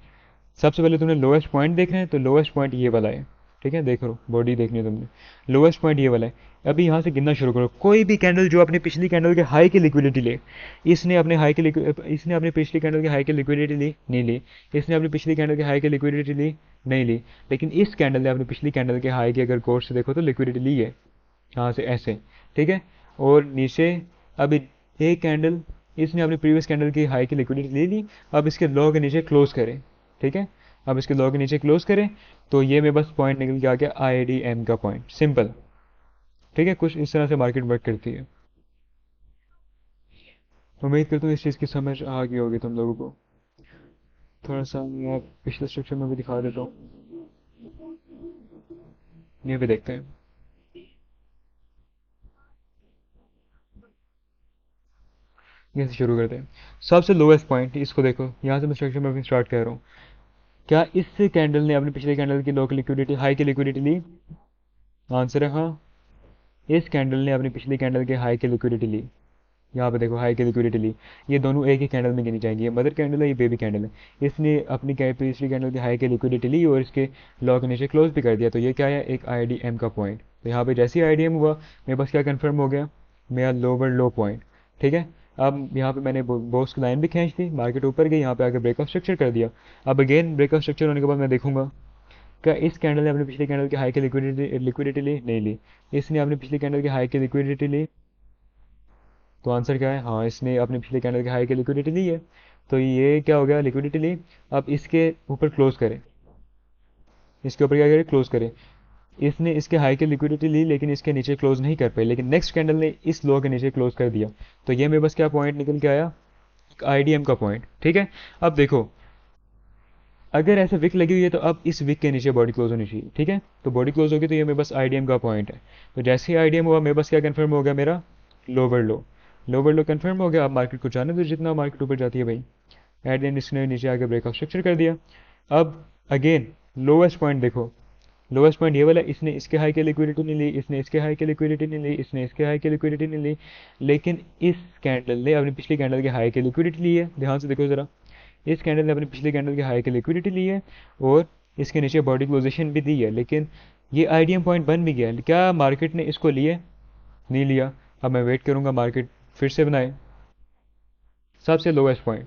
सबसे पहले तुमने लोएस्ट पॉइंट देखना है, तो लोएस्ट पॉइंट ये वाला है, ठीक है। देख लो बॉडी देखनी है तुमने, लोएस्ट पॉइंट ये वाला है। अभी यहाँ से गिनना शुरू करो। कोई भी कैंडल जो अपनी पिछली कैंडल के हाई की लिक्विडिटी ले, इसने अपनी पिछली कैंडल के हाई की लिक्विडिटी ली नहीं ली, इसने अपनी पिछली कैंडल के हाई की लिक्विडिटी ली नहीं ली, लेकिन इस कैंडल ने अपनी पिछली कैंडल के हाई की अगर गौर से देखो तो लिक्विडिटी ली है यहाँ से ऐसे, ठीक है। और नीचे अभी एक कैंडल, इसने अपनी प्रीवियस कैंडल की हाई की लिक्विडिटी ले ली, अब इसके लो के नीचे क्लोज करें, ठीक है। अब इसके लो के नीचे क्लोज करें तो ये मेरे बस पॉइंट निकल के आ गया आईडीएम का पॉइंट, सिंपल, ठीक है। कुछ इस तरह से मार्केट वर्क करती है। उम्मीद करता हूँ इस चीज़ की समझ आ गई होगी तुम लोगों को। थोड़ा सा मैं पिछले स्ट्रक्चर में भी दिखा देता हूँ, ये भी देखते हैं। यहाँ से शुरू करते हैं। सबसे लोएस्ट पॉइंट इसको देखो, यहाँ से मैं स्ट्रक्चर में स्टार्ट कर रहा हूँ। क्या इस कैंडल ने अपनी पिछले कैंडल की लो की लिक्विडिटी, हाई की लिक्विडिटी ली? आंसर है हाँ। इस कैंडल ने अपनी पिछली कैंडल के हाई की लिक्विडिटी ली। यहाँ पे देखो हाई की लिक्विडिटी ली। ये दोनों एक ही कैंडल में गिनी जाएंगी। ये मदर कैंडल है, ये बेबी कैंडल है। इसने अपनी पिछली कैंडल की हाई की लिक्विडिटी ली और इसके लो के नीचे क्लोज भी कर दिया। तो ये क्या है, एक आईडीएम का पॉइंट। तो यहाँ पे जैसे ही आईडीएम हुआ मेरे पास क्या कंफर्म हो गया, मेरा लोअर लो पॉइंट, ठीक है। अब यहाँ पे मैंने बॉक्स की लाइन भी खींच दी, मार्केट ऊपर गई, यहाँ पे आके ब्रेकआउट स्ट्रक्चर कर दिया। अब अगेन ब्रेकआउट स्ट्रक्चर होने के बाद मैं देखूंगा क्या इस कैंडल ने अपनी पिछली कैंडल की हाई की लिक्विडिटी ली नहीं ली, इसने अपनी पिछली कैंडल की हाई की लिक्विडिटी ली। तो आंसर क्या है, हाँ इसने अपनी पिछली कैंडल की हाई की लिक्विडिटी ली है। तो ये क्या हो गया, लिक्विडिटी ली। अब इसके ऊपर क्लोज करें, इसके ऊपर क्या करें, क्लोज करें। इसने इसके हाई की लिक्विडिटी ली लेकिन इसके नीचे क्लोज नहीं कर पाई, लेकिन नेक्स्ट कैंडल ने इस लो के नीचे क्लोज कर दिया। तो ये मेरे पास क्या पॉइंट निकल के आया, आईडीएम का पॉइंट, ठीक है। अब देखो अगर ऐसे विक लगी हुई है तो अब इस विक के नीचे बॉडी क्लोज होनी चाहिए, ठीक है। तो बॉडी क्लोज होगी तो ये मेरे पास आईडीएम का पॉइंट है। तो जैसे ही आईडीएम हुआ मेरे पास क्या कंफर्म हो गया, मेरा लोअर लो, लोअर लो कंफर्म हो गया। अब मार्केट को जाने दो जितना मार्केट ऊपर जाती है भाई। एट द एंड इसने नीचे आके ब्रेकआउट स्ट्रक्चर कर दिया। अब अगेन लोवेस्ट पॉइंट देखो, लोवेस्ट पॉइंट ये वाला, इसने इसके हाई की लिक्विडिटी नहीं ली, इसने इसके हाई की लिक्विडिटी नहीं ली, इसने इसके हाई की लिक्विडिटी नहीं ली, लेकिन इस कैंडल ने अपनी पिछली कैंडल की हाई की लिक्विडिटी ली है। ध्यान से देखो ज़रा, इस कैंडल ने अपनी पिछली कैंडल की हाई की लिक्विडिटी ली है और इसके नीचे बॉडी क्लोजेशन भी दी है, लेकिन ये आईडीएम पॉइंट बन भी गया। क्या मार्केट ने इसको लिए? नहीं लिया। अब मैं वेट करूँगा मार्केट फिर से बनाए सबसे लोवेस्ट पॉइंट,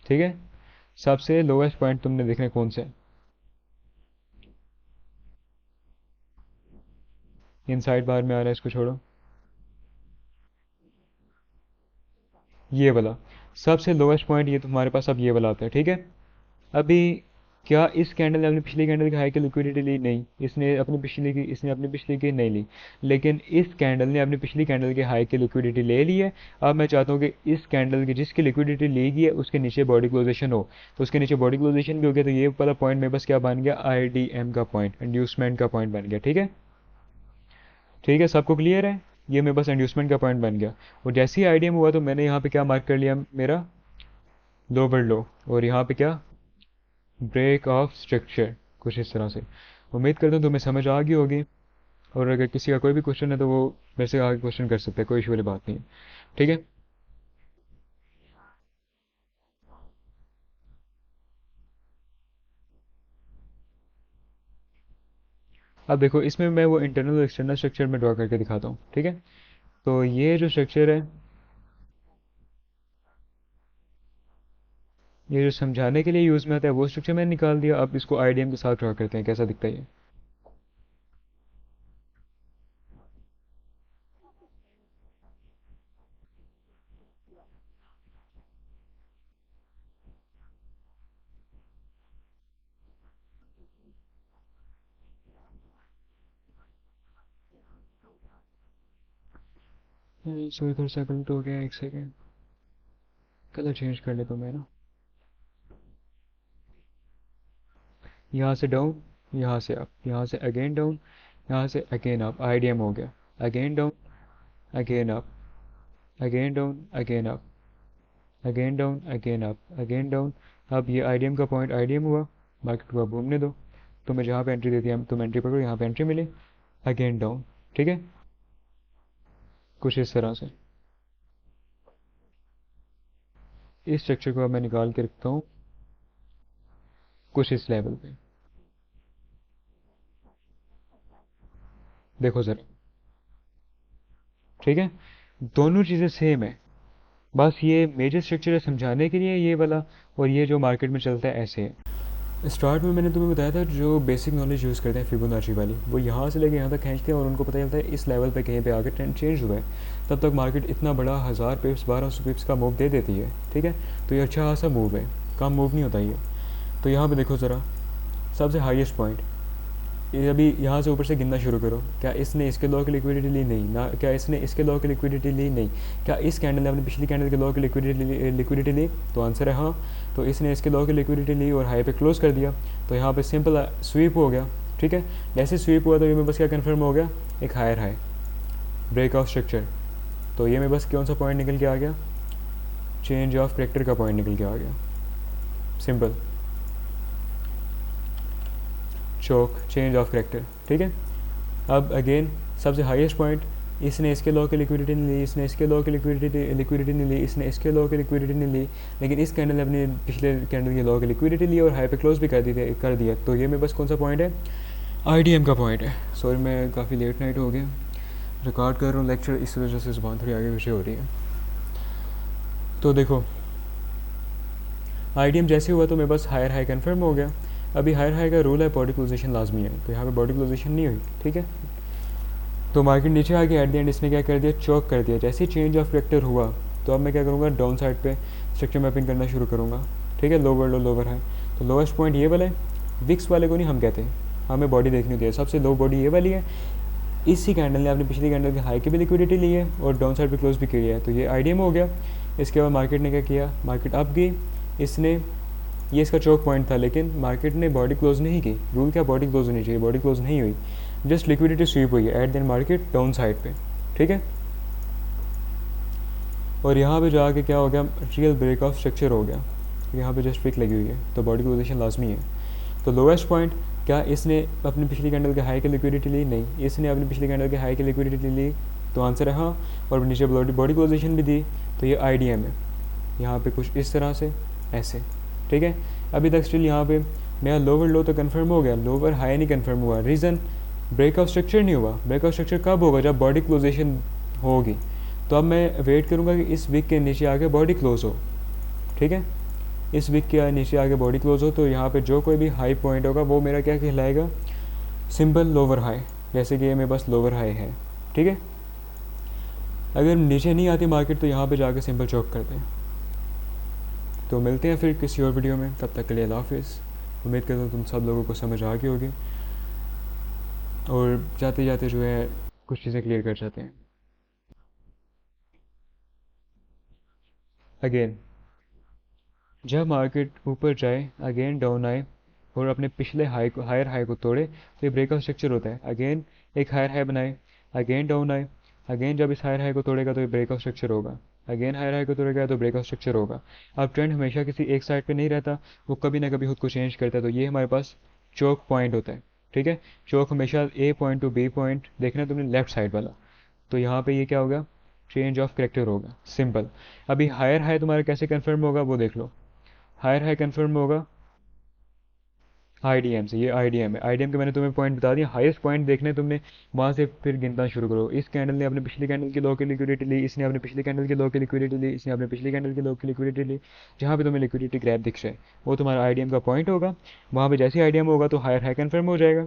ठीक है। सबसे लोवेस्ट पॉइंट तुमने देखना है कौन सा है, इनसाइड बार में आ रहा है, इसको छोड़ो, ये वाला सबसे लोवेस्ट पॉइंट ये तुम्हारे पास अब ये वाला आता है, ठीक है। अभी क्या इस कैंडल ने अपनी पिछली कैंडल की हाई की लिक्विडिटी ली? नहीं। इसने अपनी पिछली की नहीं ली, लेकिन इस कैंडल ने अपनी पिछली कैंडल की हाई की लिक्विडिटी ले ली है। अब मैं चाहता हूँ कि इस कैंडल की जिसकी लिक्विडिटी ली गई है उसके नीचे बॉडी क्लोजेशन हो। तो उसके नीचे बॉडी क्लोजेशन भी हो गया। तो ये वाला पॉइंट मेरे पास क्या बन गया, आईडीएम का पॉइंट, इंड्यूसमेंट का पॉइंट बन गया, ठीक है। ठीक है, सबको क्लियर है? ये मेरे पास इंड्यूसमेंट का पॉइंट बन गया। और जैसे ही आईडीएम हुआ तो मैंने यहाँ पे क्या मार्क कर लिया, मेरा लोअर लो, और यहाँ पे क्या, ब्रेक ऑफ स्ट्रक्चर, कुछ इस तरह से। उम्मीद करता हूँ तुम्हें समझ आ गई होगी, और अगर किसी का कोई भी क्वेश्चन है तो वो मेरे से आगे क्वेश्चन कर सकते हैं, कोई इशू वाली बात नहीं है। ठीक है। अब देखो इसमें मैं वो इंटरनल और एक्सटर्नल स्ट्रक्चर में ड्रॉ करके दिखाता हूँ, ठीक है। तो ये जो स्ट्रक्चर है, ये जो समझाने के लिए यूज़ में आता है वो स्ट्रक्चर मैंने निकाल दिया। अब इसको आईडीएम के साथ ड्रॉ करते हैं, कैसा दिखता है ये। सो इधर सेकंड हो गया, एक सेकेंड, कलर चेंज कर ले तो मैं ना, यहाँ से डाउन, यहाँ से अप, यहाँ से अगेन डाउन, यहाँ से अगेन अप, आईडीएम हो गया। Again down, again up, again down, again up, again down, again up, again down. अब ये आईडीएम का पॉइंट आईडीएम हुआ। मार्केट को अब घूमने दो, तुम्हें जहाँ पे एंट्री देती है तुम एंट्री पकड़ो, यहाँ पे एंट्री मिले, अगेन डाउन। ठीक है, कुछ इस तरह से। इस स्ट्रक्चर को अब मैं निकाल के रखता हूँ कुछ इस लेवल पे। देखो ज़रा, ठीक है, दोनों चीज़ें सेम है, बस ये मेजर स्ट्रक्चर है समझाने के लिए ये वाला, और ये जो मार्केट में चलता है ऐसे है। स्टार्ट में मैंने तुम्हें बताया था जो बेसिक नॉलेज यूज़ करते हैं फिबोनाची वाली, वो यहाँ से लेके यहाँ तक खींचते हैं और उनको पता चलता है इस लेवल पे कहीं पे आगे ट्रेंड चेंज हुआ है, तब तक मार्केट इतना बड़ा 1000 पिप्स 1200 पिप्स का मूव दे देती है। ठीक है, तो ये अच्छा खासा मूव है, कम मूव नहीं होता ये। तो यहाँ पे देखो ज़रा, सबसे हाईएस्ट पॉइंट, ये अभी यहाँ से ऊपर से गिनना शुरू करो। क्या इसने इसके लॉ की लिक्विडिटी ली? नहीं ना। क्या इसने इसके लॉ की लिक्विडिटी ली? नहीं। क्या इस कैंडल ने अपनी पिछली कैंडल के लॉ की लिक्विडिटी ली? तो आंसर है हाँ। तो इसने इसके लॉ की लिक्विडिटी ली और हाई पे क्लोज कर दिया, तो यहाँ पे सिंपल स्वीप हो गया। ठीक है, जैसे स्वीप हुआ तो ये में बस क्या कन्फर्म हो गया, एक higher high, break of structure. तो ये में बस कौन सा पॉइंट निकल के आ गया, चेंज ऑफ करेक्टर का पॉइंट निकल के आ गया, simple choke, change of character. ठीक है, अब अगेन सबसे हाईएस्ट पॉइंट, इसने इसके लॉ की लिक्विडिटी नहीं ली, इसने इसके लॉ की लिक्विडिटी नहीं ली, इसने इसके लॉ की लिक्विडिटी नहीं ली, लेकिन इस कैंडल ने अपनी पिछले कैंडल की लॉ की लिक्विडिटी ली और हाई पे क्लोज भी कर दिया। तो ये में बस कौन सा पॉइंट है, आईडीएम का पॉइंट है। सॉरी मैं काफ़ी लेट नाइट हो गया, रिकॉर्ड कर रहा हूँ लेक्चर, इस वजह से ज़ुबान थोड़ी आगे पीछे हो रही है। तो देखो आईडीएम जैसे हुआ तो मैं बस हायर हाई कन्फर्म हो गया। अभी हायर हाई का रूल है बॉडी क्लोजेशन लाजमी है, तो यहाँ पे बॉडी क्लोजेशन नहीं हुई। ठीक है, तो मार्केट नीचे आ गया, एट द एंड इसने क्या कर दिया, चौक कर दिया। जैसे ही चेंज ऑफ वेक्टर हुआ तो अब मैं क्या करूँगा, डाउन साइड पे स्ट्रक्चर मैपिंग करना शुरू करूँगा। ठीक है, लोअर लो लोअर हाई, तो लोएस्ट पॉइंट ये वाला है, विक्स वाले को नहीं हम कहते, हमें बॉडी देखनी होती है। सबसे लो बॉडी ये वाली है, इसी कैंडल ने अपनी पिछली कैंडल की हाई की भी लिक्विडिटी ली है और डाउन साइड पे क्लोज भी किया है, तो ये आईडीएम हो गया। इसके बाद मार्केट ने क्या किया, मार्केट अप गई, इसने ये इसका चौक पॉइंट था, लेकिन मार्केट ने बॉडी क्लोज नहीं की। रूल क्या, बॉडी क्लोज होनी चाहिए, बॉडी क्लोज नहीं हुई, जस्ट लिक्विडिटी स्वीप हुई है at then market down side पे। ठीक है, और यहाँ पे जाके क्या हो गया, रियल ब्रेक ऑफ स्ट्रक्चर हो गया, यहाँ पे जस्ट पिक लगी हुई है, तो बॉडी क्लोजेशन लाजमी है। तो लोएस्ट पॉइंट, क्या इसने अपनी पिछली कैंडल के हाई की लिक्विडिटी ली? नहीं। इसने अपनी पिछली कैंडल के हाई की लिक्विडिटी ली, तो आंसर है हाँ, और नीचे बॉडी क्लोजेशन भी दी, तो ये आईडीएम है। यहाँ पे कुछ इस तरह से ऐसे। ठीक है, अभी तक स्टिल यहाँ पे मेरा लोअर लो तो कंफर्म हो गया, लोअर हाई नहीं कंफर्म हुआ। रीज़न, ब्रेक ऑफ स्ट्रक्चर नहीं हुआ। ब्रेक ऑफ स्ट्रक्चर कब होगा, जब बॉडी क्लोजेशन होगी। तो अब मैं वेट करूँगा कि इस वीक के नीचे आके बॉडी क्लोज हो। ठीक है, इस वीक के नीचे आके बॉडी क्लोज हो, तो यहाँ पे जो कोई भी हाई पॉइंट होगा वो मेरा क्या कहलाएगा, सिंपल लोअर हाई, जैसे कि ये मेरे पास लोअर हाई है। ठीक है, अगर नीचे नहीं आती मार्केट तो यहाँ पे जाके सिंपल चौक करते हैं। तो मिलते हैं फिर किसी और वीडियो में, तब तक के लिए अल्लाह हाफिज़। उम्मीद करता हूँ तुम सब लोगों को समझ आ गई होगी, और जाते जाते जो है कुछ चीज़ें क्लियर कर जाते हैं। अगेन जब मार्केट ऊपर जाए, अगेन डाउन आए और अपने पिछले हाई को, हायर हाई को तोड़े, तो ये ब्रेकआउट स्ट्रक्चर होता है। अगेन एक हायर हाई बनाए, अगेन डाउन आए, अगेन जब इस हायर हाई को तोड़ेगा तो ये ब्रेकआउट स्ट्रक्चर होगा। अगेन हायर हाई होते रहेगा तो ब्रेकआउट स्ट्रक्चर होगा। अब ट्रेंड हमेशा किसी एक साइड पे नहीं रहता, वो कभी ना कभी खुद को चेंज करता है। तो ये हमारे पास चोक पॉइंट होता है, ठीक है। चोक हमेशा ए पॉइंट टू बी पॉइंट देखना है तुमने लेफ्ट साइड वाला। तो यहाँ पे ये क्या होगा, चेंज ऑफ करेक्टर होगा, सिंपल। अभी हायर हाई तुम्हारा कैसे कंफर्म होगा वो देख लो। हायर हाई कंफर्म होगा आईडीएम से। ये आईडीएम है, आईडीएम के मैंने तुम्हें पॉइंट बता दिया, हाईएस्ट पॉइंट देखने तुमने, वहां से फिर गिनना शुरू करो। इस कैंडल ने अपने पिछली कैंडल की लो की लिक्विडिटी ली, इसने अपने पिछली कैंडल की लो की लिक्विडिटी ली, इसने अपने पिछली कैंडल की लो की लिक्विडिटी ली। जहाँ पे तुम्हें लिक्विडिटी ग्रैप दिख रहा है वो तुम्हारा आईडीएम का पॉइंट होगा। वहाँ पे जैसे आईडीएम होगा तो हायर हाई कन्फर्म हो जाएगा।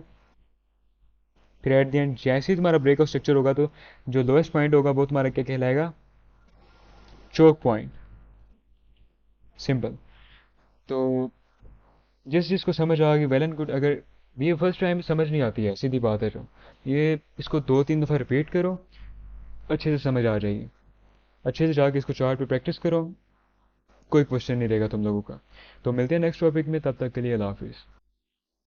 फिर एट द एंड जैसे ही तुम्हारा ब्रेकआउट स्ट्रक्चर होगा तो जो लोएस्ट पॉइंट होगा वो तुम्हारा क्या कहलाएगा, चोक पॉइंट, सिंपल। तो जिस जिसको समझ आ गई वेल एंड गुड। अगर ये फर्स्ट टाइम समझ नहीं आती है, सीधी बात है जो, ये इसको 2-3 दफ़ा रिपीट करो, अच्छे से समझ आ जाएगी। अच्छे से जाके इसको चार्ट पे प्रैक्टिस करो, कोई क्वेश्चन नहीं रहेगा तुम लोगों का। तो मिलते हैं नेक्स्ट टॉपिक में, तब तक के लिए अल्लाह हाफिज़।